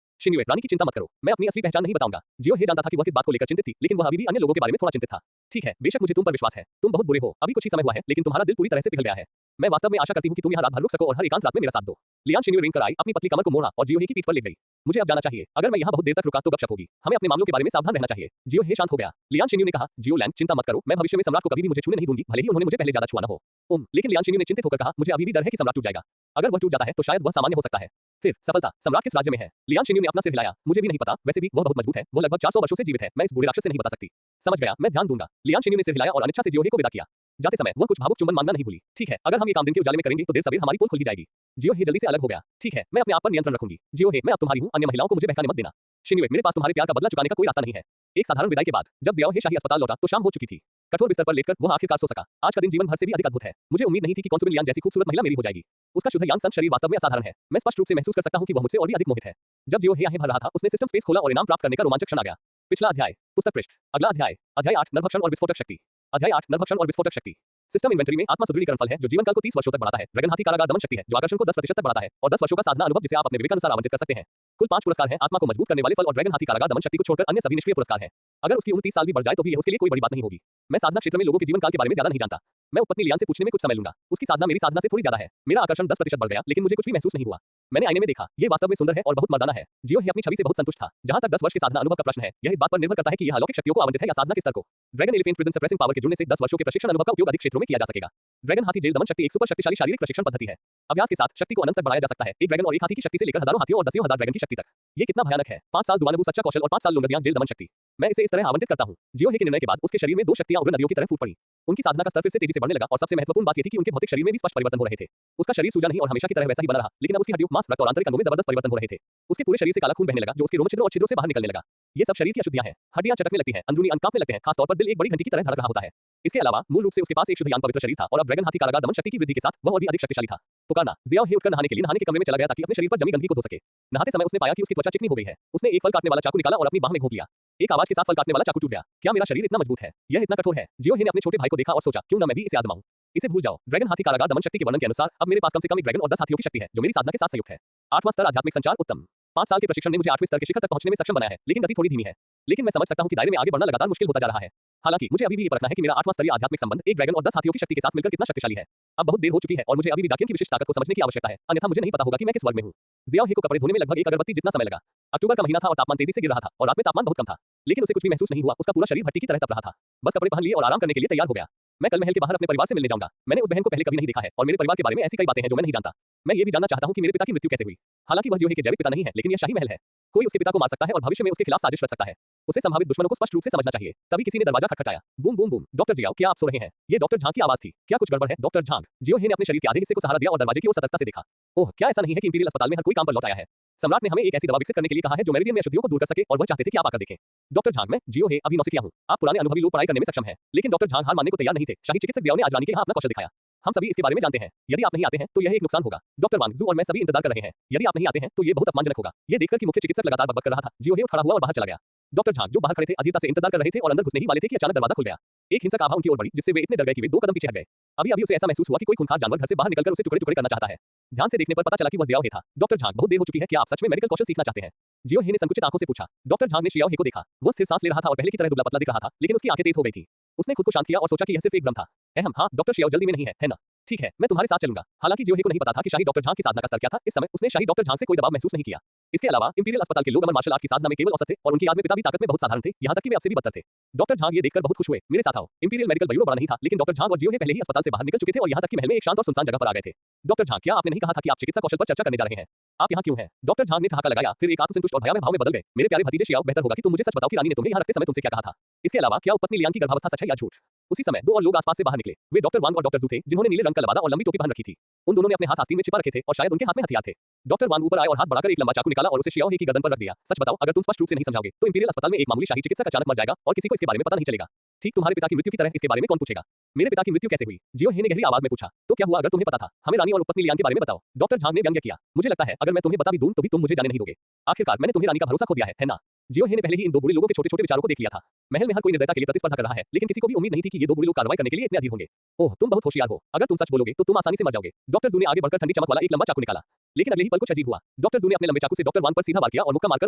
शिन्यू, रानी की चिंता मत करो, मैं अपनी असली पहचान नहीं बताऊंगा। जियोहे जानता था कि वह किस बात को लेकर चिंतित थी, लेकिन वह अभी भी अन्य लोगों के बारे में थोड़ा चिंतित था। ठीक है, बेशक मुझे तुम पर विश्वास है। तुम बहुत बुरे हो, अभी कुछ ही समय हुआ है, लेकिन तुम्हारा दिल पूरी तरह से पिघल गया है। मैं वास्तव में आशा करती हूँ कि तुम यहाँ रात भर रुक सको और हर एकांत रात में मेरा साथ दो। लियान शिन्यू रेंग कर आई, अपनी पतली कमर को मोड़ा और जियोहे की पीठ पर लेट गई। मुझे अब जाना चाहिए। अगर मैं यहाँ बहुत देर तक रुका तो गपशप होगी। हमें अपने मामलों के बारे में सावधान रहना चाहिए। जियोहे शांत हो गया। लियान शिन्यू ने कहा, जियो लैंग, चिंता मत करो, मैं भविष्य में सम्राट को कभी भी मुझे छूने नहीं दूंगी, भले ही उन्होंने मुझे पहले ज्यादा छुआ न हो। लेकिन लियान शिन्यू ने चिंतित होकर कहा, मुझे अभी भी डर है कि सम्राट टूट जाएगा। अगर वह टूट जाता है तो शायद वह सामान्य हो सकता है। फिर सफलता, सम्राट किस राज्य में है? लियान शिन्यू ने अपना सिर हिलाया। मुझे भी नहीं पता, वैसे भी वह बहुत मजबूत है। वह लगभग 400 वर्षों से जीवित है। मैं इस बूढ़े राक्षस से नहीं बता सकती। समझ गया, मैं ध्यान दूंगा। लियान शिन्यू ने सिर हिलाया और अनिच्छा से जियोहे को विदा किया। जाते समय वह कुछ भावुक चुंबन मांगना नहीं भूली। ठीक है, अगर हम ये काम दिन के उजाले में करेंगे तो देर सवेर हमारी पोल खुल ही जाएगी। जियो हे जल्दी से अलग हो गया। ठीक है, मैं अपने आप पर नियंत्रण रखूंगी। जियो हे, मैं अब तुम्हारी हूँ, अन्य महिलाओं को मुझे बहकाने मत देना। शिन्युए, मेरे पास तुम्हारे प्यार का बदला चुकाने का कोई रास्ता नहीं है। एक साधारण विदाई के बाद जब जियाओ हे शाही अस्पताल लौटा तो शाम हो चुकी थी। कठोर बिस्तर पर लेटकर वह आखिरकार सो सका। आज का दिन जीवन भर से भी अधिक अद्भुत है। मुझे उम्मीद नहीं थी कि कॉन्सुबल लियान जैसी खूबसूरत महिला मेरी हो जाएगी। उसका शुद्ध यांग संत शरीर वास्तव में असाधारण है। मैं स्पष्ट रूप से महसूस कर सकता हूँ कि वह मुझसे और भी अधिक मोहित है। जब जियो हे आहें भर रहा था, उसने सिस्टम स्पेस खोला और इनाम प्राप्त करने का रोमांचक क्षण आ गया। पिछला अध्याय, पुस्तक पृष्ठ, अगला अध्याय, अध्याय 8, नरभक्षण और विस्फोटक शक्ति। अध्याय 8, नरभक्षण और विस्फोटक शक्ति। सिस्टम इन्वेंटरी में आत्मा सुदृढ़ीकरण फल है जो जीवन काल को 30 वर्षों तक बढ़ाता है। ड्रैगन हाथी कारागार दमन शक्ति है जो आकर्षण को 10% तक बढ़ाता है और 10 वर्षों का साधना अनुभव जिसे आप अपने विवेकानुसार आवंटित कर सकते हैं। कुल 5 पुरस्कार हैं, आत्मा को मजबूत करने वाले फल और ड्रैगन हाथी कारागार दमन शक्ति को छोड़कर अन्य सभी निष्क्रिय पुरस्कार हैं। अगर उसकी उम्र 30 साल भी बढ़ जाए तो भी यह उसके लिए कोई बड़ी बात नहीं होगी। मैं साधना क्षेत्र में लोगों के जीवन काल के बारे में ज्यादा नहीं जानता। मैं उपपत्नी लियान से पूछने में कुछ समय लूंगा। उसकी साधना मेरी साधना से थोड़ी ज्यादा है। मेरा आकर्षण 10% बढ़ गया लेकिन मुझे कुछ भी महसूस नहीं हुआ। मैंने आईने में देखा, ये वास्तव में सुंदर है और बहुत मर्दाना है। जियो हे अपनी छवि से बहुत संतुष्ट था। जहां तक 10 वर्ष के साधना अनुभव का प्रश्न है, यह इस बात पर निर्भर करता है कि यह अलौकिक शक्तियों को आवंटित है या साधना के स्तर को। Dragon elephant prison suppressing power के जुड़ने से 10 वर्षों के प्रशिक्षण अनुभव का उपयोग अधिक क्षेत्रों में किया जा सकेगा। ड्रैगन हाथी जेल दमन शक्ति एक सुपर शक्तिशाली शारीरिक प्रशिक्षण पद्धति है। अभ्यास के साथ शक्ति को अनंत तक बढ़ाया जा सकता है। एक ड्रैगन और एक हाथी की शक्ति से लेकर हजारों हाथियों और दसियों हजार ड्रैगन की शक्ति तक। ये कितना भयानक है। 5 साल जुआनबू सच्चा कौशल और 5 साल लुंगजियांग जेल दमन शक्ति। मैं इसे इस तरह आवंटित करता हूं। जियो हे के निर्णय के बाद उसके शरीर में 2 शक्तियां उग्र नदियों की तरह फूट पड़ी। उनकी साधना का स्तर फिर से तेजी से बढ़ने लगा और सबसे महत्वपूर्ण बात यह थी कि उनके भौतिक शरीर में भी स्पष्ट परिवर्तन हो रहे थे। उसका शरीर सूजा नहीं और हमेशा की तरह वैसा ही बना रहा, लेकिन अब उसकी हड्डियों, मांस, रक्त और आंतरिक अंगों में जबरदस्त परिवर्तन हो रहे थे। उसके पूरे शरीर से काला खून बहने लगा जो उसके रोम छिद्रों और छिद्रों से बाहर निकलने लगा। ये सब शरीर की अशुद्धियां हैं। हड्डियां चटकने लगती हैं, अंदरूनी अंग कांपने लगते हैं, खासतौर पर दिल एक बड़ी घंटी की तरह धड़क रहा होता है। इसके अलावा मूल रूप से उसके पास एक शुद्ध यांग पवित्र शरीर था और अब ड्रैगन हाथी कारागार दमन शक्ति की वृद्धि के साथ वह और भी अधिक शक्तिशाली था। पुकारना, जियाओ हे उठकर नहाने के लिए नहाने के कमरे में चला गया ताकि अपने शरीर पर जमी गंदगी को धो सके। नहाते समय उसने पाया कि उसकी त्वचा चिकनी हो गई है। उसने एक फल काटने वाला चाकू निकाला और अपनी बाह में घोंप लिया। एक आवाज के साथ फल काटने वाला चाकू टूट गया। क्या मेरा शरीर इतना मजबूत है? यह इतना कठोर है? जियो हे ने अपने छोटे भाई को देखा और सोचा, क्यों न मैं भी इसे आजमाऊं। इसे भूल जाओ। ड्रैगन हाथी कारागार दमन शक्ति के वर्णन के अनुसार अब मेरे पास कम से कम एक ड्रैगन और 10 हाथियों की शक्ति है जो मेरी साधना के साथ संयुक्त है। 8वां स्तर आध्यात्मिक संचार उत्तम। 5 साल के प्रशिक्षण ने मुझे 8वें स्तर के शिखर तक पहुंचने में सक्षम बनाया है, लेकिन गति थोड़ी धीमी है। लेकिन मैं समझ सकता हूं कि दायरे में आगे बढ़ना लगातार मुश्किल होता जा रहा है। हालांकि मुझे अभी भी ये परखना है कि मेरा 8वां स्तरीय आध्यात्मिक संबंध एक ड्रैगन और 10 हाथियों की शक्ति के साथ मिलकर कितना शक्तिशाली है। अब बहुत देर हो चुकी है और मुझे अभी भी डाकिन की विशिष्ट ताकत को समझने की आवश्यकता है, अन्यथा मुझे नहीं पता होगा कि मैं किस वर्ग में हूं। जियाओ हे को कपड़े धोने में लगभग एक अगरबत्ती जितना समय लगा। अक्टूबर का महीना था और तापमान तेजी से गिर रहा था और रात में तापमान बहुत कम था, लेकिन उसे कुछ भी महसूस नहीं हुआ। उसका पूरा शरीर भट्टी की तरह तप रहा था। बस कपड़े पहन लिए और आराम करने के लिए तैयार हो गया। मैं कल महल के बाहर अपने परिवार से मिलने जाऊंगा। मैंने उस बहन को पहले कभी नहीं देखा है और मेरे परिवार के बारे में ऐसी कई बातें हैं जो मैं नहीं जानता। मैं ये भी जानना चाहता हूं कि मेरे पिता की मृत्यु कैसे हुई। हालांकि वह जियो हे के जैविक पिता नहीं है, लेकिन यह शाही महल है। कोई उसके पिता को मार सकता है और भविष्य में उसके खिलाफ साजिश रच सकता है। उसे संभावित दुश्मनों को स्पष्ट रूप से समझना चाहिए। तभी किसी ने दरवाजा खटखटाया। Boom boom boom. Doctor Jiao, क्या आप सो रहे हैं? ये डॉक्टर झांग की आवाज थी। क्या कुछ गड़बड़ है? डॉक्टर झांग। जियो हे ने अपने शरीर के आधे हिस्से को सहारा दिया और दरवाजे की ओर सतर्कता से देखा। ओह, क्या ऐसा नहीं है कि इंपीरियल अस्पताल में हर कोई काम पर लौट आया है? सम्राट ने हमें एक ऐसी दवा विकसित करने के लिए कहा है जो मेरिडियन में अशुद्धियों को दूर कर सके और वह चाहते थे कि आप आकर देखें। डॉक्टर झांग, मैं जियो हे अभी नौसिखिया हूं। आप पुराने अनुभवी लोग पढ़ाई करने में सक्षम हैं, लेकिन डॉक्टर झांग हार मानने को तैयार नहीं थे। शाही चिकित्सक जियाओ ने आज रानी के यहाँ अपना कौशल दिखाया। हम सभी इसके बारे में जानते हैं। यदि आप नहीं आते हैं तो यह एक नुकसान होगा। डॉक्टर वांग, जू और मैं सभी इंतजार कर रहे हैं। यदि आप नहीं आते हैं तो ये बहुत अपमानजनक होगा। ये देखकर कि मुख्य चिकित्सक लगातार बकबक कर रहा था, जियो हे खड़ा हुआ और बाहर चला गया। डॉक्टर झांग, जो बाहर खड़े थे, अधीरता से इंतजार कर रहे थे और अंदर घुसने ही वाले थे कि अचानक दरवाजा खुल गया। एक हिंसक आभा उनकी ओर बढ़ी जिससे वे इतने डर गए कि वे 2 कदम पीछे हट गए। अभी अभी उसे ऐसा महसूस हुआ कि कोई खूंखार जानवर घर से बाहर निकलकर उसे टुकड़े टुकड़े करना चाहता है। ध्यान से देखने पर पता चला कि वह जियाओ हे था। डॉक्टर झांग, बहुत देर हो चुकी है, क्या आप सच में मेडिकल कौशल सीखना चाहते हैं? जियो हे ने संकुचित आंखों से पूछा। डॉक्टर झांग ने जियाओ हे को देखा। वह स्थिर सांस ले रहा था और पहले की तरह दुबला पतला दिख रहा था, लेकिन उसकी आंखें तेज हो गई थी। उसने खुद को शांत किया और सोचा कि यह सिर्फ एक भ्रम था। अहम, हाँ डॉक्टर जियाओ जल्दी में नहीं है ना? ठीक है, मैं तुम्हारे साथ चलूंगा। हालांकि जियो हे को नहीं पता था कि शाही डॉक्टर झांग की साधना का स्तर क्या था। इस समय उसने शाही डॉक्टर झांग से कोई दबाव महसूस नहीं किया। इसके अलावा इंपीरियल अस्पताल के लोग अमर मार्शल आर्ट की साधना में केवल औसत थे और उनकी याद में पिता भी ताकत में बहुत साधारण थे, यहाँ तक कि वे आपसे भी बदतर थे। डॉक्टर झांग ये देखकर बहुत खुश हुए। मेरे साथ आओ। इंपीरियल मेडिकल ब्यूरो बड़ा नहीं था, लेकिन डॉक्टर झांग और जियो हे पहले ही अस्पताल से बाहर निकल चुके थे और यहाँ तक कि महल में एक शांत और सुनसान जगह पर आ गए थे। डॉक्टर झांग, क्या आपने नहीं कहा था कि आप चिकित्सा कौशल पर चर्चा करने जा रहे हैं? आप यहाँ क्यों हैं? डॉक्टर झांग ने ठहाका लगाया, फिर एक आत्मसंतुष्ट और भयावह भाव में बदल गए। मेरे प्यारे भतीजे जियाओ, बेहतर होगा कि तुम मुझे सच बताओ कि रानी ने तुम्हें यहाँ रखते समय तुमसे क्या कहा था। इसके अलावा क्या उपपत्नी लियान की गर्भावस्था सच है या झूठ? उसी समय 2 और लोग आसपास से बाहर निकले। वे डॉक्टर वांग और डॉक्टर जू थे, जिन्होंने नीले रंग का लबादा और लंबी टोपी पहन रखी थी। उन दोनों ने अपने हाथ आस्तीन में छिपा रखे थे और शायद उनके हाथ में हथियार थे। डॉक्टर वांग ऊपर आए और हाथ बढ़ाकर एक लंबा चाकू निकाला और उसे जियाओ हे की गर्दन पर रख दिया। सच बताओ, अगर तुम स्पष्ट रूप से नहीं समझाओगे तो इंपीरियल अस्पताल में एक मामूली शाही चिकित्सक अचानक मर जाएगा और किसी को इसके बारे में पता नहीं चलेगा। ठीक तुम्हारे पिता की मृत्यु की तरह इसके बारे में कौन पूछेगा? मेरे पिता की मृत्यु कैसे हुई? जियो हे ने गहरी आवाज में पूछा। तो क्या हुआ अगर तुम्हें पता था? हमें रानी और उपपत्नी लियान के बारे में बताओ। डॉक्टर झांग ने व्यंग्य किया। मुझे लगता है अगर मैं तुम्हें बता भी दूं तो भी तुम मुझे जाने नहीं दोगे। आखिरकार मैंने तुम्हें रानी का भरोसा खो दिया है ना? जियो हे ने पहले ही इन 2 बुरे लोगों के छोटे-छोटे विचारों को देख लिया था। महल में हर कोई निर्दयता के लिए प्रतिस्पर्धा कर रहा है, लेकिन किसी को भी उम्मीद नहीं थी कि ये 2 बुरे लोग कार्रवाई करने के लिए इतने अधीर होंगे। ओह, तुम बहुत होशियार हो। अगर तुम सच बोलोगे तो तुम आसानी से मर जाओगे। डॉक्टर जू ने आगे बढ़कर ठंडी चमक वाला एक लंबा चाकू निकाला, लेकिन अगले ही पल कुछ अजीब हुआ। डॉक्टर जू ने अपने लंबे चाकू से डॉक्टर वांग पर सीधा वार किया और मुक्का मारकर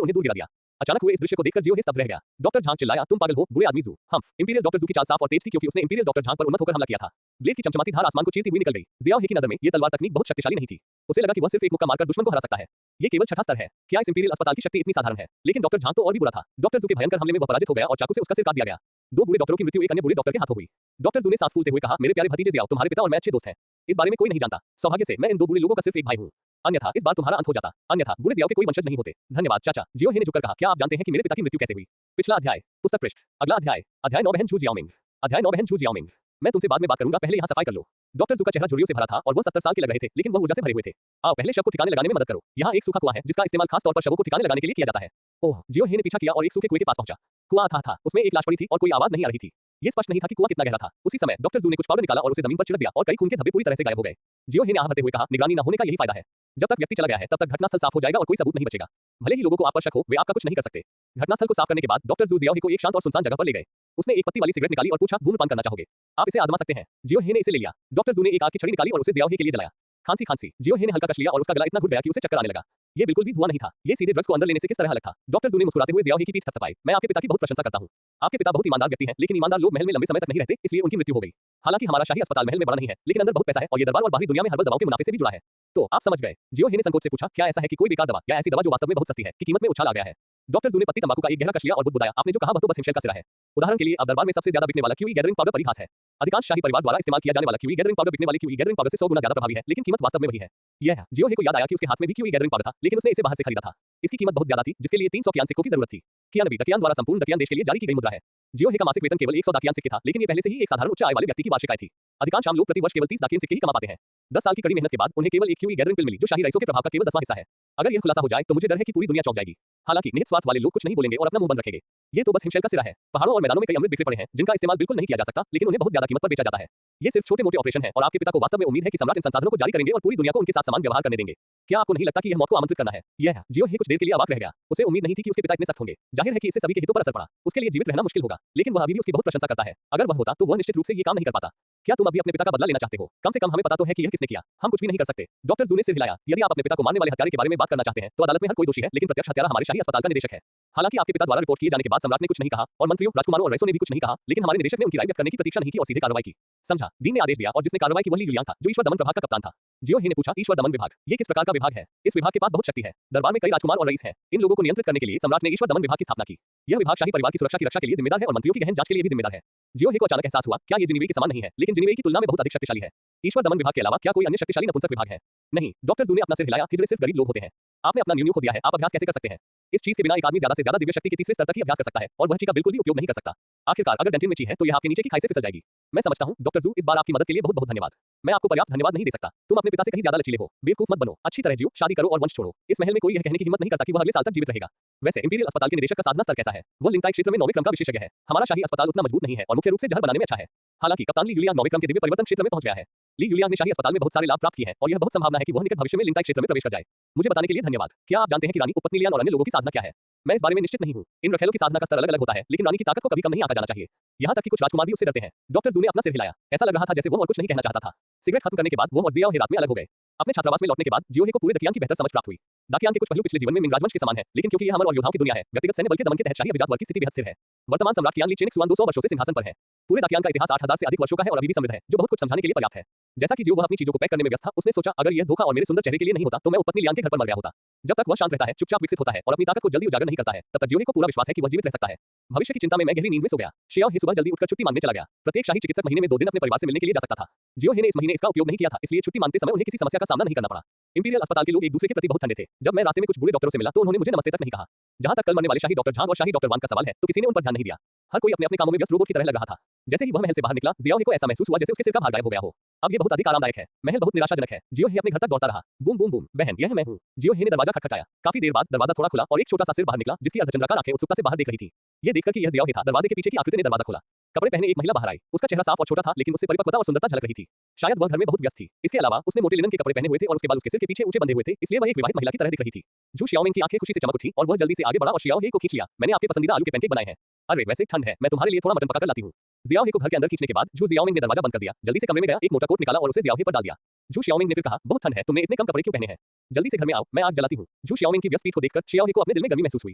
उन्हें दूर गिरा दिया। अचानक हुए इस दृश्य को देखकर जियो हे स्तब्ध रह गया। डॉक्टर झांग चिल्लाया, तुम पागल हो, बुरे आदमी जू। हम्फ। इंपीरियल डॉक्टर जू की चाल साफ और तेज थी क्योंकि उसने इंपीरियल डॉक्टर झांग पर उन्मत्त होकर हमला किया था। ब्लेड की चमचमाती धार आसमान को चीरती हुई निकल गई। जियाओ हे की नजर में ये तलवार तकनीक बहुत शक्तिशाली नहीं थी। उसे लगा कि वह सिर्फ एक मुक्का मारकर दुश्मन को हरा सकता है। ये केवल छठा स्तर है। क्या इस इंपीरियल अस्पताल की शक्ति इतनी साधारण है? लेकिन डॉक्टर झांग तो और भी बुरा था। डॉक्टर जू के भयंकर हमले में वह पराजित हो गया और चाकू से उसका सिर काट दिया गया। 2 बुरे डॉक्टरों की मृत्यु एक अन्य बुरे डॉक्टर के हाथों हुई। डॉक्टर जू ने सांस फूलते हुए कहा, मेरे प्यारे भतीजे जियाओ, तुम्हारे पिता और मैं अच्छे दोस्त हैं। इस बारे में कोई नहीं जानता। सौभाग्य से मैं इन 2 बुरे लोगों का सिर्फ एक भाई हूँ। अन्यथा इस बार तुम्हारा अंत हो जाता। अन्यथा बुरे जियाओ के कोई वंशज नहीं होते। धन्यवाद चाचा। जियो हे ने झुककर कहा, क्या आप जानते हैं कि मेरे पिता की मृत्यु कैसे हुई? पिछला अध्याय, पुस्तक पृष्ठ, अगला अध्याय, अध्याय 9 बहन झू जियाओमिंग। अध्याय 9 बहन झू जियाओमिंग। मैं तुमसे बाद में बात करूंगा, पहले यहाँ सफाई कर लो। डॉक्टर जू का चेहरा झुर्रियों से भरा था और वह 70 साल के लग रहे थे, लेकिन वह ऊर्जा से भरे हुए थे। आओ पहले शव को ठिकाने लगाने में मदद करो। यहाँ एक सूखा कुआं है जिसका इस्तेमाल खास तौर पर शवों को ठिकाने लगाने के लिए किया जाता है। ओह, जियो हे ने पीछा किया और एक सूखे कुएं के पास पहुंचा। कुआं था, उसमें एक लाश पड़ी थी और कोई आवाज नहीं आ रही थी। ये स्पष्ट नहीं था कि कुआं कितना गहरा था। उसी समय डॉक्टर जू ने कुछ पाउडर निकाला और उसे जमीन पर छिड़क दिया और कई खून के धब्बे पूरी तरह से गायब हो गए। जियो हे ने आह भरते हुए कहा, निगरानी न होने का यही फायदा है। जब तक व्यक्ति चला गया है तब तक घटनास्थल साफ हो जाएगा और कोई सबूत नहीं बचेगा। भले ही लोगों को आप पर शक हो, वे आपका कुछ नहीं कर सकते। घटनास्थल को साफ करने के बाद डॉक्टर जू जियाओ हे को एक शांत और सुनसान जगह पर ले गए। उसने एक पत्ती वाली सिगरेट निकाली और पूछा, धूम्रपान करना चाहोगे? आप इसे आजमा सकते हैं। जियो हे ने इसे ले लिया। डॉक्टर जू ने एक आग की छड़ी निकाली और उसे जियाओ हे के लिए जलाया। खांसी जियो हे ने हल्का कश लिया और उसका गला इतना घुट गया कि उसे चक्कर आने लगा। ये बिल्कुल भी धुआं नहीं था, ये सीधे ड्रग्स को अंदर लेने से किस तरह अलग था। डॉक्टर जू ने मुस्कुराते हुए जियाओ हे की पीठ थपथपाई। मैं आपके पिता की बहुत प्रशंसा करता हूँ। आपके पिता बहुत ईमानदार व्यक्ति हैं, लेकिन ईमानदार लोग महल में लंबे समय तक नहीं रहते, इसलिए उनकी मृत्यु हो गई। हालांकि हमारा शाही अस्पताल महल में बड़ा नहीं है, लेकिन अंदर बहुत पैसा है और ये दरबार और बाहरी दुनिया में हर्बल दवाओं के मुनाफे से भी जुड़ा है। तो आप समझ गए। जियो हे ने संकोच से पूछा, क्या ऐसा है कि कोई बेकार दवा या ऐसी दवा जो वास्तव में बहुत सस्ती है, की कीमत में उछाल आ गया है? डॉक्टर जू ने पत्ती तंबाकू का एक गहरा कश लिया और बुदबुदाया, आपने जो कहा वह तो बस हिमशैल का सिरा है। उदाहरण के लिए अब दरबार में सबसे ज्यादा बिकने वाला क्यूई गैदरिंग पाउडर परिहास है। अधिकांश शाही परिवार द्वारा इस्तेमाल किया जाने वाला क्यूई गैदरिंग पाउडर बिकने वाले क्यूई गैदरिंग पाउडर से 100 गुना ज्यादा प्रभावी है, लेकिन कीमत वास्तव में वही है। यह जियो हे को याद आया कि उसके हाथ में भी क्यूई गैदरिंग पाउडर था, लेकिन उसने इसे बाहर से खरीदा था। इसकी कीमत बहुत ज्यादा थी, जिसके लिए 300 कियान सिक्कों की जरूरत थी। कियान दकियान द्वारा संपूर्ण दकियान देश के लिए जारी की गई मुद्रा है। जियो हे का मासिक वेतन केवल 100 दाकियान सिक्के था, लेकिन ये पहले से ही एक साधारण उच्च आय वाले व्यक्ति की वार्षिक आय थी। अधिकांश आम लोग प्रति वर्ष केवल 30 दाकियान सिक्के ही कमा पाते हैं। 10 साल की कड़ी मेहनत के बाद उन्हें केवल एक क्यूई गैदरिंग पिल मिली, जो शाही रईसों के प्रभाव का केवल 10वां हिस्सा है। अगर यह खुलासा हो जाए तो मुझे डर है कि पूरी दुनिया चौंक जाएगी। हालांकि निहित स्वार्थ वाले लोग कुछ नहीं बोलेंगे और अपना मुंह बंद रखेंगे। ये तो बस हिमशैल का सिरा है। पहाड़ों और मैदानों में कई अमृत बिखरे पड़े हैं, जिनका इस्तेमाल बिल्कुल नहीं किया जा सकता, लेकिन उन्हें बहुत ज्यादा कीमत पर बेचा जाता है। ये सिर्फ छोटे मोटे ऑपरेशन है और आपके पिता को वास्तव में उम्मीद है कि सम्राट इन संसाधनों को जारी करेंगे और पूरी दुनिया को उनके साथ समान व्यवहार करने देंगे। क्या आपको नहीं लगता कि यह मौत को आमंत्रित करना है? यह जियो हे कुछ देर के लिए अवाक रह गया। उसे उम्मीद नहीं थी कि उसके पिता इतने सख्त होंगे। जाहिर है कि इससे सभी के हितों पर असर पड़ा। उसके लिए जीवित रहना मुश्किल होगा, लेकिन वह अभी भी उसकी बहुत प्रशंसा करता है। अगर वह होता तो वह निश्चित रूप से ये काम नहीं कर पाता। क्या तुम अभी अपने पिता का बदला लेना चाहते हो? कम से कम हमें पता तो है कि यह किसने किया। हम कुछ भी नहीं कर सकते। डॉक्टर जू ने सिर हिलाया। यदि आप अपने पिता को मारने वाले हत्यारे के बारे में बात करना चाहते हैं तो अदालत में हर कोई दोषी है, लेकिन प्रत्यक्ष हत्यारा हमारे शाही अस्पताल का निदेशक है। हालांकि आपके पिता द्वारा रिपोर्ट किए जाने के बाद सम्राट ने कुछ नहीं कहा और मंत्रियों, राजकुमारों और रईसों ने भी कुछ नहीं कहा, लेकिन हमारे निदेशक ने उनकी राय व्यक्त करने की प्रतीक्षा नहीं की और सीधे कार्रवाई की। समझा? डीन ने आदेश दिया और जिसने कार्रवाई की वह ली युलियांग था, जो ईश्वर दमन विभाग का कप्तान था। जियो हे ने पूछा, ईश्वर दमन विभाग? ये किस प्रकार का विभाग है? इस विभाग के पास बहुत शक्ति है। दरबार में कई राजकुमार और रईस हैं। इन लोगों को नियंत्रित करने के लिए सम्राट ने ईश्वर दमन विभाग की स्थापना की। यह विभाग शाही परिवार की सुरक्षा की रक्षा के लिए जिम्मेदार है और मंत्रियों की गहन जांच के लिए भी जिम्मेदार है। जियो हे को अचानक एहसास हुआ, क्या ये जिनिवे के समान नहीं है, लेकिन जिनिवे की तुलना में बहुत अधिक शक्तिशाली है। ईश्वर दमन विभाग के अलावा क्या कोई अन्य शक्तिशाली नपुंसक विभाग है? नहीं। डॉक्टर जू ने अपना सिर हिलाया, हिजड़े सिर्फ गरीब लोग होते हैं। आपने अपना न्यूनतम खो दिया है, आप अभ्यास कैसे कर सकते हैं? इस चीज के बिना एक आदमी ज्यादा से ज्यादा दिव्य शक्ति के तीसरे स्तर तक ही अभ्यास कर सकता है और वह ची का बिल्कुल भी उपयोग नहीं कर सकता। आखिरकार अगर डेंटिन में ची है तो यह आपके नीचे की खाई से फिसल जाएगी। मैं समझता हूं डॉक्टर जू, इस बार आपकी मदद के लिए बहुत बहुत धन्यवाद। मैं आपको पर्याप्त धन्यवाद नहीं दे सकता। तुम अपने पिता से कहीं ज्यादा लचीले हो। बेवकूफ मत बनो, अच्छी तरह जियो, शादी करो और वंश छोड़ो। इस महल में कोई यह कहने की हिम्मत नहीं करता कि वह अगले साल तक जीवित रहेगा। वैसे इंपीरियल अस्पताल के निदेशक का साधना स्तर कैसा है? वह लिंगताई क्षेत्र में 9वें क्रम का विशेषज्ञ है। हमारा शाही अस्पताल उतना मजबूत नहीं है और मुख्य रूप से जहर बनाने में अच्छा है। हालांकि कप्तान ली यूलियांग 9वें क्रम के दिव्य परिवर्तन क्षेत्र में पहुंच गया है। ली यूलियांग ने शाही अस्पताल में बहुत सारे लाभ प्राप्त किए हैं और यह बहुत संभावना है कि वह निकट भविष्य में लिंगताई क्षेत्र में प्रवेश कर जाए। मुझे बताने के लिए धन्यवाद। क्या आप जानते हैं कि रानी, उपपत्नी लियान और अन्य लोगों की साधना क्या है? मैं इस बारे में निश्चित नहीं हूं। इन रखेलों की साधना का स्तर अलग अलग होता है, लेकिन रानी की ताकत को कभी कम नहीं आंका जाना चाहिए। यहाँ तक कि कुछ राजकुमार भी उससे डरते हैं। डॉक्टर जू ने अपना सिर हिलाया। ऐसा लग रहा था जैसे वो और कुछ नहीं कहना चाहता था। सिगरेट खत्म करने के बाद वो और जियाओ हे रात में अलग हो गए। अपने छात्रावास में लौटने के बाद जियो हे को पूरे दकियान की बेहतर समझ प्राप्त हुई। दाकियान के कुछ पहलू पिछले जीवन में मिंग राजवंश के समान है, लेकिन क्योंकि यह अमर और योद्धाओं की दुनिया है, व्यक्तिगत सैन्य बल के दमन के तहत शाही अभिजात वर्ग की स्थिति बेहद स्थिर है। वर्तमान सम्राट कियान ली चेनिक सुआन 200 वर्षों से सिंहासन पर है। पूरे दाकियान का इतिहास 8000 से अधिक वर्षों का है और अभी भी समृद्ध है, जो बहुत कुछ समझाने के लिए पर्याप्त है। जैसा कि जियो वह अपनी चीजों को पैक करने में व्यस्त था, उसने सोचा, अगर यह धोखा और मेरे सुंदर चेहरे के लिए नहीं होता तो मैं उपपत्नी लियान के घर पर मर गया होता। जब तक वह शांत रहता है, चुपचाप विकसित होता है और अपनी ताकत को जल्दी उजागर नहीं करता है, तब तक जियो हे को पूरा विश्वास है कि वह जीवित रह सकता है। भविष्य की चिंता में मैं गहरी नींद में सो गया। शियाओ हे सुबह जल्दी उठकर छुट्टी मांगने चला गया। प्रत्येक शाही चिकित्सक महीने में 2 दिन अपने परिवार से मिलने के लिए जा सकता था। जियो हे ने इस महीने इसका उपयोग नहीं किया था, इसलिए छुट्टी मांगते समय उन्हें किसी समस्या का सामना नहीं करना पड़ा। इंपीरियल अस्पताल के लोग एक दूसरे के प्रति बहुत ठंडे थे। जब मैं रास्ते में कुछ बूढ़े डॉक्टरों से मिला तो उन्होंने मुझे नमस्ते तक नहीं कहा। जहां तक कल मरने वाले शाही डॉक्टर झांग और शाही डॉक्टर वान का सवाल है, तो किसी ने उन पर ध्यान नहीं दिया। हर कोई अपने अपने कामों में व्यस्त रोबोट की तरह लग रहा था। जैसे ही वह महल से बाहर निकला, जियाओ हे को ऐसा महसूस हुआ जैसे उसके सिर का भार गायब हो गया हो। अब ये बहुत अधिक आरामदायक है। महल बहुत निराशाजनक है। जियो हे अपने घर तक दौड़ता रहा। बूम बूम बूम, बहन यह मैं हूं। जियो हे ने दरवाजा खटखटाया। काफी देर बाद दरवाजा थोड़ा खुला और एक छोटा सा सिर बाहर निकला, जिसकी अर्धचंद्राकार आंखें उत्सुकता से बाहर देख रही थी। ये देखकर कि यह जियाओ हे था, दरवाजे के पीछे की आकृति ने दरवाजा खोला। कपड़े पहने एक महिला बाहर आई। उसका चेहरा साफ और छोटा था, लेकिन उससे परिपक्वता और सुंदरता झलक रही थी। शायद वह घर में बहुत व्यस्त थी। इसके अलावा उसने मोटे लिनन के कपड़े पहने हुए थे और उसके बाल उसके सिर के पीछे ऊंचे बंधे हुए थे, इसलिए वह एक विवाहित महिला की तरह दिख रही थी। जू शियाओमिंग की आंखें खुशी से चमक उठी और वह जल्दी से आगे बढ़ा और शियाओ हे को खींच लिया। मैंने आपके पसंदीदा आलू के पैनकेक बनाए हैं। अरे वैसे ठंड है, मैं तुम्हारे लिए थोड़ा मटन पकाकर लाती हूँ। जियाओ हे को घर के अंदर खींचने के बाद जू जियाओमिंग ने दरवाजा बंद कर दिया। जल्दी से कमरे में गया, एक मोटा कोट निकाला और उसे जियाओ हे पर डाल दिया। जू शियाओमिंग ने फिर कहा, बहुत ठंड है, तुमने इतने कम कपड़े क्यों पहने हैं? जल्दी से घर में आओ, मैं आग जलाती हूँ। जू शियाओमिंग की व्यस्त पीठ को देखकर शियाओ हे को अपने दिल में गर्मी महसूस हुई।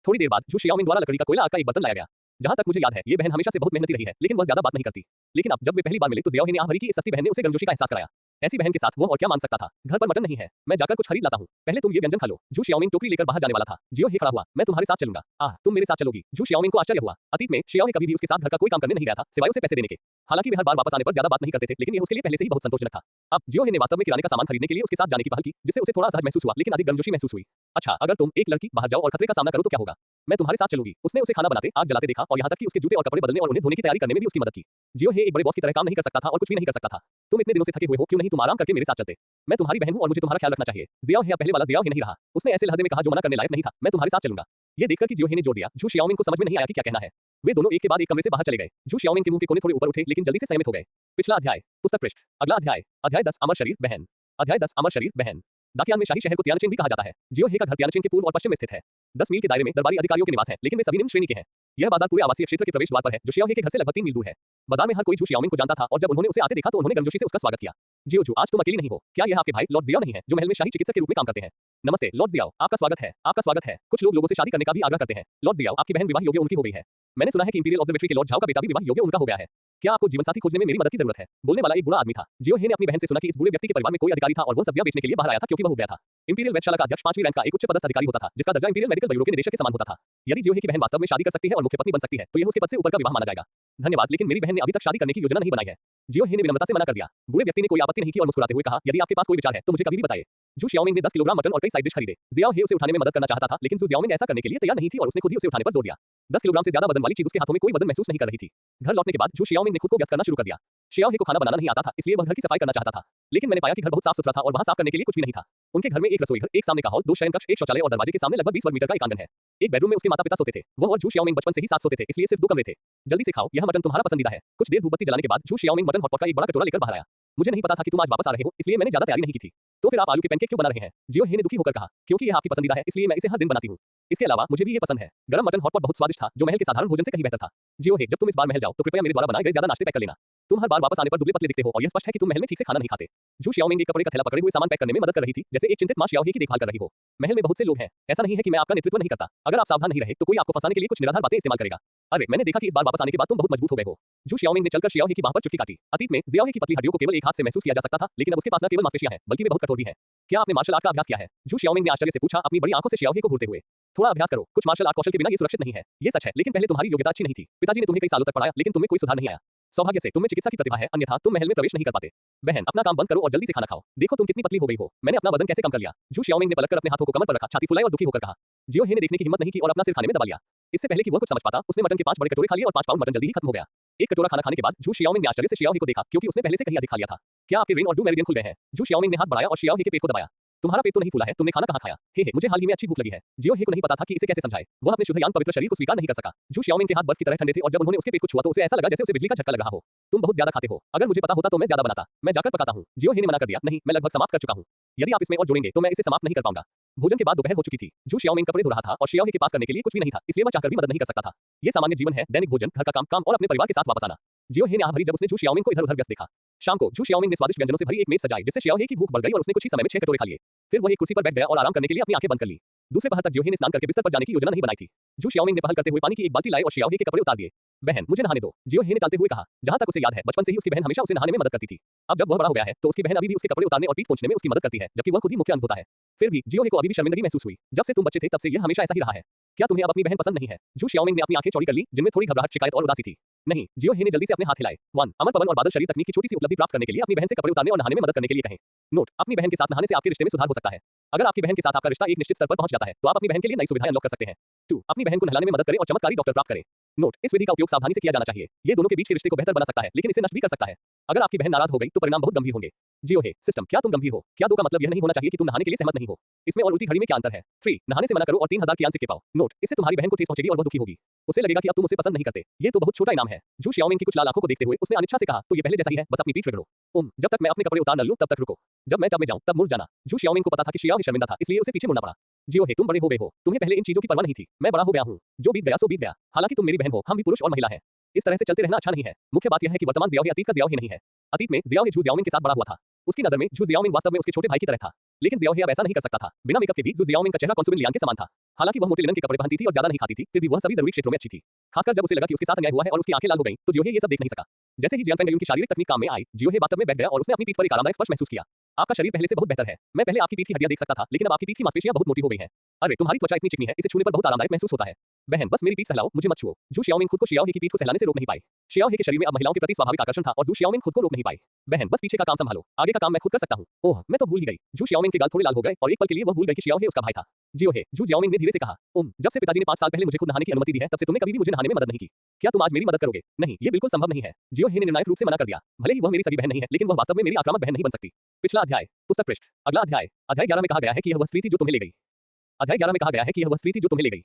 थोड़ी देर बाद जू शियाओमिंग द्वारा लकड़ी का कोयला आग का एक बर्तन लाया गया। जहां तक मुझे याद है, ये बहन हमेशा से बहुत मेहनती रही है, लेकिन वह ज्यादा बात नहीं करती। लेकिन अब जब वे पहली बार मिले तो जियाओ हे ने आह भरी कि इस सस्ती बहन ने उसे गर्मजोशी का एहसास कराया। ऐसी बहन के साथ वो और क्या मांग सकता था? घर पर मटन नहीं है, मैं जाकर कुछ खरीद लाता हूँ। पहले तुम ये व्यंजन खा लो। जू शियाओमिंग टोकरी लेकर बाहर जाने वाला था। जियो हे खड़ा हुआ, मैं तुम्हारे साथ चलूंगा। तुम मेरे साथ चलोगी? जू शियाओमिंग को आश्चर्य हुआ। अतीत में शियाओ हे कभी भी उसके साथ घर का कोई काम करने नहीं गया था, सिवाय उसे पैसे देने के। हालांकि वे हर बार वापस आने पर ज्यादा बात नहीं करते थे, लेकिन ये उसके लिए पहले से ही बहुत संतोषजनक था। अब जियो हे ने वास्तव में किराने का सामान खरीदने के लिए उसके साथ जाने की पहल की, जिससे उसे थोड़ा असहज महसूस हुआ, लेकिन अधिक गर्मजोशी महसूस हुई। अच्छा, अगर तुम एक लड़की बाहर जाओ और खतरे का सामना करो तो क्या होगा? मैं तुम्हारे साथ चलूंगी। उसने उसे खाना बनाते, आग जलाते देखा और यहाँ तक कि उसके जूते और कपड़े बदलने और उन्हें धोने की तैयारी करने में भी उसकी मदद की। जियो हे एक बड़े बॉस की तरह काम नहीं कर सकता था और कुछ भी नहीं कर सकता था। तुम इतने दिनों से थके हुए हो, क्यों नहीं तुम आराम करके मेरे साथ चलते? मैं तुम्हारी बहन हूं और मुझे तुम्हारा ख्याल रखना चाहिए। जियाओ हे पहले वाला जियाओ हे नहीं रहा। उसने ऐसे लहजे में कहा जो मना करने लायक नहीं था। मैं तुम्हारे साथ चलूंगा। ये देखकर कि जियो हे ने जोर दिया, झू शियाओमिंग को समझ में नहीं आया कि क्या कहना है। वे दोनों एक के बाद एक कमरे से बाहर चले गए। झू शियाओमिंग के मुंह के कोने थोड़े ऊपर उठे लेकिन जल्दी से संयमित हो गए। पिछला अध्याय, पुस्तक पृष्ठ, अगला अध्याय, अध्याय 10 अमर शरीर बहन। अध्याय 10 अमर शरीर बहन। दाकियान में शाही शहर को तियानचिन भी कहा जाता है। जियो हे का घर तियानचिन के पूर्व और पश्चिम में स्थित है। 10 मील के दायरे में दरबारी अधिकारियों के निवास हैं, लेकिन वे सभी निम्न श्रेणी के हैं। यह बाजार पूरे आवासीय क्षेत्र के प्रवेश द्वार पर है, जो शियाओ हे के घर से लगभग 3 मील दूर है। बाजार में हर कोई झू शियाओमिंग को जानता था और जब उन्होंने उसे आते देखा तो उन्होंने गर्मजोशी से उसका स्वागत किया। जियो झू, आज तुम अकेली नहीं हो। क्या यह आपके भाई लॉर्ड जियाओ नहीं है, जो महल में शाही चिकित्सक के रूप में काम करते हैं? नमस्ते लॉर्ड जियाओ, आपका स्वागत है, आपका स्वागत है। कुछ लोग लोगों से शादी करने का भी आग्रह करते हैं। लॉर्ड जियाओ, आपकी बहन विवाह योग्य उनकी हो गई है। मैंने सुना है कि इंपीरियल ऑब्जर्वेटरी के लॉर्ड झाओ का बेटा भी विवाह योग्य उनका हो गया है। क्या आपको जीवनसाथी खोजने में मेरी मदद की जरूरत है? बोलने वाला एक बुरा आदमी था। जियो हे ने अपनी बहन से सुना कि इस बुरे व्यक्ति के परिवार में कोई अधिकारी था और वह सब्जियां बेचने के लिए बाहर आया था क्योंकि वह हो गया था। इंपीरियल वेधशाला का अध्यक्ष 5वीं रैंक का एक उच्च पदस्थ अधिकारी होता था, जिसका दर्जा इंपीरियल मेडिकल ब्यूरो के निदेशक के समान होता था। यदि जियो हे की बहन वास्तव में शादी कर सकती है और मुख्य पत्नी बन सकती है, तो यह उसके पद से ऊपर का विवाह माना जाएगा। धन्यवाद, लेकिन मेरी बहन ने अभी तक शादी करने की योजना नहीं बनाई है। जियो हे ने विनम्रता से मना कर दिया। बुरे व्यक्ति ने कोई आपत्ति नहीं की और मुस्कुराते हुए कहा, यदि आपके पास कोई विचार है तो मुझे कभी भी बताइए। झू शियाओमिंग ने 10 किलोग्राम मटन और कई साइड डिश खरीदे। जियाओ हे उसे उठाने में मदद करना चाहता था, लेकिन झू जियाओमिंग ऐसा करने के लिए तैयार नहीं थी और उसने खुद ही उसे उठाने पर जोर दिया। 10 किलोग्राम से ज्यादा वजन वाली चीज उसके हाथों में कोई वजन महसूस नहीं कर रही थी। घर लौटने के बाद झू शियाओमिंग ने खुद को व्यस्त करना शुरू कर दिया। शियाओ हे को खाना बनाना नहीं आता था, इसलिए वह घर की सफाई करना चाहता था। लेकिन मैंने पाया कि घर बहुत साफ सुथरा था और वहां साफ करने के लिए कुछ भी नहीं था। उनके घर में एक रसोई घर, एक सामने का हॉल, 2 शयन कक्ष, एक शौचालय और दरवाजे के सामने लगभग 20 वर्ग मीटर का एक आंगन है। एक बेडरूम में उसके माता पिता सोते थे। वह और झू शियाओमिंग बचपन से ही साथ सोते थे, इसलिए सिर्फ 2 कमरे थे। जल्दी से खाओ, यह मटन तुम्हारा पसंदीदा है। कुछ देर धूपबत्ती जलाने के बाद झू शियाओमिंग मटन हॉटपॉट का एक बड़ा कटोरा लेकर बाहर आया। मुझे नहीं पता था कि तुम आज वापस आ रहे हो, इसलिए मैंने ज्यादा तैयारी नहीं की थी। तो फिर आप आलू के पैनकेक क्यों बना रहे हैं? जियो हे ने दुखी होकर कहा, क्योंकि यह आपकी पसंदीदा है, इसलिए मैं इसे हर दिन बनाती हूँ। इसके अलावा मुझे भी ये पसंद है। गरम मटन हॉटपॉट बहुत स्वादिष्ट था, जो महल के साधारण भोजन से कहीं बेहतर था। जियो हे, जब तुम इस बार महल जाओ तो कृपया मेरे द्वारा बनाए गए ज्यादा नाश्ते पैक कर लेना। तुम हर बार वापस आने पर दुबले पतले दिखते हो और यह स्पष्ट है कि तुम महल में ठीक से खाना नहीं खाते। झू शियाओमिंग एक कपड़े का थैला पकड़े हुए सामान पैक करने में मदद कर रही थी, जैसे एक चिंतित मां शियाओ हे की देखभाल कर रही हो। महल में बहुत से लोग हैं, ऐसा नहीं है कि मैं आपका नेतृत्व नहीं करता। अगर आप सावधान नहीं रहे तो कोई आपको फंसाने के लिए कुछ निराधार बातें इस्तेमाल करेगा। अरे, मैंने देखा कि इस बार वापस आने के बाद तुम बहुत मजबूत हो गए हो। झू शियाओमिंग ने चलकर शियाओ हे की बांह पर चुटकी काटी। अतीत में जियाओ हे की पतली हड्डियों को केवल एक हाथ से महसूस किया जा सकता था, लेकिन अब उसके पास न केवल मांसपेशियां हैं, बल्कि वे बहुत कठोर भी हैं। क्या आपने मार्शल आर्ट का अभ्यास किया है? झू शियाओमिंग ने आश्चर्य से पूछा, अपनी बड़ी आंखों से शियाओ हे को घूरते हुए। थोड़ा अभ्यास करो, कुछ मार्शल आर्ट कौशल के बिना ये सुरक्षित नहीं है। ये सच है, लेकिन पहले तुम्हारी योग्यता अच्छी नहीं थी। पिताजी ने तुम्हें कई सालों तक पढ़ाया, लेकिन तुम्हें कोई सुधार नहीं आया। सौभाग्य से तुम्हें चिकित्सा की प्रतिभा है, अन्यथा तुम महल में प्रवेश नहीं कर पाते। बहन, अपना काम बंद करो और जल्दी से खाना खाओ। देखो तुम कितनी पतली हो गई हो। मैंने अपना वजन कैसे कम कर लिया? झू शियाओमिंग ने पलटकर अपने हाथों को कमर पर रखा, छाती फुलाई और दुखी होकर कहा। जियो हे ने देखने की हिम्मत नहीं की और अपना सिर खाने में दबा लिया। इससे पहले कि वह कुछ समझ पाता, उसने मटन के 5 बड़े कटोरे खा लिए और 5 पाउंड मटन जल्दी ही खत्म हो गया। एक कटोरा खाना खाने के बाद झू शियाओमिंग ने आश्चर्य से शियाओ हे को देखा, क्योंकि उसने पहले से कहीं अधिक खा लिया था। क्या आपके रेन और डू मेरिडियन खुल गए हैं? झू शियाओमिंग ने हाथ बढ़ाया और शियाओ हे के पेट को दबाया। तुम्हारा पेट तो नहीं फूला है, तुमने खाना कहाँ खाया? हे, मुझे हाल ही में अच्छी भूख लगी है। जियो हे को नहीं पता था कि इसे कैसे समझाए। वह अपने शुद्ध यान पवित्र शरीर को स्वीकार नहीं कर सका। झू शियाओमिंग के हाथ बर्फ की तरह ठंडे थे और जब उन्होंने उसके पेट को छुआ तो उसे ऐसा लगा जैसे उसे बिजली का झटका लग रहा हो। तुम बहुत ज्यादा खाते हो। अगर मुझे पता होता तो मैं ज्यादा बनाता। मैं जाकर पकाता हूँ। जियो हे ने मना कर दिया, नहीं, मैं लगभग समाप्त कर चुका हूँ। यदि आप इसमें और जोड़ेंगे तो मैं इसे समाप्त नहीं कर पाऊंगा। भोजन के बाद दोपहर हो चुकी थी। झू शियाओमिंग कपड़े धो रहा था और शियाओ हे के पास करने के लिए कुछ भी नहीं था, इसलिए वह चाहकर भी मदद नहीं कर सकता था। ये सामान्य जीवन है, दैनिक भोजन, घर का काम और अपने परिवार के साथ वापस आना। जियो हे ने आह भरी जब उसने झू शियाओमिंग को इधर-उधर व्यस्त देखा। शाम को झू शियाओमिंग ने स्वादिष्ट व्यंजनों से भरी एक मेज सजाई, जिससे शियाओ हे की भूख बढ़ गई और उसने कुछ ही समय में 6 कटोरे खा लिए। फिर वह एक कुर्सी पर बैठ गया और आराम करने के लिए अपनी आंखें बंद कर ली। दूसरे पहर तक जियो हे ने स्नान करके बिस्तर पर जाने की योजना नहीं बनाई थी। झू शियाओमिंग ने पहल करते हुए पानी की एक बाल्टी लाई और शियाओ हे के कपड़े उतार दिए। बहन, मुझे नहाने दो, जियो हे ने टालते हुए कहा। जहां तक उसे याद है, बचपन से ही उसकी बहन हमेशा उसे नहाने में मदद करती थी। अब जब वह बड़ा हो गया है, तो उसकी बहन अभी भी उसके कपड़े उतारने और पीठ पोंछने में उसकी मदद करती है, जबकि वह खुद ही मुख्य अंग होता है। फिर भी जियो हे को अभी भी शर्मिंदगी महसूस हुई। जब से तुम बच्चे थे तब से यह हमेशा ऐसा ही रहा है। क्या तुम्हें अब अपनी बहन पसंद नहीं है? झू शियाओमिंग ने अपनी आंखें चौड़ी कर ली, जिनमें थोड़ी घबराहट, शिकायत और उदासी थी। नहीं, जियो हे ने जल्दी से अपने हाथ हिलाए। 1 अमर पवन और बादल शरीर तकनीक की छोटी सी उपलब्धि प्राप्त करने के लिए अपनी बहन से कपड़े उतारने और नहाने में मदद करने के लिए कहें। नोट, अपनी बहन के साथ नहाने से आपके रिश्ते में सुधार हो सकता है। अगर आपकी बहन के साथ आपका रिश्ता एक निश्चित स्तर पर पहुंच जाता है, तो आप अपनी बहन के लिए नई सुविधाएं अनलॉक कर सकते हैं। 2 अपनी बहन को नहलाने में मदद करें और चमत्कारी डॉक्टर प्राप्त करें। नोट, इस विधि का उपयोग सावधानी से किया जाना चाहिए। ये दोनों के बीच के रिश्ते को बेहतर बना सकता है, लेकिन इसे नष्ट भी कर सकता है। अगर आपकी बहन नाराज हो गई तो परिणाम बहुत गंभीर होंगे। जियो हे, सिस्टम, क्या तुम गंभीर हो? क्या 2 का मतलब यह नहीं होना चाहिए कि तुम नहाने के लिए सहमत नहीं हो? इसमें और उल्टी घड़ी में क्या अंतर है? 3 नहाने से मना करो और 3000 की आंसिक के पाओ। नोट, इससे तुम्हारी बहन को ठेस पहुंचेगी और वह दुखी होगी। उसे लगेगा कि अब तुम उसे पसंद नहीं करते। ये तो बहुत छोटा इनाम है। झू शियाओमिंग की कुछ लाल आंखों को देखते हुए उसने अनिच्छा से कहा, तो ये पहले जैसा ही है, बस अपनी पीठ रगड़ो। जब तक मैं अपने कपड़े उतार न लूं तब तक रुको। जब मैं टब में जाऊं तब मुड़ जाना। झू शियाओमिंग को पता था कि शियाओ हे शर्मिंदा था, इसलिए उसे पीछे मुड़ना पड़ा। जियो हे, तुम बड़े हो गए हो। तुम्हें पहले इन चीजों की परवाह नहीं थी। मैं बड़ा हो गया हूं। जो बीत गया सो बीत गया। हालांकि तुम मेरी बहन हो, हम भी पुरुष और महिला हैं। इस तरह से चलते रहना अच्छा नहीं है। मुख्य बात यह है कि वर्तमान जियाओ हे अतीत का जियाओ हे नहीं है। अतीत में जियाओ हे झू जियाओमिंग के साथ बड़ा हुआ था। उसकी नजर में झू जियाओमिंग वास्तव में उसके छोटे भाई की तरह था। लेकिन जियाओ हे अब ऐसा नहीं कर सकता था। बिना मेकअप के भी झू जियाओमिंग का चेहरा कॉन्सुबिल लियांग के समान था। हालांकि वह मोटे लिनन के कपड़े पहनती थी और ज्यादा नहीं खाती थी, फिर भी वह सभी जरूरी क्षेत्रों में अच्छी थी। खासकर जब उसे लगा कि उसके साथ अन्याय हुआ है और उसकी आंखें लाल हो गईं, तो जियो हे ये सब देख नहीं सका। जैसे ही जियांग फेंगयुन की शारीरिक तकनीक काम में आई, जियो हे बाथटब में बैठ गया और उसने अपनी पीठ पर एक आरामदायक स्पर्श महसूस किया। आपका शरीर पहले से बहुत बेहतर है। मैं पहले आपकी पीठ की हड्डियां देख सकता था, लेकिन अब आपकी पीठ की मांसपेशियां बहुत मोटी हो गई हैं। अरे, तुम्हारी त्वचा इतनी चिकनी है, इसे छूने पर बहुत आरामदायक महसूस होता है। बहन, बस मेरी पीठ सहलाओ, मुझे मत छुओ। झू शियाओमिंग खुद को शियाओ हे की पीठ को सहलाने से रोक नहीं पाई। शियाओ हे के शरीर में अब महिलाओं के प्रति स्वाभाविक आकर्षण था और झू शियाओमिंग खुद को रोक नहीं पाई। बहन, बस पीछे का काम संभालो, आगे का काम मैं खुद कर सकता हूँ। ओह, मैं तो भूल ही गई। झू शियाओमिंग के गाल थोड़े लाल हो गए और एक पल के लिए वह भूल गई कि शियाओ हे उसका भाई था। जियो हे, जू जियाओमिंग ने धीरे से कहा। जब से पिताजी ने 5 साल पहले मुझे खुद नहाने की अनुमति दी है, तब से तुमने कभी भी मुझे नहाने में मदद नहीं की। क्या तुम आज मेरी मदद करोगे? नहीं, ये बिल्कुल संभव नहीं है। जियो हे ने निर्णायक रूप से मना कर दिया। भले ही वह मेरी सगी बहन नहीं है, लेकिन वह वास्तव में मेरी आक्रामक बहन नहीं बन सकती। पिछला अध्याय, पुस्तक पृष्ठ। अगला अध्याय, अध्याय 11 में कहा गया है कि यह वह स्त्री थी जो तुम्हें ले गई। अध्याय 11 में कहा गया है कि यह वह स्त्री थी जो तुम्हें ले गई।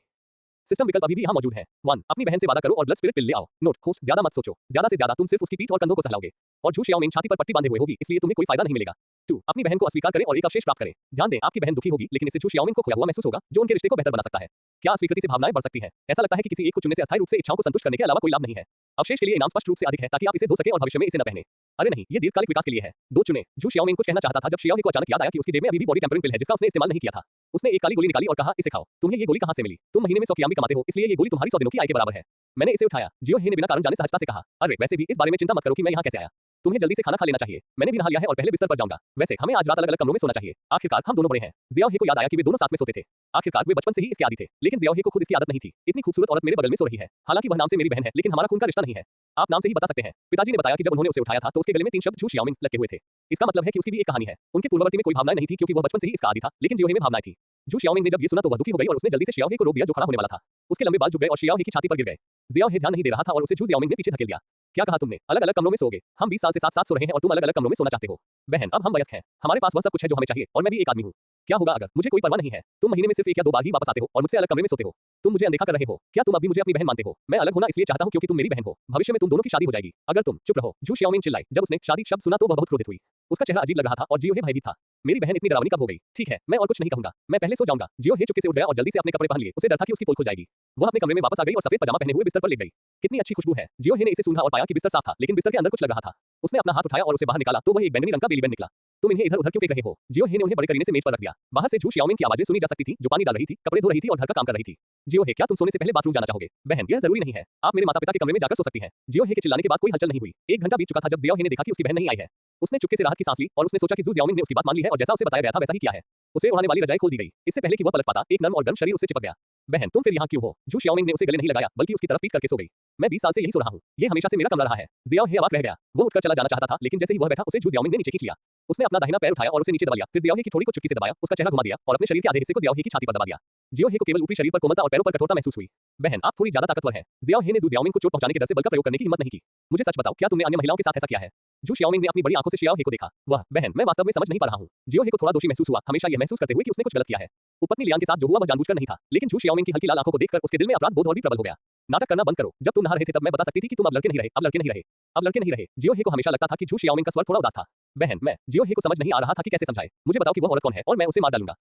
सिस्टम विकल्प अभी भी यहाँ मौजूद है। 1. अपनी बहन से वादा करो और ब्लड स्पिरिट पिल ले आओ। नोट, होस्ट, ज्यादा मत सोचो। ज्यादा से ज्यादा तुम सिर्फ उसकी पीठ और कंधों को सहलाओगे। और झू शियाओमिंग छाती पर पट्टी बांधे हुए होगी, इसलिए तुम्हें कोई फायदा नहीं मिलेगा। 2. अपनी बहन को अस्वीकार करें और एक अवशेष प्राप्त करें। ध्यान दें, आपकी बहन दुखी होगी, लेकिन इससे झू शियाओमिंग को खोया हुआ महसूस होगा, जो उनके रिश्ते को बेहतर बना सकता है। क्या अस्वीकृति से भावनाएं बढ़ सकती हैं? ऐसा लगता है कि किसी एक को चुनने से अस्थायी रूप से इच्छाओं को संतुष्ट करने के अलावा कोई लाभ नहीं है। अवशेष के लिए इनाम स्पष्ट रूप से अधिक है ताकि आप इसे धो सकें और भविष्य में इसे न पहने। अरे नहीं, ये दीर्घकालिक विकास के लिए है। 2 चुने। झू शियाओमिंग कुछ कहना चाहता था जब शियाओहे को अचानक याद आया कि उसकी जेब में अभी भी बॉडी टेम्परिंग पिल है जिसका उसने इस्तेमाल नहीं किया था। उसने एक काली गोली निकाली और कहा, इसे खाओ। तुम्हें ये गोली कहां से मिली? तुम महीने में 100 कियामी कमाते हो, इसलिए ये गोली तुम्हारी 100 दिनों की आय के बराबर है। मैंने इसे उठाया। जियो हे ने बिना कारण जाने सहजता से कहा, अरे वैसे भी इस बारे में चिंता मत करो कि मैं यहाँ कैसे आया। तुम्हें जल्दी से खाना खा लेना चाहिए। मैंने भी नहा लिया है और पहले बिस्तर पर जाऊंगा। वैसे हमें आज रात अलग अलग कमरों में सोना चाहिए। आखिरकार हम दोनों बड़े हैं। जियाओहे को याद आया कि वे दोनों साथ में सोते थे। आखिरकार वे बचपन से ही इसके आदी थे, लेकिन जियाओहे को खुद इसकी आदत नहीं थी। इतनी खूबसूरत औरत मेरे बगल में सो रही है। हालांकि वह नाम से मेरी बहन है, लेकिन हमारा खून का रिश्ता नहीं है। आप नाम से ही बता सकते हैं। पिताजी ने बताया कि जब उन्होंने उसे उठाया था तो उसके गले में 3 शब्द झू शियाओमिंग लगे हुए थे। इसका मतलब है कि उसकी भी एक कहानी है। उनके पूर्ववर्ती में कोई भावनाएं नहीं थी क्योंकि वह बचपन से ही इसका आदी था, लेकिन जियोहे में भावनाएं थी। झू शियाओमिंग ने जब ये सुना तो वह दुखी हो गई और उसने जल्दी से शियाओहे को रोक दिया जो खड़ा होने वाला था। उसके लंबे बाल झुक गए और शियाओहे की छाती पर गिर गए। जियाओहे ध्यान नहीं दे रहा था और उसे झू जियाओमिंग ने पीछे धकेल दिया। क्या कहा तुमने? अलग अलग कमरों में सोओगे। हम 20 साल से साथ साथ सो रहे हैं और तुम अलग अलग कमरों में सोना चाहते हो। बहन, अब हम वयस्क हैं। हमारे पास वह सब कुछ है जो हमें चाहिए और मैं भी एक आदमी हूँ। क्या होगा अगर? मुझे कोई परवाह नहीं है। तुम महीने में सिर्फ 1 या 2 बार ही वापस आते हो और मुझसे अलग कमरे में सोते हो। तुम मुझे अनदेखा कर रहे हो। क्या तुम अभी मुझे अपनी बहन मानते हो? मैं अलग होना इसलिए चाहता हूँ क्योंकि तुम मेरी बहन हो। भविष्य में तुम दोनों की शादी हो जाएगी अगर तुम चुप रहो। झू शियाओमिंग चिल्लाई। जब उसने शादी शब्द सुना तो वह बहुत क्रोधित हुई। उसका चेहरा अजीब लग रहा था और जियोहे भयभीत था। मेरी बहन इतनी डरावनी कब हो गई? ठीक है, मैं और कुछ नहीं कहूंगा। मैं पहले सो जाऊंगा। जियोहे चुपके से उठ गया और जल्दी से अपने कपड़े पहन लिए। उसे डर था कि उसकी पोल खुल जाएगी। वह अपने कमरे में वापस आ गई और सफेद पजामा पहने हुए बिस्तर पर लेट गई। कितनी अच्छी खुशबू है। जियोहे ने इसे सूंघा और पाया कि बिस्तर साफ था, लेकिन बिस्तर के अंदर कुछ लग रहा था। उसने अपना हाथ उठाया और उसे बाहर निकाला तो वह एक बैंगनी रंग का बेली बैंड निकला। तुम इन्हें इधर उधर क्यों फेंक रहे हो? जियोहे ने उन्हें बड़े करीने से मेज पर रख दिया। बाहर से झू शियाओमिंग की आवाजें सुनी जा सकती थी जो पानी डाल रही थी, कपड़े धो रही थी और घर का काम कर रही थी। जियोहे, क्या तुम सोने से पहले बाथरूम जाना चाहोगे? बहन, यह जरूरी नहीं है। आप मेरे माता-पिता के कमरे में जाकर सो सकती हैं। जियोहे के चिल्लाने के बाद कोई हलचल नहीं हुई। 1 घंटा बीत चुका था जब जियोहे ने देखा कि उसकी बहन नहीं आई है। उसने चुपके से राहत की सांस ली और उसने सोचा कि झू जियाओमिंग ने उसकी बात मान ली है और जैसा उसे बताया गया था वैसा ही किया है। उसे ओढ़ाने वाली रजाई खोल दी गई। इससे पहले कि वह पलक पाता, एक नर्म और गर्म शरीर उससे चिपक गया। बहन, तुम फिर यहाँ क्यों हो? झू शियाओमिंग ने उसे गले नहीं लगाया बल्कि उसकी तरफ पीट करके सो गई। मैं 20 साल से यही सो रहा हूँ। ये हमेशा से मेरा कमरा रहा है। जियाओहे अवाक रह गया। वो उठकर चला जाना चाहता था, लेकिन जैसे ही वह बैठा उसे झू जियाओमिंग ने नीचे खींच लिया। उसने अपना दाहिना पैर उठाया और उसे नीचे दबा लिया। फिर जियाओहे की थोड़ी को चुटकी से दबाया, उसका चेहरा घुमा दिया और अपने शरीर के आधे हिस्से को जियाओहे की छाती पर दबा दिया। जियोहे को केवल ऊपरी शरीर पर कोमलता और पैरों पर कठोरता महसूस हुई। बहन, आप थोड़ी ज्यादा ताकतवर हैं। जियाओहे ने झू जियाओमिंग को चोट पहुंचाने के डर से बल का प्रयोग करने की हिम्मत नहीं की। मुझे सच बताओ, क्या तुमने अन्य महिलाओं के साथ ऐसा किया है? झू शियाओमिंग ने अपनी बड़ी आंखों से शियाओहे को देखा। वह, बहन, मैं वास्तव में समझ नहीं पा रहा हूँ। जियोहे को थोड़ा दोषी महसूस हुआ, हमेशा यह महसूस करते हुए कि उसने कुछ गलत किया है। उपपत्नी लियान के साथ जो हुआ वह जानबूझकर नहीं था, लेकिन झू शियाओमिंग की हल्की लाल आंखों को देखकर उसके दिल में अपराध बोध और भी प्रबल हो गया। नाटक करना बंद करो। जब तुम नहा रहे थे तब मैं बता सकती थी कि तुम अब लड़के नहीं रहे, अब लड़के नहीं रहे, अब लड़के नहीं रहे। जियोहे को हमेशा लगता था कि झू शियाओमिंग का स्वर थोड़ा उदास था। बहन, मैं जियोहे को समझ नहीं आ रहा था कि कैसे समझाए। मुझे बताओ कि वह औरत कौन है और मैं उसे मार डालूंगा।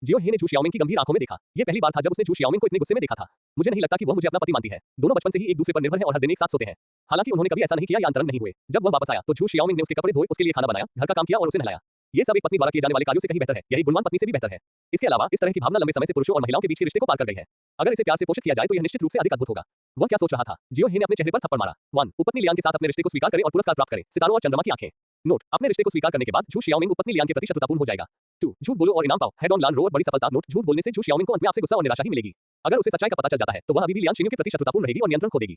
जियोहे ने झू शियाओमिंग की गंभीर आंखों में देखा। यह पहली बार था जब उसने झू शियाओमिंग को इतने गुस्से में देखा था। मुझे नहीं लगता कि वह मुझे अपना पति मानती है। दोनों बचपन से ही एक दूसरे पर निर्भर हैं और हर दिन एक साथ सोते हैं। हालांकि उन्होंने कभी ऐसा नहीं किया या अंतरंग नहीं हुए। जब वह वापस आया तो झू शियाओमिंग ने उसके कपड़े धोए, उसके लिए खाना बनाया, घर का काम किया और उसे नहलाया। ये सब एक पत्नी द्वारा किए जाने वाले कार्यों से कहीं बेहतर है। यही गुणवान पत्नी से भी बेहतर है। इसके अलावा इस तरह की भावना लंबे समय से पुरुषों और महिलाओं के बीच के रिश्ते को पार कर गई है। अगर इसे प्यार से पोषित किया जाए तो यह निश्चित रूप से अधिक अद्भुत होगा। वह क्या सोच रहा था? जियोहे ने अपने चेहरे पर थप्पड़ मारा। 1. उपपत्नी लियान के साथ अपने रिश्ते को स्वीकार करें और पुरस्कार प्राप्त करें। सितारों और चंद्रमा की आंखें। नोट, अपने रिश्ते को स्वीकार करने के बाद झू शियाओमिंग उपपत्नी लियान के प्रति शत्रुतापूर्ण हो जाएगा। 2. झूठ बोलो और इनाम पाओ। हेड ऑन लान रोड बड़ी सफलता। नोट, झूठ बोलने से झू शियाओमिंग को अंत में आपसे गुस्सा और निराशा ही मिलेगी। अगर उसे सच्चाई का पता चल जाता है तो वह अभी भी लियान शिन्यू के प्रति शत्रुतापूर्ण रहेगी और नियंत्रण खो देगी।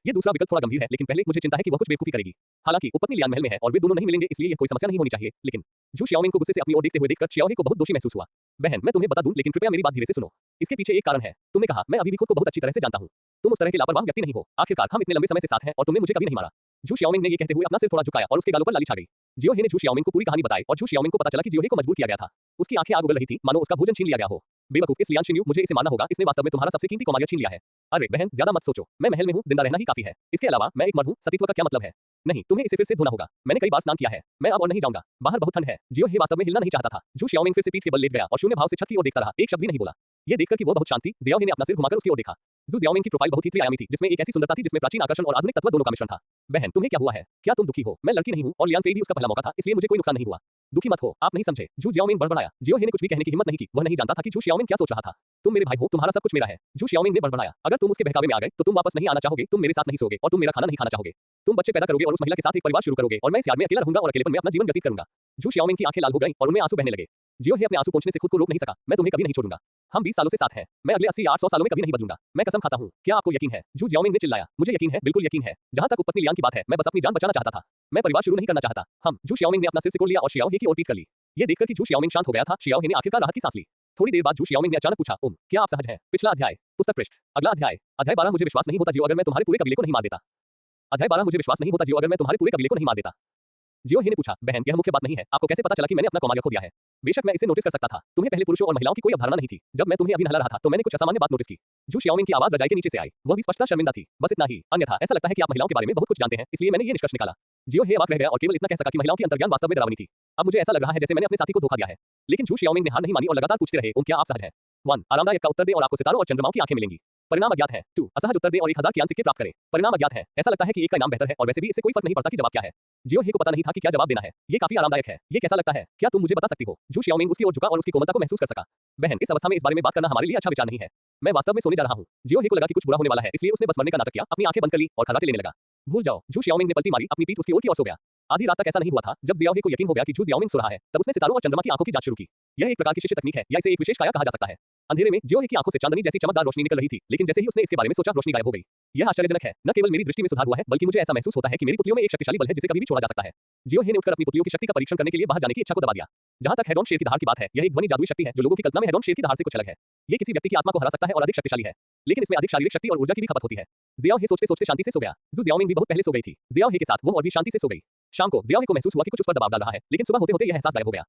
ये दूसरा विकल्प थोड़ा गंभीर है, लेकिन पहले मुझे चिंता है कि वह कुछ बेवकूफी करेगी। हालांकि उपपत्नी लियान महल में है और वे दोनों नहीं मिलेंगे, इसलिए यह कोई समस्या नहीं होनी चाहिए। लेकिन झू शियाओमिंग को गुस्से से अपनी ओर देखते हुए देखकर शियाओहे को बहुत दोषी महसूस हुआ। बहन, मैं तुम्हें बता दूं, लेकिन कृपया मेरी बात धीरे से सुनो। इसके पीछे एक कारण है। तुमने कहा, मैं अभी भी खुद को बहुत अच्छी तरह से जानता हूँ। तुम उस तरह के लापरवाह व्यक्ति नहीं हो। आखिरकार हम इतने लंबे समय से साथ हैं और तुमने मुझे कभी नहीं मारा। झू शियाओमिंग ने ये कहते हुए अपना सिर थोड़ा झुकाया और उसके गालों पर लाली छा गई। जियोहे ने झू शियाओमिंग को पूरी कहानी बताई और झू शियाओमिंग को पता चला कि जियोहे को मजबूर किया गया था। उसकी आंखें आग उगल रही थी, मानो उसका भोजन छीन लिया गया हो। बेवकूफ, इस लियान शिन्यू, मुझे इसे मानना होगा, इसने वास्तव में तुम्हारा सबसे कीमती कुमारिया छीन लिया है। अरे बहन, ज्यादा मत सोचो। मैं महल में हूँ, जिंदा रहना ही काफी है। इसके अलावा मैं एक मर्द हूँ, सतीत्व का क्या मतलब है? नहीं, तुम्हें इसे फिर से धोना होगा। मैंने कई बार स्नान किया है। मैं अब और नहीं जाऊंगा। बाहर बहुत ठंड है। जियोहे वास्तव में हिलना नहीं चाहता था। झू शियाओमिंग फिर से पीठ के बल लेट गया और शून्य भाव से छत की ओर देखता रहा, एक शब्द भी नहीं बोला। ये देखकर कि वो बहुत शांत थी, जियोहे ने अपना सिर घुमाकर उसकी ओर देखा। झू जियाओमिंग की प्रोफाइल बहुत ही त्रिआयामी थी, जिसमें एक ऐसी सुंदरता थी जिसमें प्राचीन आकर्षण और आधुनिक तत्व दोनों का मिश्रण था। बहन, तुम्हें क्या हुआ है? क्या तुम दुखी हो? मैं लड़की नहीं हूँ और लियान फेई भी उसका पहला मौका था, इसलिए मुझे कोई नुकसान नहीं हुआ। दुखी मत हो, आप नहीं समझे। झू जियाओमिंग बड़बड़ाया। जियोहे ने कुछ भी कहने की हिम्मत नहीं की। वह नहीं जानता था कि झू शियाओमिंग क्या सोच रहा था। तुम मेरे भाई हो, तुम्हारा सब कुछ मेरा है। झू शियाओमिंग ने बड़बड़ाया। अगर तुम उसके बहकावे में आ गए तो तुम वापस नहीं आना चाहोगे, तुम मेरे साथ नहीं सोगे और तुम मेरा खाना नहीं खाना चाहोगे। तुम बच्चे पैदा करोगे और उस महिला के साथ एक परिवार शुरू करोगे और मैं इस यार्ड में अकेला रहूंगा और अकेलेपन में अपना जीवन व्यतीत करूंगा। झू शियाओमिंग की आंखें लाल हो गईं और उनमें आंसू बहने लगे। जियोहे अपने आंसू पोंछने से खुद को रोक नहीं सका। मैं तुम्हें कभी नहीं छोड़ूंगा। हम 20 सालों से साथ हैं। मैं अगले 80 या 800 सालों में कभी नहीं बदलूंगा। मैं कसम खाता हूँ। क्या आपको यकीन है? झू जियाओमिंग ने चिल्लाया। मुझे यकीन है, बिल्कुल यकीन है। जहाँ तक उपपत्नी लियान की बात है, मैं बस अपनी जान बचाना चाहता था। मैं परिवार शुरू नहीं करना चाहता। हम झू शियाओमिंग ने अपना सिर सिकोड़ लिया और शियाओहे की ओर पीट कर ली। ये देखकर कि झू शियाओमिंग शांत हो गया था, शियाओहे ने आखिरकार राहत की सांस ली। थोड़ी देर बाद जू शियाओमिंग ने अचानक पूछा, ओम, क्या आप सहज हैं? पिछला अध्याय, पुस्तक पृष्ठ, अगला अध्याय, अध्याय 12 मुझे विश्वास नहीं होता जियो अगर मैं तुम्हारे पूरे कबीले को नहीं मार देता। अध्याय 12 मुझे विश्वास नहीं होता जियो अगर मैं तुम्हारे पूरे कबीले को नहीं मार देता। जियो हे ने पूछा, बहन यह मुख्य बात नहीं है, आपको कैसे पता चला कि मैंने अपना कौमार्य खो दिया है? बेशक मैं इसे नोटिस कर सकता था, तुम्हें पहले पुरुषों और महिलाओं की कोई अवधारणा नहीं थी। जब मैं तुम्हें अभी नहला रहा था तो मैंने कुछ असामान्य बात नोटिस की। जू शियाओमिंग की आवाज रजाई के नीचे से आई, वह भी स्पष्टता शर्मिंदा थी, बस इतना ही, अन्यथा ऐसा लगता है कि आप महिलाओं के बारे में बहुत कुछ जानते हैं, इसलिए मैंने ये निष्कर्ष निकाला। जियो हे अवाक रह गया और केवल इतना कह सका कि महिलाओं की अंतर्ज्ञान वास्तव में डरावनी थी। अब मुझे ऐसा लग रहा है जैसे मैंने अपने साथी को धोखा दिया है। लेकिन जू शियाओमिंग ने हार नहीं मानी और लगातार पूछते रहे, ओम क्या आप सहज हैं? 1 आरामदायक का उत्तर दें और आपको सितारों और चंद्रमाओं की आंखें मिलेंगी। परिणाम अज्ञात है। 2 असहज उत्तर दें और 1000 ज्ञान सिक्के प्राप्त करें। परिणाम अज्ञात है। ऐसा लगता है कि एक का इनाम बेहतर है और वैसे भी इससे कोई फर्क नहीं पड़ता कि जवाब क्या है। जियो हे को पता नहीं था कि क्या जवाब देना है। ये काफी आरामदायक है। ये कैसा लगता है? क्या तुम मुझे बता सकती हो? जू शियाओमिंग उसकी ओर झुका और उसकी कोमलता को महसूस कर सका। बहन इस अवस्था में इस बारे में बात करना हमारे लिए अच्छा विचार नहीं है। मैं वास्तव में सोने जा रहा हूँ। जियो हे को लगा कि कुछ बुरा होने वाला है, इसलिए उसने बस मरने का नाटक किया, अपनी आंखें बंद कर ली और खर्राटे लेने लगा। भूल जाओ। जू शियाओमिंग ने पलटी मारी, अपनी पीठ उसकी ओर की ओर सो गया। आधी रात तक ऐसा नहीं हुआ था। जब जियाओ हे को यकीन हो गया कि जू जियाओमिंग सो रहा है, तब उसने सितारों और चंद्रमा की आंखों की जांच शुरू की। यह एक प्रकार की शिष्य तकनीक है या इसे एक विशेष काया कहा जा सकता है। अंधेरे में जियो हे की आंखों से चांदनी जैसी चमकदार रोशनी निकल रही थी, लेकिन जैसे ही उसने इसके बारे में सोचा रोशनी गायब हो गई। यह आश्चर्यजनक है। न केवल मेरी दृष्टि में सुधार हुआ है, बल्कि मुझे ऐसा महसूस होता है कि मेरी पुतलियों में एक शक्तिशाली बल है जिसे कभी भी छोड़ा जा सकता है। जियो हे ने उठकर अपनी पुतलियों की शक्ति का परीक्षण करने के लिए बाहर जाने की इच्छा को दबा दिया। जहां तक हेडोन शेर की दहाड़ की बात है, यह एक ध्वनि जादुई शक्ति है जो लोगों की कल्पना में हेडोन शेर की दहाड़ से कुछ अलग है। ये किसी व्यक्ति की आत्मा को हरा सकता है और अधिक शक्तिशाली है, लेकिन इसमें अधिक शारीरिक शक्ति और ऊर्जा की भी खपत होती है। जियाओ हे सोचते-सोचते शांति से सो गया। जू जियाओमिंग भी बहुत पहले सो गई थी। जियाओ हे के साथ वो और भी शांति से सो गई। शाम को जियाओ हे को महसूस हुआ कि कुछ उस पर दबाव डाल रहा है, लेकिन सुबह होते-होते यह एहसास गायब हो गया।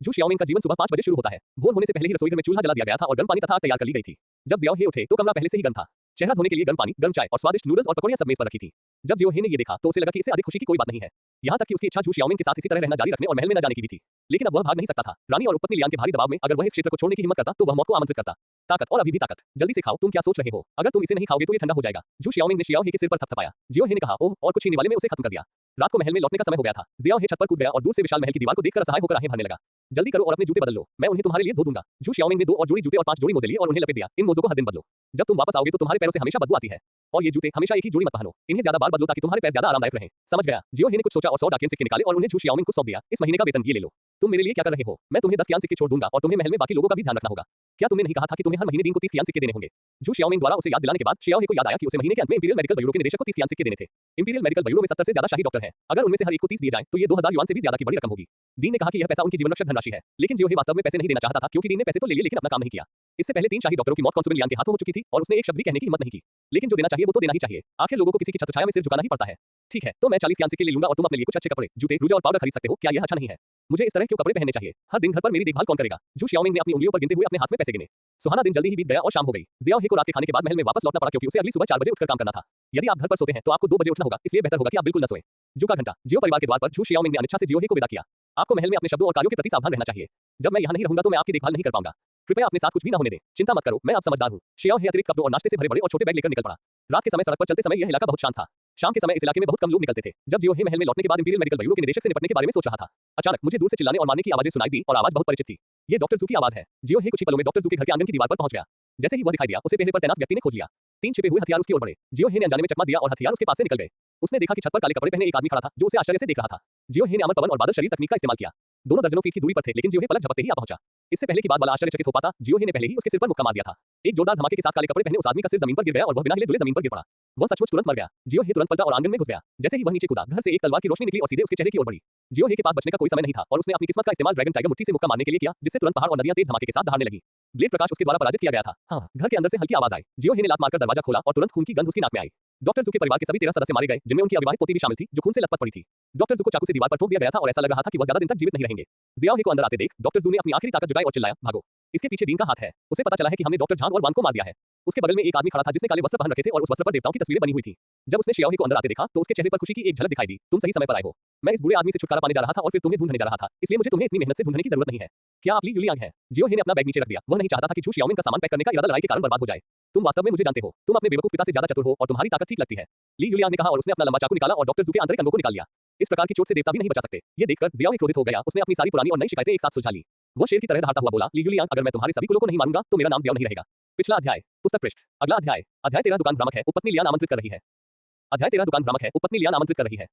जू शियाओमिंग का जीवन सुबह 5 बजे शुरू होता है। भोर होने से पहले ही रसोई घर में चूल्हा जला दिया गया था और गर्म पानी तथा आग तैयार कर ली गई थी। जब जियाओ हे उठे तो कमरा पहले से ही गर्म था। चेहरा धोने के लिए गर्म पानी, गर्म चाय और स्वादिष्ट नूडल्स और पकौड़ियां सब मेज पर रखी थी। जब जियो हे ने ये देखा तो उसे लगा कि इससे अधिक खुशी की कोई बात नहीं है। यहाँ तक कि उसकी इच्छा जू शियाओमिंग के साथ इसी तरह रहना जारी रखने और महल में न जाने की भी थी। लेकिन अब वह भाग नहीं सकता था। रानी और उपपत्नी लियान के भारी दबाव में अगर वह इस क्षेत्र को छोड़ने की हिम्मत करता तो वह मौत को आमंत्रित करता। ताकत और अभी भी ताकत। जल्दी से खाओ, तुम क्या सोच रहे हो? अगर तुम इसे नहीं खाओगे तो ये ठंडा हो जाएगा। जू शियाओमिंग ने शियाओ हे के सिर पर थपथपाया। जियो हे ने कहा, ओह, और कुछ ही निवाले में उसे खत्म कर दिया। रात को महल में लौटने का समय हो गया था। जियाओ हे छत पर कूद गया और दूर से विशाल महल की दीवार को देखकर असहाय होकर आहें भरने लगा। जल्दी करो और अपने जूते बदल लो, मैं उन्हें तुम्हारे लिए धो दूंगा। जू शियाओमिंग ने 2 और जोड़ी जूते और 5 जोड़ी मोजे लिए और उन्हें लपेट दिया। इन मोजों को हर दिन बदलो। जब तुम वापस आओगे तो तुम्हारे पैरों से हमेशा बदबू आती है। और ये जूते हमेशा एक ही जोड़ी मत पहनो। इन्हें ज्यादा बार बदलो ताकि तुम्हारे पैर ज्यादा आरामदायक रहें। समझ गया? जियो हे ने कुछ सोचा और 100 डाकियन सिक्के निकाले और उन्हें जू शियाओमिंग को सौंप दिया। इस महीने का वेतन ये ले लो। तुम मेरे लिए क्या कर रहे हो? मैं तुम्हें 10 कियान सिक्के छोड़ दूंगा और तुम्हें महल में बाकी लोगों का भी ध्यान रखना होगा। क्या तुमने नहीं कहा था कि तुम्हें हर महीने दिन को 30 कियान सिक्के देने होंगे? जू शियाओमिंग द्वारा उसे याद दिलाने के बाद शियाओ हे को याद आया कि उसे महीने के अंत में इंपीरियल मेडिकल ब्यूरो के निदेशक को 30 कियान सिक्के देने थे। इंपीरियल मेडिकल ब्यूरो में 70 से ज्यादा शाही डॉक्टर हैं। अगर उनमें से हर एक को 30 दिए जाएं तो ये 2000 युआन से भी ज्यादा की बड़ी रकम होगी। डीन ने कहा कि यह पैसा उनकी जीवनरक्षक धनराशि है, लेकिन जियो हे वास्तव में पैसे नहीं देना चाहता था क्योंकि डीन ने पैसे तो ले लिए लेकिन अपना काम नहीं किया। इससे पहले 3 शाही डॉक्टरों की मौत कॉन्स्टेबल लियान के हाथों हो चुकी थी और उसने एक शब्द भी कहने की हिम्मत नहीं की। लेकिन जो देना चाहिए वो तो देना ही चाहिए। आखिर लोगों को किसी की छत्रछाया में सिर झुकाना ही पड़ता है। ठीक है, तो मैं 40 कियान सिक्के ले लूंगा और तुम अपने लिए कुछ अच्छे कपड़े, जूते, रूजा और पाउडर खरीद सकते हो। क्या यह अच्छा नहीं है? मुझे इस तरह क्यों कपड़े पहनने चाहिए? हर दिन घर पर मेरी देखभाल कौन करेगा? जू शियाओमिंग ने अपनी उंगलियों पर गिनते हुए अपने हाथ में पैसे गिने। सुहाना दिन जल्दी ही बीत गया और शाम हो गई। जियाओ हे को रात के खाने के बाद महल में वापस लौटना पड़ा क्योंकि उसे अगली सुबह 4 बजे उठकर काम करना था। यदि आप घर पर सोते हैं तो आपको 2 बजे उठना होगा, इसलिए बेहतर होगा कि आप बिल्कुल न सोएं। जू का घंटा। जियो परिवार के द्वार पर जू शियाओमिंग ने अनिच्छा से जियो हे को विदा किया। आपको महल में अपने शब्दों और कार्यों के प्रति सावधान रहना चाहिए। जब मैं यहाँ नहीं रहूंगा तो मैं आपकी देखभाल नहीं कर पाऊंगा। कृपया अपने साथ कुछ भी न होने दें। चिंता मत करो, मैं अब समझदार हूँ। शियाओ हे अतिरिक्त कपड़ों और नाश्ते से भरे बड़े और छोटे बैग लेकर निकल पड़ा। रात के समय सड़क पर चलते समय यह इलाका बहुत शांत था। शाम के समय इस इलाके में बहुत कम लोग निकलते थे। जब जियो हे महल में लौटने के बाद इंपीरियल मेडिकल ब्यूरो के निदेशक से निपटने के बारे में सोच रहा था, अचानक मुझे दूर से चिल्लाने और मारने की आवाजें सुनाई दी और आवाज बहुत परिचित थी। ये डॉक्टर जू की आवाज है। जियो हे कुछ ही पलों में डॉक्टर जू के घर के आंगन की दीवार पर पहुंच गया। जैसे ही वह दिखाई दिया, उसे पहले पर तैनात व्यक्ति ने खोज लिया। 3 छिपे हुए हथियार उसकी ओर बढ़े। जियो हे ने अनजाने में चकमा दिया और हथियार उसके पास से निकल गए। उसने देखा कि छत पर काले कपड़े पहने एक आदमी खड़ा था जो उसे आश्चर्य से देख रहा था। जियो हे ने अमर पवन और बादल शरीर तकनीक का इस्तेमाल किया। दोनों दर्जनों फीट की दूरी पर थे, लेकिन जियो हे पलक झपकते ही आ पहुंचा। इससे पहले की बात वाला आश्चर्यचकित हो पाता, जियो हे ने पहले ही उसके सिर पर मुक्का मार दिया था। एक जोरदार धमाके के साथ काले कपड़े पहने उस आदमी का सिर जमीन पर गिर गया और वह बिना हिले डुले जमीन पर गिर पड़ा। वह सचमुच तुरंत मर गया। जियो हे तुरंत पलटा और आंगन में घुस गया। जैसे ही वह नीचे कूदा, घर से एक तलवार की रोशनी निकली और सीधे उसके चेहरे की ओर बढ़ी। जियो हे के पास बचने का कोई समय नहीं था और उसने अपनी किस्मत का इस्तेमाल ड्रैगन टाइगर मुट्ठी से मुक्का मारने के लिए किया, जिससे तुरंत पहाड़ और नदियां तेज धमाके के साथ दहाड़ने लगी। ब्लेड प्रकाश उसके द्वारा पराजित किया गया था। हाँ, घर के अंदर से हल्की आवाज आई। जियो हे ने लात मारकर दरवाजा खोला और तुरंत खून की गंध उसकी नाक में आई। डॉक्टर जू के परिवार के सभी 13 सदस्य मारे गए, जिनमें उनकी अविवाहित पोती भी शामिल थी, जो खून से लथपथ पड़ी थी। डॉक्टर जू को चाकू से दीवार पर ठोक दिया गया था और ऐसा लग रहा था कि वह ज्यादा दिन तक जीवित नहीं रहेंगे। जियाओ हे को अंदर आते देख डॉक्टर जू ने अपनी आखिरी ताकत जुटाई और चिल्लाया, भागो। इसके पीछे डीन का हाथ है। उसे पता चला है कि हमने डॉक्टर झांग और वान को मार दिया है। उसके बगल में एक आदमी खड़ा था जिसने काले वस्त्र पहन रखे थे और उस वस्त्र पर देवताओं की तस्वीरें बनी हुई थी। जब उसने शियाओ हे को अंदर आते देखा तो उसके चेहरे पर खुशी की एक झलक दिखाई दी। तुम सही समय पर आए हो। मैं इस बुरे आदमी से छुटकारा पाने जा रहा था और फिर तुम्हें ढूंढने जा रहा था, इसलिए मुझे तुम्हें इतनी मेहनत से ढूंढने की जरूरत नहीं है। क्या आप ली यूलियांग हैं? जियो हे ने अपना बैग नीचे रख दिया। वह नहीं चाहता था कि जू शियाओमिंग का सामान पैक करने का इरादा लड़ाई के कारण बर्बाद हो जाए। तुम वास्तव में मुझे जानते हो। तुम अपने बेवकूफ पिता से ज्यादा चतुर हो और तुम्हारी ताकत ठीक लगती है। ली यूलियांग ने कहा और उसने अपना लंबा चाकू निकाला और डॉक्टर जू के आंतरिक अंगों को निकाल लिया। इस प्रकार की चोट से देवता भी नहीं बचा सकते। ये देखकर जियाओ हे क्रोधित हो गया। उसने अपनी सारी पुरानी और नई शिकायतें एक साथ सुलझा ली। वह शेर की तरह दहाड़ता हुआ बोला, ली यूलियांग, अगर मैं तुम्हारे सभी कुलों को नहीं मारूंगा तो मेरा नाम जियाओ नहीं रहेगा। पिछला अध्याय, पुस्तक पृष्ठ, अगला अध्याय, अध्याय 13 दुकान भ्रामक है, उपपत्नी लियान आमंत्रित कर रही है। अध्याय 13 दुकान भ्रामक है, उपपत्नी लियान आमंत्रित कर रही है।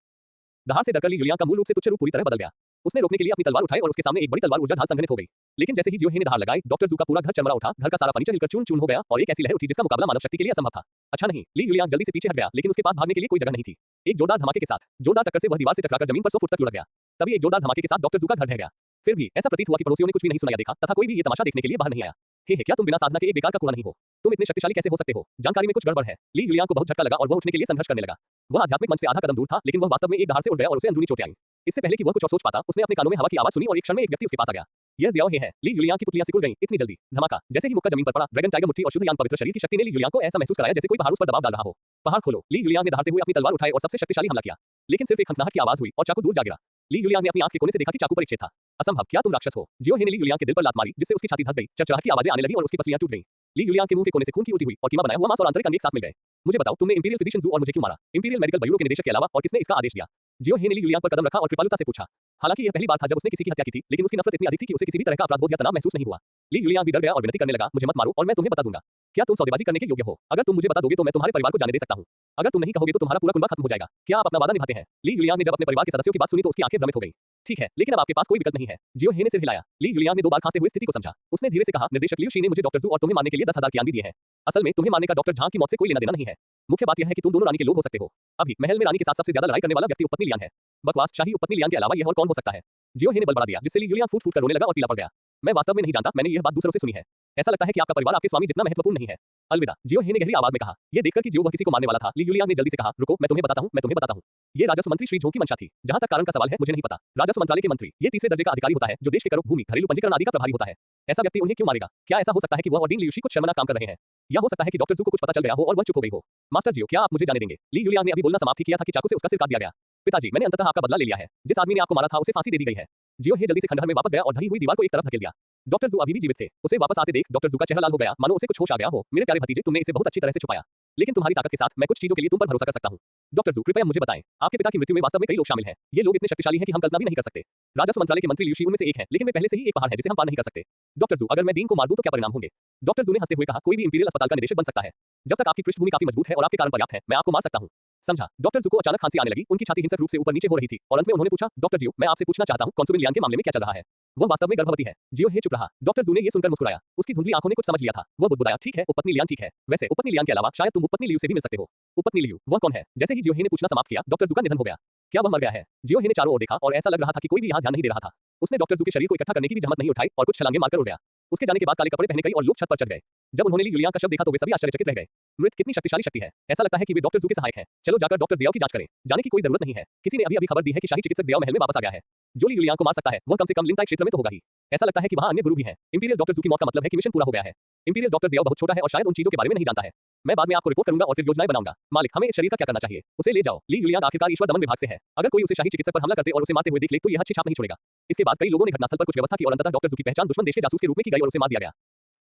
दहाड़ से डरकर ली यूलियांग का मूल रूप से तुच्छ रूप पूरी तरह बदल गया। उसने रोकने के लिए अपनी तलवार उठाई और उसके सामने एक बड़ी तलवार ऊर्जा ढाल संघनित हो गई। लेकिन जैसे ही जियो हे ने दहाड़ लगाई, डॉक्टर जू का पूरा घर चरमरा उठा, घर का सारा फर्नीचर हिलकर चूर-चूर हो गया और एक ऐसी लहर उठी जिसका मुकाबला मानव शक्ति के लिए असंभव था। अच्छा नहीं, ली यूलियांग जल्दी से पीछे हट गया, लेकिन उसके पास भागने के लिए कोई जगह नहीं थी। एक जोरदार धमाके के साथ, जोरदार टक्कर से वह दीवार से टकराकर जमीन पर 100 फुट तक लुढ़क गया। तभी एक जोरदार धमाके के साथ डॉक्टर जू का घर ढह गया। फिर भी ऐसा प्रतीत हुआ कि पड़ोसियों ने कुछ भी नहीं सुना या देखा तथा कोई भी ये तमाशा देखने के लिए बाहर नहीं आया। हे क्या तुम बिना साधना के एक बेकार का कूड़ा नहीं हो? तुम इतने शक्तिशाली कैसे हो सकते हो? जानकारी में कुछ गड़बड़ है। ली यूलियांग को बहुत झटका लगा और वह उठने के लिए संघर्ष करने लगा। वह आध्यात्मिक मंच से आधा कदम दूर था, लेकिन वह वास्तव में एक दहाड़ से उड़ गया और उसे अंदरूनी चोटें आईं। इससे पहले कि वह कुछ और सोच पाता, उसने अपने कानों में हवा की आवाज सुनी और एक क्षण में एक व्यक्ति उसके पास आ गया। यह ज़ियाओ हे है। ली यूलियांग की पुतलियां सिकुड़ गईं इतनी जल्दी। धमाका! जैसे ही मुक्का जमीन पर पड़ा, ड्रैगन टाइगर मुट्ठी और शुद्ध यान पवित्र शरीर की शक्ति ने ली यूलियांग को ऐसा महसूस कराया जैसे कोई पहाड़ उस पर दबाव डाल रहा हो। पहाड़ खोलो! ली यूलियांग ने दहाड़ते हुए अपनी तलवार उठाई और सबसे शक्तिशाली हमला किया। लेकिन सिर्फ एक खनखनाहट की आवाज हुई और चाकू दूर जा गिरा। ली यूलियांग ने अपनी आंख के कोने से देखा कि चाकू पर एक छेद था। असंभव! क्या तुम राक्षस हो? जियो हे ने ली यूलियांग के दिल पर लात मारी, जिससे उसकी छाती धंस गई, चरचराहट की आवाजें आने लगी और उसकी पसलियां टूट गईं। ली यूलियांग के मुंह के कोने से खून की उल्टी हुई और कीमा बनाया हुआ मांस और आंतरिक अंग एक साथ मिल गए। मुझे बताओ, तुमने इंपीरियल फिजिशियन जू और मुझे क्यों मारा? इंपीरियल मेडिकल ब्यूरो के निदेशक के अलावा और किसने इसका आदेश दिया? जियो हे ने ली यूलियांग पर कदम रखा और कृपालुता से पूछा। हालांकि यह पहली बार था जब उसने किसी की हत्या की थी, लेकिन उसकी नफरत इतनी अधिक थी कि उसे किसी भी तरह का अपराधबोध या तनाव महसूस नहीं हुआ। ली यूलियांग भी डर गया और विनती करने लगा, मुझे मत मारो और मैं तुम्हें बता दूंगा। क्या तुम सौदेबाजी करने के योग्य हो? अगर तुम मुझे बता दोगे तो मैं तुम्हारे परिवार को जाने दे सकता हूं। अगर तुम नहीं कहोगे तो तुम्हारा पूरा कुनबा खत्म हो जाएगा। क्या आप अपना वादा निभाते हैं? ली यूलियांग ने जब अपने परिवार के सदस्यों की बात सुनी तो उसकी आंखें भ्रमित हो गईं। ठीक है, लेकिन अब आपके पास कोई विकल्प नहीं है। जियो हे ने सिर हिलाया। ली यूलियांग ने 2 बार खांसते हुए स्थिति को समझा। उसने धीरे से कहा, निर्देशक लियू शी ने मुझे डॉक्टर जू और तुम्हें मारने के लिए 10,000 कियान भी दिए हैं। असल में तुम्हें मारने का डॉक्टर झांग की मौत से कोई लेना देना नहीं है। मुख्य बात यह है कि तुम दोनों रानी के लोग हो सकते हो। अभी महल में रानी के साथ सबसे ज्यादा लड़ाई करने वाला व्यक्ति उपपत्नी लियांग है। बकवास! शाही उपपत्नी लियांग के अलावा यह और कौन हो सकता है? जियो हे ने बल बढ़ा दिया, जिससे ली यूलियांग फूट-फूट कर रोने लगा और पीला पड़ गया। मैं वास्तव में नहीं जानता, मैंने यह बात दूसरों से सुनी है। ऐसा लगता है कि आपका परिवार आपके स्वामी जितना महत्वपूर्ण नहीं है। अलविदा! जियो हे ने गहरी आवाज में कहा। यह देखकर कि जियो वह किसी को मारने वाला था, ली यूलियांग ने जल्दी से कहा, रुको, मैं तुम्हें बताता हूं। ये राजस्व मंत्री श्री झों की मंशा थी। जहां तक कारण का सवाल है, मुझे नहीं पता। राजस्व मंत्रालय के मंत्री ये तीसरे दर्जे का अधिकारी होता है जो देश के करों, भूमि, घरेलू पंजीकरण आदि का प्रभारी होता है। ऐसा व्यक्ति उन्हें क्यों मारेगा? क्या ऐसा हो सकता है कि वह और डीन लियू शी कुछ शर्मनाक काम कर रहे हैं? या हो सकता है कि डॉक्टर जू को कुछ पता चल गया हो और वह चुप हो गई हो? मास्टर जियो, क्या आप मुझे जाने देंगे? ली यूलियांग ने अभी बोलना समाप्त किया था कि चाकू से उसका सिर काट दिया गया। पिताजी, मैंने अंततः आपका बदला ले लिया है। जिस आदमी ने आपको मारा था उसे फांसी दे दी गई है। जियो हे जल्दी से खंडहर में वापस गया और ढही हुई दीवार को एक तरफ धकेल दिया। डॉक्टर जू अभी भी जीवित थे। उसे वापस आते देख डॉक्टर जू का चेहरा लाल हो गया, मानो उसे कुछ होश आ गया हो। मेरे प्यारे भतीजे, तुमने इसे बहुत अच्छी तरह से छुपाया, लेकिन तुम्हारी ताकत के साथ मैं कुछ चीजों के लिए तुम पर भरोसा कर सकता हूं। डॉक्टर जू, कृपया मुझे बताएं, आपके पिता की मृत्यु में वास्तव में कई लोग शामिल हैं। ये लोग इतने शक्तिशाली हैं कि हम कल्पना भी नहीं कर सकते। राजस्व मंत्रालय के मंत्री लियू शी उनमें से एक हैं, लेकिन वे पहले से ही एक पहाड़ है जिसे हम पार नहीं कर सकते। डॉक्टर जू, अगर मैं डीन को मार दूं तो क्या परिणाम होंगे? डॉक्टर जू ने हंसते हुए कहा, कोई भी इंपीरियल अस्पताल का निदेशक बन सकता है। जब तक आपकी पृष्ठभूमि काफी मजबूत है और आपके कारण पर्याप्त है, मैं आपको मार सकता हूं। समझा? डॉक्टर जू को अचानक खांसी आने लगी, उनकी छाती हिंसक रूप से ऊपर नीचे हो रही थी और अंत में उन्होंने पूछा, डॉक्टर जियो, मैं आपसे पूछना चाहता हूं, कॉन्सुबेल लियांग के मामले में क्या चल रहा है? वह वास्तव में गर्भवती है। जियो हे चुप रहा। डॉक्टर जू ने ये सुनकर मुस्कुराया। उसकी धुंधली आंखों ने कुछ समझ लिया था। वह बुदबुदाया, ठीक है, उपपत्नी लियांग ठीक है। वैसे उपपत्नी लियांग के अलावा शायद तुम उपपत्नी लियू से भी मिल सकते हो। उपपत्नी लियू, वह कौन है? जैसे ही जियो हे ने पूछना समाप्त किया, डॉक्टर जू का निधन हो गया। क्या वह मर गया है? जियो हे ने चारों ओर देखा और ऐसा लग रहा था कि कोई भी यहाँ ध्यान नहीं दे रहा था। उसने डॉक्टर जू के शरीर को इकट्ठा करने की भी जहमत नहीं उठाई और कुछ छलांगे मारकर उड़ गया। उसके जाने के बाद काले कपड़े पहने कई और लोग छत पर चढ़ गए। जब उन्होंने ली यूलियांग का शव देखा तो वे सभी आश्चर्यचकित रह गए। मृत कितनी शक्तिशाली शक्ति है। ऐसा लगता है कि वे डॉक्टर जू के सहायक हैं। चलो जाकर डॉक्टर ज़ियाओ की जांच करें। जाने की कोई जरूरत नहीं है। किसी ने अभी खबर दी है कि शाही चिकित्सक ज़ियाओ महल में वापस आ गया है। जो ली यूलियांग को मार सकता है, वह कम से कम लिंगताई क्षेत्र में तो होगा ही। ऐसा लगता है कि वहां अन्य गुरु भी हैं। इंपीरियल डॉक्टर जू की मौत का मतलब है कि मिशन पूरा हो गया है। इंपीरियल डॉक्टर ज़ियाओ बहुत छोटा है और शायद उन चीजों के बारे में नहीं जानता है। मैं बाद में आपको रिपोर्ट करूंगा और फिर योजनाएं बनाऊंगा। मालिक, हमें इस शरीर का क्या करना चाहिए? उसे ले जाओ। ली यूलियांग आखिरकार ईश्वर दमन विभाग से है। अगर कोई उसे शाही चिकित्सक पर हमला करते और उसे मारते हुए देख ले तो यह अच्छी छाप नहीं छोड़ेगा। इसके बाद कई लोगों ने घटनास्थल पर कुछ व्यवस्था की और अंततः डॉक्टर जू की पहचान दुश्मन देश के जासूस के रूप में की गई और उसे मार दिया गया।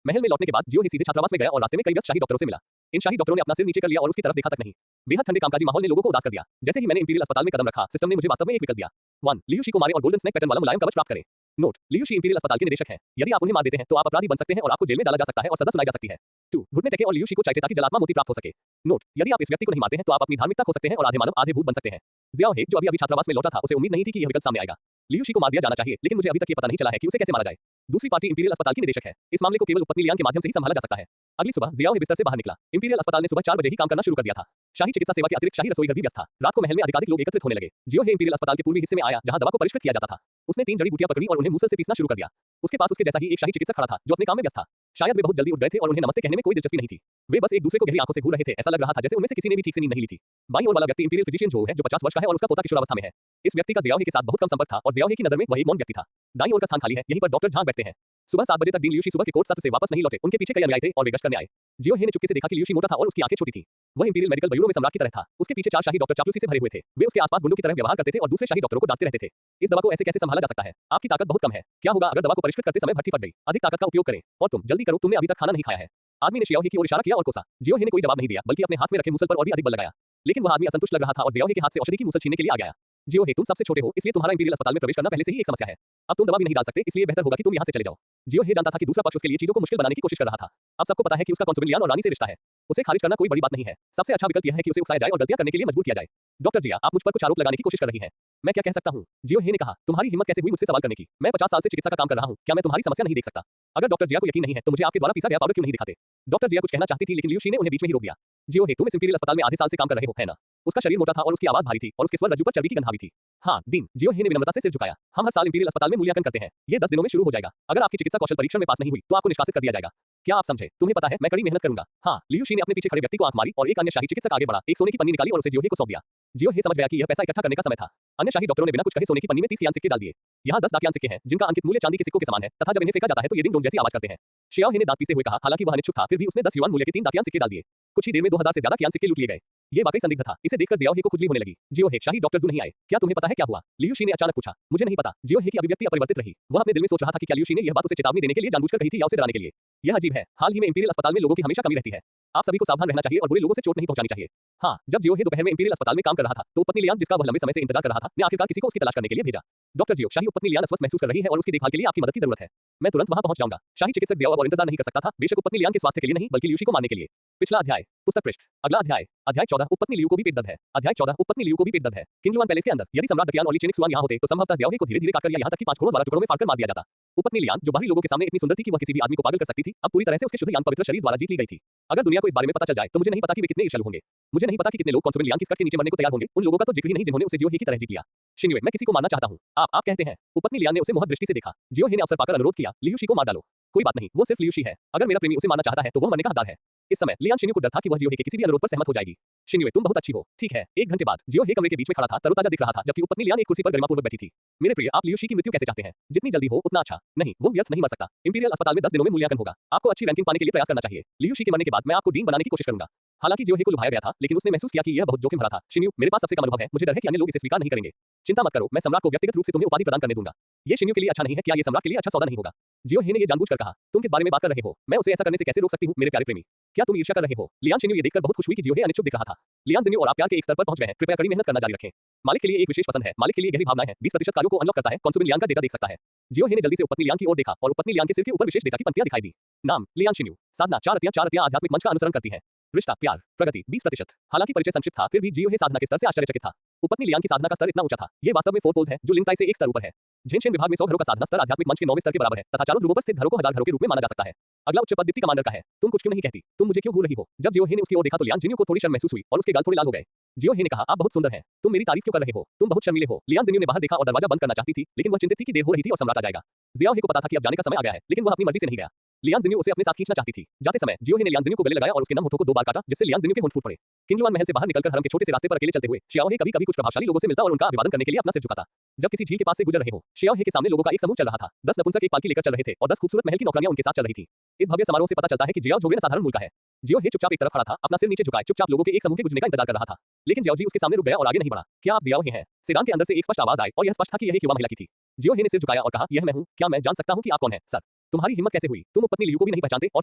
महल में लौटने के बाद जियो हे सीधे छात्रावास में गया और रास्ते में कई व्यस्त शाही डॉक्टरों से मिला। इन शाही डॉक्टरों ने अपना सिर नीचे कर लिया और उसकी तरफ देखा तक नहीं। बेहद ठंडे कामकाजी माहौल ने लोगों को उदास कर दिया। जैसे ही मैंने इंपीरियल अस्पताल में कदम रखा, सिस्टम ने मुझे वास्तव में एक विकल्प दिया। 1. लियू शी को मारें और गोल्डन स्नेक पैटर्न वाला मुलायम कवच प्राप्त करें। नोट: लियू शी इंपीरियल अस्पताल के निदेशक हैं। यदि आप उन्हें मार देते हैं तो आप अपराधी बन सकते हैं और आपको जेल में डाला जा सकता है और सजा सुनाई जा सकती है। 2. घुटने टेके और लियू शी को चाटे ताकि जलात्मा मोती प्राप्त हो सके। नोट: यदि आप इस व्यक्ति को नहीं मारते हैं तो आप अपनी धार्मिकता खो सकते हैं और आधे मानव आधे भूत बन सकते हैं। ज़ियाओ हे, जो अभी छात्रावास में लौटा था, उसे उम्मीद नहीं थी कि यह विकल्प सामने आएगा। लियू शी को मार दिया जाना चाहिए, लेकिन मुझे अभी तक ये पता नहीं चला है कि उसे कैसे मारा जाए। दूसरी पार्टी इंपीरियल अस्पताल की निदेशक है। इस मामले को केवल उपपत्नी लियांग के माध्यम से ही संभाला जा सकता है। अगली सुबह ज़ियाओ हे बिस्तर से बाहर निकला। इंपीरियल अस्पताल ने सुबह 4 बजे ही काम करना शुरू कर दिया था। शाही चिकित्सा सेवा के अतिरिक्त शाही रसोई घर भी व्यस्त था। रात को महल में अधिकाधिक लोग एकत्रित होने लगे। जियो हे इंपीरियल अस्पताल के पूर्वी हिस्से में आया, जहां दवा को परिष्कृत किया जाता था। उसने 3 जड़ी बूटियां पकड़ी और उन्हें मूसल से पीसना शुरू कर दिया। उसके पास उसके जैसा ही एक शाही चिकित्सक खड़ा था, जो अपने काम में व्यस्त था। शायद वे बहुत जल्दी उठ गए थे और उन्हें नमस्ते कहने में कोई दिलचस्पी नहीं थी। वे बस एक दूसरे को गहरी आंखों से घूर रहे थे। ऐसा लग रहा था जैसे उनमें से किसी ने भी ठीक से नींद नहीं ली थी। बाईं ओर वाला व्यक्ति इंपीरियल फिजिशियन जो है, जो 50 वर्ष का है और उसका पोता किशोरावस्था में है। इस व्यक्ति का ज़ियाओ हे के साथ बहुत कम संपर्क था और ज़ियाओ हे की नजर में वह एक मौन व्यक्ति था। दाईं ओर का स्थान खाली है, यहीं पर डॉक्टर झांग बैठते हैं। सुबह 7 बजे तक डीन लियू शी सुबह के कोर्ट सत्र से वापस नहीं लौटे। उनके पीछे कई अनुयायी थे और वे गश्त करने आए। जियो हे ने चुपके से देखा कि लियू शी मोटा था और उसकी आंखें छोटी थीं। वह इंपीरियल मेडिकल ब्यूरो में सम्राट की तरह था। उसके पीछे 4 शाही डॉक्टर चापलूसी से भरे हुए थे। वे उसके आसपास गुंडों की तरह व्यवहार करते थे और दूसरे शाही डॉक्टरों को डांटते रहते थे। इस दवा को ऐसे कैसे संभाला जा सकता है? आपकी ताकत बहुत कम है। क्या होगा अगर दवा को परिष्कृत करते समय भट्टी फट गई? अधिक ताकत का उपयोग करें। और तुम जल्दी करो, तुमने अभी तक खाना नहीं खाया है। आदमी ने ज़ियाओ हे की ओर इशारा किया और कोसा। जियो हे ने कोई जवाब नहीं दिया, बल्कि अपने हाथ में रखे मूसल पर और भी अधिक बल लगाया। लेकिन वह आदमी असंतुष्ट लग रहा था और ज़ियाओ हे के हाथ से औषधि की मूसल छीनने के लिए आ गया। जियो हे, तुम सबसे छोटे हो, इसलिए तुम्हारा इंपीरियल अस्पताल में प्रवेश करना पहले से ही एक समस्या है। अब तुम दवा भी नहीं डाल सकते, इसलिए बेहतर होगा कि तुम यहाँ से चले जाओ। जियो हे जानता था कि दूसरा पक्ष उसके लिए चीजों को मुश्किल बनाने की कोशिश कर रहा था। अब सबको पता है कि उसका कॉन्सुबेल लियांग और रानी से रिश्ता है। उसे खारिज करना कोई बड़ी बात नहीं है। सबसे अच्छा विकल्प यह है कि उसे उकसाया जाए और गलतियां करने के लिए मजबूर किया जाए। डॉक्टर जिया, आप मुझ पर कुछ आरोप लगाने की कोशिश कर रही हैं। मैं क्या कह सकता हूँ? जियो हे ने कहा। तुम्हारी हिम्मत कैसे हुई मुझसे सवाल करने की? मैं 50 साल से चिकित्सा का काम कर रहा हूँ। क्या मैं तुम्हारी समस्या नहीं देख सकता? अगर डॉक्टर जिया को यकीन नहीं है तो मुझे आपके द्वारा पीसा गया पाउडर क्यों नहीं दिखाते? डॉक्टर जिया कुछ कहना चाहती थी, लेकिन लियू शी ने उन्हें बीच में ही रोक दिया। जियो हे, तुम इस इंपीरियल अस्पताल में आधे साल से काम कर रहे हो, है ना? उसका शरीर मोटा था और उसकी आवाज भारी थी और उसके स्वर रज्जु पर चर्बी की गंध हावी थी। हाँ डीन, जियो हे ने विनम्रता से सिर झुकाया। हम हर साल इंपीरियल अस्पताल में मूल्यांकन करते हैं। ये 10 दिनों में शुरू हो जाएगा। अगर आपकी चिकित्सा कौशल परीक्षण में पास नहीं हुई तो आपको निष्कासित कर दिया जाएगा। क्या आप समझे? तुम्हें पता है मैं कड़ी मेहनत करूंगा। हाँ, लियू शी ने अपने पीछे खड़े व्यक्ति को आंख मारी और एक अन्य शाही चिकित्सक आगे बढ़ा, एक सोने की पन्नी निकाली और उसे जियो हे को सौंप दिया। जियो हे समझ गया कि यह पैसा इकट्ठा करने का समय था। अन्य शाही डॉक्टरों ने बिना कुछ कहे सोने की पन्नी में 30 कियान सिक्के डाल दिए। यहाँ 10 डाकियान सिक्के हैं जिनका अंकित मूल्य चांदी के सिक्कों के समान है तथा जब इन्हें फेंका जाता है तो ये डिंग डोंग जैसी आवाज करते हैं। शियाओ हे ने दांत पीसते हुए कहा, हालांकि वह अनिच्छुक था फिर भी उसने 10 युआन मूल्य के 3 डाकियान सिक्के डाल दिए। कुछ ही देर में 2000 से ज्यादा कियान सिक्के लूट लिए गए। ये वाकई संदिग्ध था। इसे देखकर जियाओ हे को खुजली होने लगी। जियो हे, शाही डॉक्टर जू नहीं आए। क्या तुम्हें पता है क्या हुआ? लियू शी ने अचानक पूछा। मुझे नहीं पता। जियो हे की अभिव्यक्ति अपरिवर्तित रही। वह अपने दिल में सोच रहा था कि क्या लियू शी ने यह बात उसे चेतावनी देने के लिए जानबूझकर कही थी या उसे डराने के लिए। यह अजीब है। हाल ही में इंपीरियल अस्पताल में लोगों की हमेशा कमी रहती है। आप सभी को सावधान रहना चाहिए और बुरे लोगों से चोट नहीं पहुंचानी चाहिए। हाँ, जब जियो हे दोपहर में इंपीरियल अस्पताल में काम कर रहा था तो पत्नी लियान, जिसका वह लंबे समय से इंतजार कर रहा था, ने आखिरकार किसी को उसकी तलाश करने के लिए भेजा। डॉक्टर जियो, शाही उपपत्नी लियान अस्वस्थ महसूस कर रही है और उसकी देखभाल के लिए आपकी मदद की जरूरत है। मैं तुरंत वहां पहुंच जाऊंगा। शाही चिकित्सक जियाओ अब और इंतजार नहीं कर सकता था, बेशक उपपत्नी लियान के स्वास्थ्य के लिए नहीं बल्कि लियू शी को मारने के लिए। पिछला अध्याय, पुस्तक पृष्ठ। अगला अध्याय, अध्याय 14, उपपत्नी लियू को भी पेट दर्द है। अध्याय 14, उपपत्नी लियू को भी पेट दर्द है। किंगलुआन पैलेस के अंदर यदि सम्राट दकियान और ली चेनिक्सुआन यहाँ होते तो संभवतः जियाओ हे को धीरे-धीरे काटकर या यहाँ तक कि 5 घोड़ों द्वारा टुकड़ों में फाड़कर मार दिया जाता। उपपत्नी लियान, जो बाहरी लोगों के सामने इतनी सुंदर थी कि वह किसी भी आदमी को पागल कर सकती थी, अब पूरी तरह से उसके शुद्ध यान पवित्र शरीर द्वारा जीत ली गई थी। अगर दुनिया को इस बारे में पता चल जाए तो मुझे नहीं पता कि वे कितने ईर्ष्यालु होंगे। मुझे नहीं पता कि कितने लोग कॉन्सुबेल लियान की स्कर्ट के नीचे मरने को तैयार होंगे। उन लोगों का तो जिक्र ही नहीं जिन्होंने उसे जियो हे की तरह जीत लिया। शिन्युए, मैं किसी को मारना चाहता हूँ। आप कहते हैं। उपपत्नी लियान ने उसे मोहक दृष्टि से देखा। जियो हे ने अवसर पाकर अनुरोध किया, लियू शी को मार डालो। कोई बात नहीं, वो सिर्फ लियू शी है। अगर मेरा प्रेमी उसे मारना चाहता है तो वह मरने का हकदार है। इस समय लियान शिन्यू को डर था कि वह जियो हे के किसी भी अनुरोध पर सहमत हो जाएगी। शिन्युए, तुम बहुत अच्छी हो। ठीक है। 1 घंटे बाद जियो हे कमरे के बीच में खड़ा था, तरोताजा दिख रहा था, जबकि उपपत्नी लियान एक कुर्सी पर गरिमापूर्वक बैठी थी। मेरे प्रिय, आप लियू शी की मृत्यु कैसे चाहते हैं? जितनी जल्दी हो उतना अच्छा। नहीं, वो व्यर्थ नहीं मर सकता। इंपीरियल अस्पताल में 10 दिनों में मूल्यांकन होगा। आपको अच्छी रैंकिंग पाने के लिए प्रयास करना चाहिए। लियू शी के मरने के बाद मैं आपको डीन बनाने की कोशिश करूंगा। हालांकि जियो हे को लुभाया गया था, लेकिन उसने महसूस किया कि यह बहुत जोखिम भरा था। शिन्यू, मेरे पास सबसे कम अनुभव है, मुझे डर है कि अन्य लोग इसे स्वीकार नहीं करेंगे। चिंता मत करो, मैं सम्राट को व्यक्तिगत रूप से तुम्हें उपाधि प्रदान करने दूंगा। ये शिन्यू के लिए अच्छा नहीं है। क्या ये सम्राट के लिए अच्छा सौदा नहीं होगा? जियो हे ने ये जानबूझकर कहा। तुम किस बारे में बात कर रहे हो? मैं उसे ऐसा करने से कैसे रोक सकती हूँ मेरे प्यारे प्रेमी? क्या तुम ईर्ष्या कर रहे हो? लियान शिन्यू ये देखकर बहुत खुश हुई कि जियो हे अनिच्छुक दिख रहा था। लियान जिन्यू और आप प्यार के एक स्तर पर पहुंच गए हैं। कृपया कड़ी मेहनत करना जारी रखें। मालिक के लिए एक विशेष पसंद है, मालिक के लिए गहरी भावनाएं हैं। 20% कार्यों को अनलॉक करता है, कॉन्सुबेल लियान का डेटा देख सकता है। जियो हे ने जल्दी से उपपत्नी लियान की ओर देखा और उपपत्नी लियान के सिर के ऊपर विशेष डेटा की पंक्तियां दिखाई दी। नाम लियान शिन्यू। साधना 4 रतियां आध्यात्मिक मंच का अनुसरण करती हैं। रिश्ता, प्यार, प्रगति 20%। हालांकि परिचय संक्षिप्त था, फिर भी जियो हे साधना के स्तर से आश्चर्यचकित था। उपपत्नी लियान की साधना का स्तर इतना ऊंचा था। ये वास्तव में 4 पोल्स है जो लिंगताई से एक स्तर ऊपर है। झेनशेन विभाग में 100 घरों का साधना स्तर आध्यात्मिक मंच के 9वें स्तर के बराबर है तथा चारों ध्रुवों पर स्थित घरों को 1000 घरों के रूप में माना जा सकता है। अगला उच्च पद डिप्टी कमांडर का है। तुम कुछ क्यों नहीं कहती? तुम मुझे क्यों घूर रही हो? जब जियो हे ने उसकी ओर देखा तो लियान जिन्यू को थोड़ी शर्म महसूस हुई और उसके गाल थोड़े लाल हो गए। जियो हे ने कहा, आप बहुत सुंदर हैं। तुम मेरी तारीफ क्यों कर रहे हो? तुम बहुत शर्मीले हो। लियान जिन्यू ने बाहर देखा और दरवाजा बंद करना चाहती थी, लेकिन वह चिंतित थी कि देर हो रही थी और सम्राट आ जाएगा। जियाओ हे को पता था कि अब जाने का समय आ गया है, लेकिन वह अपनी मर्जी से नहीं गया। लियान जिन्यू उसे अपने साथ खींचना चाहती थी। जाते समय जियो हे ने लियान जिन्यू को गले लगाया और उसके नम होठों को 2 बार काटा, जिससे लियान जिन्यू के होंठ फूट पड़े। किंगलुआन महल से बाहर निकलकर हरम के छोटे से रास्ते पर अकेले चलते हुए शियाओ हे कभी-कभी कुछ प्रभावशाली लोगों से मिलता और उनका अभिवादन करने के लिए अपना सिर झुकाता। जब किसी झील के पास से गुजर रहे हो, शियाओ हे के सामने लोगों का एक समूह चल रहा था। 10 नपुंसक एक पालकी लेकर चल रहे थे और 10 खूबसूरत महल की नौकरानियां उनके साथ चल रही थी। इस भव्य समारोह से पता चलता है कि जियाओ जोगवे साधारण मूल का है। जियो हे चुपचाप एक तरफ खड़ा था, अपना सिर नीचे झुकाए चुपचाप लोगों के एक समूह के गुजरने का इंतजार कर रहा था। लेकिन जियाओ जी उसके सामने रुक गया और आगे नहीं बढ़ा। क्या आप जियाओ हे हैं? सेडान के अंदर से एक स्पष्ट आवाज आई और यह स्पष्ट था कि यह एक युवा महिला की थी। जियो हे ने सिर झुकाया और कहा, यह मैं हूं। क्या मैं जान सकता हूं कि आप कौन हैं? सर, तुम्हारी हिम्मत कैसे हुई? तुम उपपत्नी लियू को भी नहीं पहचानते और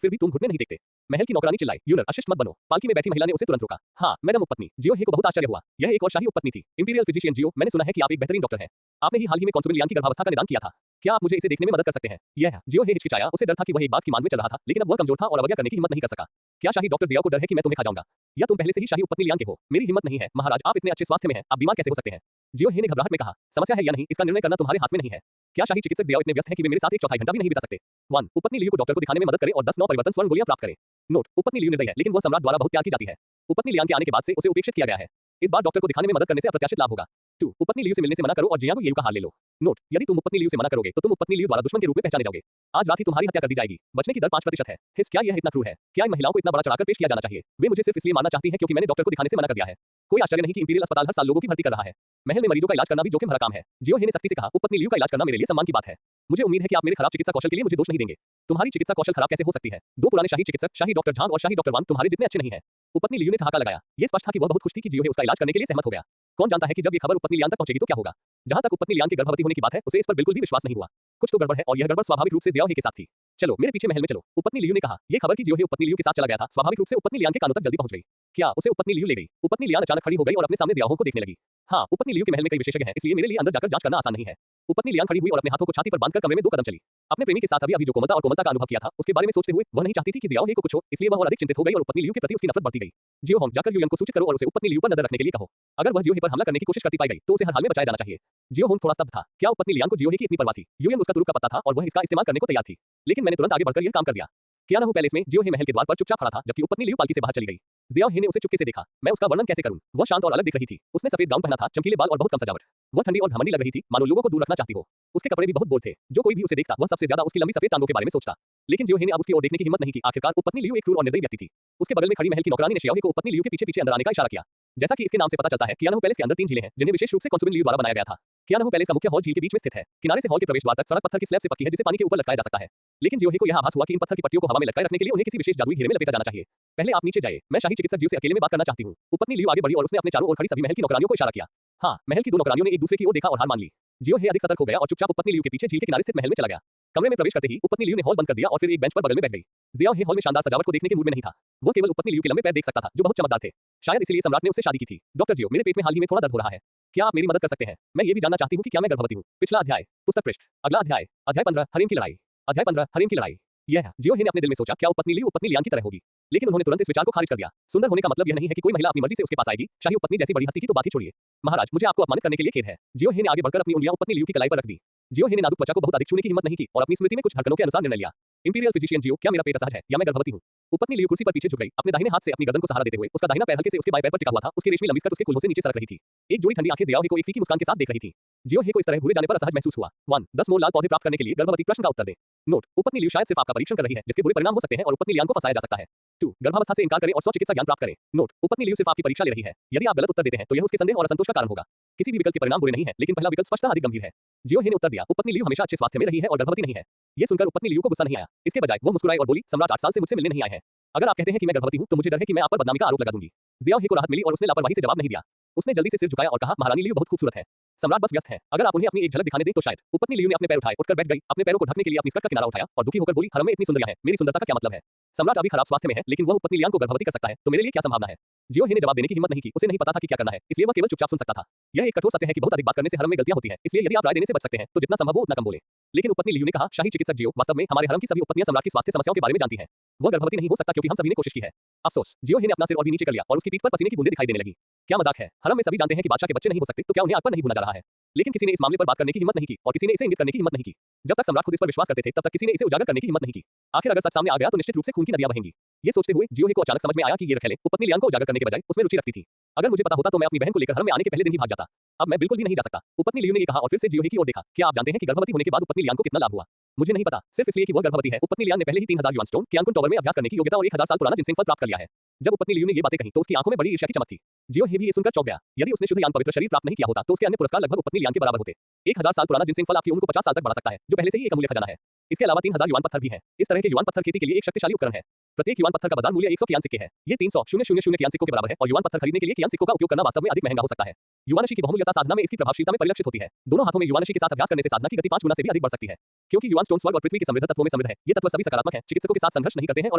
फिर भी तुम घुटने नहीं टेकते। महल की नौकरानी चिल्लाई, यूनर, अशिष्ट मत बनो। पालकी में बैठी महिला ने उसे तुरंत रोका। हाँ, मैडम उपपत्नी। जियो हे को बहुत आश्चर्य हुआ। यह एक और शाही उपपत्नी थी। इंपीरियल फिजिशियन जियो, मैंने सुना है कि आप एक बेहतरीन डॉक्टर हैं। आपने ही हाल ही में कॉन्सुबेल लियान की गर्भावस्था का निदान किया था। क्या आप मुझे इसे देखने में मदद कर सकते हैं? यह जियो हे हिचकिचाया, उसे डर था कि वह एक बात की मांग में चल रहा था, लेकिन अब वह कमजोर था और अवज्ञा करने की हिम्मत नहीं कर सका। क्या शाही डॉक्टर जियाओ को डर है कि मैं तुम्हें खा जाऊंगा? या तुम पहले से ही शाही उपपत्नी लियान के हो? मेरी हिम्मत नहीं है महाराज, आप इतने अच्छे स्वास्थ्य में हैं, आप बीमार कैसे हो सकते हैं? जियो हे ने घबराहट में कहा, समस्या है या नहीं, इसका निर्णय करना तुम्हारे हाथ में नहीं है। क्या शाही चिकित्सक जियाओ इतने व्यस्त हैं कि वे मेरे साथ एक चौथाई घंटा भी नहीं बिता सकते? 1. उपपत्नी लियू को डॉक्टर को दिखाने में मदद करें और 10 9 परिवर्तन स्वर्ण गोलियां प्राप्त करें। नोट, उपपत्नी लियू निर्दयी है, लेकिन वह सम्राट द्वारा बहुत प्यार की जाती है। उपपत्नी लियान के आने के बाद से उसे उपेक्षित किया गया है। इस बार डॉक्टर को दिखाने में मदद करने से अप्रत्याशित लाभ होगा। 2. उपपत्नी लियू से मिलने से मना करो और जियाओ येऊ का हाल ले लो। नोट, यदि तुम उपपत्नी लियू से मना करोगे तो तुम उपपत्नी लियू द्वारा दुश्मन के रूप में पहचाने जाओगे। आज रात ही तुम्हारी हत्या कर दी जाएगी। बचने की दर 5% है। हिस, क्या यह इतना क्रूर है? क्या इन महिलाओं को इतना बड़ा चढ़ाकर पेश किया जाना चाहिए? वे मुझे सिर्फ इसलिए मारना चाहती हैं क्योंकि मैंने डॉक्टर को दिखाने से मना कर दिया है। कोई आश्चर्य नहीं कि इंपीरियल अस्पताल हर साल लोगों की भर्ती कर रहा है। महल में मरीजों का इलाज करना भी जोखिम भरा काम है। जियो हे ने सख्ती से कहा, उपपत्नी लियू का इलाज करना मेरे लिए सम्मान की बात है। मुझे उम्मीद है कि आप मेरे खराब चिकित्सा कौशल के लिए मुझे दोष नहीं देंगे। तुम्हारी चिकित्सा कौशल खराब कैसे हो सकती है? 2 पुराने शाही चिकित्सक, शाही डॉक्टर झांग और शाही डॉक्टर वांग तुम्हारे जितने अच्छे नहीं हैं। उपपत्नी लियू ने ठहाका लगाया। ये स्पष्ट था कि वह बहुत खुश थी कि जियो हे उसका इलाज करने के लिए सहमत हो गया। कौन जानता है कि जब ये खबर उपपत्नी लियान तक पहुंचेगी तो क्या होगा? जहां तक उपपत्नी लियान के गर्भवती होने की बात है, उसे इस पर बिल्कुल भी विश्वास नहीं हुआ। कुछ तो गड़बड़ है और यह गड़बड़ स्वाभाविक रूप से जियाओ हे के साथ थी। चलो मेरे पीछे महल में चलो, उपपत्नी लियू ने कहा। यह खबर कि जियो हे उपपत्नी लियू के साथ चला गया था, स्वाभाविक रूप से उपपत्नी लियान के कानों तक जल्दी पहुंच गई। क्या उसे उपपत्नी लियू ले गई? उपपत्नी लियान अचानक खड़ी हो गई और अपने सामने जियाओ को देखने लगी। हाँ, उपपत्नी लियू के महल में कई विशेषज्ञ हैं, इसलिए मेरे लिए अंदर जाकर जांच करना आसान नहीं है। उपपत्नी लियान खड़ी हुई और अपने हाथों को छाती पर बांधकर कमरे में 2 कदम चली। अपने प्रेमी के साथ अभी जो कोमलता और कोमलता का अनुभव किया था, उसके बारे में सोचते हुए वह नहीं चाहती थी कि जियाओ हे को कुछ हो, इसलिए वह और अधिक चिंतित हो गई और उपपत्नी लियू के प्रति उसकी नफरत बढ़ती गई। जियो होंग, जाकर युयन को सूचित करो और उसे उपपत्नी लियू पर नजर रखने के लिए कहो। अगर वह जियो हे पर हमला करने की कोशिश करती पाई गई तो उसे हर हाल में बचाया जाना चाहिए। जियो होंग थोड़ा स्तब्ध था। क्या उपपत्नी लियान को जियो हे की इतनी परवाह थी? युयन उसका तुरुप का पत्ता था और वह इसका इस्तेमाल करने को तैयार थी। लेकिन मैंने तुरंत आगे बढ़कर यह काम कर दिया। कियाना हो पैलेस में जियो हे महल के द्वार पर चुपचाप खड़ा था जबकि उपपत्नी लियू पालकी से बाहर चली गई। जियाओ हे ने उसे चुपके से देखा। मैं उसका वर्णन कैसे करूं? वह शांत और अलग दिख रही थी। उसने सफेद गाउन पहना था, चमकीले बाल और बहुत कम सजावट। वह ठंडी और घमंडी लग रही थी, मानो लोगों को दूर रखना चाहती हो। उसके कपड़े भी बहुत बोल्ड थे। जो कोई भी उसे देखता वह सबसे ज्यादा उसकी लंबी सफेद टांगों के बारे में सोचता। लेकिन जियो हे ने अब उसकी ओर देखने की हिम्मत नहीं की। आखिरकार उपपत्नी लियू एक क्रूर और निर्दयी व्यक्ति थी। उसके बगल में खड़ी महल की नौकरानी ने जियाओ हे को उपपत्नी लियू के पीछे अंदर आने का इशारा किया। जैसा कि इसके नाम से पता चलता है, कियाना हो पैलेस के अंदर 3 झीलें हैं जिन्हें विशेष रूप से कॉन्सुबिन लियू द्वारा बनाया गया था। कियाना हो पैलेस का मुख्य हॉल झील के बीच में स्थित है। किनारे से हॉल के प्रवेश द्वार तक सड़क पत्थर की स्लैब से पक्की है जिसे पानी के ऊपर लटकाया जा सकता है। लेकिन जियो हे को यह आभास हुआ कि इन पत्थर की पट्टियों को हवा में लटकाए रखने के लिए उन्हें किसी विशेष जादुई घेरे में लपेटा जाना चाहिए। पहले आप नीचे जाइए, मैं शाही चिकित्सक जियो से अकेले में बात करना चाहती हूँ। उपपत्नी लियू आगे बढ़ी और उसने अपने चारों ओर खड़ी सभी महल की नौकरानियों को इशारा किया। हाँ, महल की 2 नौकरानियों ने एक दूसरे की ओर देखा और हार मान ली। जियो हे अधिक सतर्क हो गया और चुपचाप उपपत्नी लियू के पीछे झील के किनारे स्थित महल में चला गया। कमरे में प्रवेश करते ही उपपत्नी लियू ने हॉल बंद कर दिया और फिर एक बेंच पर बगल में बैठ गई। जियाओ हे हॉल में शानदार सजावट को देखने के मूड में नहीं था। वो केवल उपपत्नी लियू के लंबे पैर देख सकता था जो बहुत चमकदार थे। शायद इसीलिए सम्राट ने उससे शादी की थी। डॉक्टर जियो, मेरे पेट में हाल ही में थोड़ा दर्द हो रहा है। क्या आप मेरी मदद कर सकते हैं? मैं ये भी जानना चाहती हूँ कि क्या मैं गर्भवती हूँ। पिछला अध्याय, पुस्तक पृष्ठ। अगला अध्याय, अध्याय 15, हरेम की लड़ाई। अध्याय 15, हरेम की लड़ाई। यह जियो हे ने अपने दिल में सोचा, क्या उपपत्नी लियू उपपत्नी लियान की तरह होगी? लेकिन उन्होंने तुरंत इस विचार को खारिज कर दिया। सुंदर होने का मतलब यह नहीं है कि कोई महिला अपनी मर्जी से उसके पास आएगी। शाही उपपत्नी जैसी बड़ी हस्ती की तो बात ही छोड़िए। महाराज, मुझे आपको अपमानित करने के लिए खेद है। जियो हे ने आगे बढ़कर अपनी उंगलियां उपपत्नी लियू की कलाई पर रख दी। जियो हे ने नाजुक त्वचा को बहुत अधिक छूने की हिम्मत नहीं की और अपनी स्मृति में कुछ धड़कनों के अनुसार निर्णय लिया। इंपीरियल फिजिशियन जियो, क्या मेरा पेट असहज है या मैं गर्भवती हूँ? उपपत्नी लियू कुर्सी पर पीछे झुक गई। अपने दाहिने हाथ से अपनी गर्दन को सहारा देते हुए उसका दाहिना पैर हल्के से उसके बाएं पैर पर टिका हुआ था। उसकी रेशमी लंबी स्कर्ट उसके कूल्हों से नीचे सरक रही थी। एक जोड़ी ठंडी आंखें जियाओ हे को एक फीकी मुस्कान के साथ देख रही थी। जियो हे को इस तरह घूरे जाने पर असहज महसूस हुआ। 1, 10 मोल लाल पौधे प्राप्त करने के लिए गर्भवती प्रश्न का उत्तर दें। नोट, उपपत्नी लियू शायद सिर्फ आपका परीक्षण कर रही है जिसके बुरे परिणाम हो सकते हैं और उपपत्नी लियान को फंसाया जा सकता है। 2, गर्भावस्था से इनकार करें और स्वचिकित्सा ज्ञान प्राप्त करें। नोट, उपपत्नी लियू सिर्फ आपकी परीक्षा ले रही है। यदि आप गलत उत्तर देते हैं तो यह उसके संदेह और असंतोष का कारण होगा। किसी भी विकल्प के परिणाम बुरे नहीं है, लेकिन पहला विकल्प स्पष्टतः अधिक गंभीर है। जियो हे ने उत्तर दिया, उपपत्नी लियू हमेशा अच्छे स्वास्थ्य में रही है और गर्भवती नहीं है। ये सुनकर उपपत्नी लियू को गुस्सा नहीं आया। इसके बजाय वो मुस्कुराई और बोली, सम्राट 8 साल से मुझसे मिलने नहीं आए हैं। अगर आप कहते हैं कि मैं गर्भवती हूँ तो मुझे डर है कि मैं आप पर बदनामी का आरोप लगा दूंगी। जियाओ हे को राहत मिली और उसने लापरवाही से जवाब नहीं दिया। उसने जल्दी से सिर झुकाया और कहा, महारानी लियू बहुत खूबसूरत है। सम्राट बस व्यस्त है। अगर आप उन्हें अपनी एक झलक दिखाने दें तो शायद। उपपत्नी लियू ने अपने पैर उठाए, उठकर बैठ गई, अपने पैरों को ढकने के लिए अपनी स्कर्ट का किनारा उठाया और दुखी होकर बोली, हरम में इतनी सुंदरियां हैं, मेरी सुंदरता का क्या मतलब है? सम्राट अभी खराब स्वास्थ्य में है, लेकिन वह उपपत्नी लियान को गर्भवती कर सकता है, तो मेरे लिए क्या संभावना है? जियो हे ने जवाब देने की हिम्मत नहीं की। उसे नहीं पता था कि क्या करना है, इसलिए वह केवल चुपचाप सुन सकता था। यह एक कठोर सत्य है कि बहुत अधिक बात करने से हरम में गलतियां होती हैं, इसलिए यदि आप राय देने से बच सकते हैं तो जितना संभव हो उतना कम बोले। लेकिन उपपत्नी लियू ने कहा, शाही चिकित्सक जियो, वास्तव में हमारे हरम की सभी उपपत्नियां सम्राट की स्वास्थ्य समस्याओं के बारे में जानती हैं। वह गर्भवती नहीं हो सकता क्योंकि हम सभी ने कोशिश की है। अफसोस। जियो हे ने अपना सिर और भी नीचे कर लिया और उसकी पीठ पर पसीने की बूंदें दिखाई देने लगी। क्या मजाक है? हरम में सभी जानते हैं कि बादशाह के बच्चे नहीं हो सकते, तो क्या उन्हें आग पर नहीं भुना जा रहा है? लेकिन किसी ने इस मामले पर बात करने की हिम्मत नहीं की और किसी ने इसे इंगित करने की हिम्मत नहीं की। जब तक सम्राट खुद इस पर विश्वास करते थे तब तक किसी ने इसे उजागर करने की हिम्मत नहीं की। आखिर अगर सच सामने आ गया तो निश्चित रूप से खून की नदियां बहेंगी। ये सोचते हुए जियो हे को अचानक समझ में आया कि ये रखेले उपपत्नी लियान को उजागर करने के बजाय उसमें रुचि रखती थी। अगर मुझे पता होता तो मैं अपनी बहन को लेकर हरम में आने के पहले दिन ही भाग जाता। अब मैं बिल्कुल भी नहीं जा सकता। उपपत्नी लियू ने ये कहा और फिर से जियो हे की ओर देखा। क्या आप जानते हैं कि गर्भवती होने के बाद उपपत्नी लियान को कितना लाभ हुआ? मुझे नहीं पता, सिर्फ इसलिए कि वह गर्भवती है। उपपत्नी लियान ने पहले ही 3000 युआन स्टोन कियांकुन टॉवर में अभ्यास करने की योग्यता और 1000 साल पुराना जिनसेंग फल प्राप्त कर लिया है। जब उपपत्नी लियू ने ये बातें कही तो उसकी आंखों में बड़ी ईर्ष्या की चमक थी। जियो हे भी ये सुनकर चौंक गया। यदि उसने शुद्ध यान पवित्र शरीर प्राप्त नहीं किया होता तो उसके अन्य पुरस्कार लगभग उपपत्नी लियान के बराबर होते। 1000 साल पुराना जिनसेंग फल आपकी उम्र को 50 साल तक बढ़ा सकता है, जो पहले से ही एक अमूल्य खजाना है। इसके अलावा 3000 युआन पत्थर भी हैं। इस तरह के युआन पत्थर खेती के लिए एक शक्तिशाली उपकरण है। प्रत्येक युआन पत्थर का बाजार मूल्य 100 कियान सिक्के है। ये 300,000 कियान सिक्कों के बराबर है और युआन पत्थर खरीदने के लिए कियान सिक्कों का उपयोग करना वास्तव में अधिक महंगा हो सकता है। युवानशी की बहुमूल्यता साधना में इसकी प्रभावशीलता में परिलक्षित होती है। दोनों हाथों में युवानशी के साथ अभ्यास करने से साधना की गति 5 गुना से भी अधिक बढ़ सकती है। क्योंकि युवान स्टोन स्वर्ग और पृथ्वी की समृद्ध तत्वों में समृद्ध है। ये तत्व सभी सकारात्मक हैं, चिकित्सकों के साथ संघर्ष नहीं करते हैं और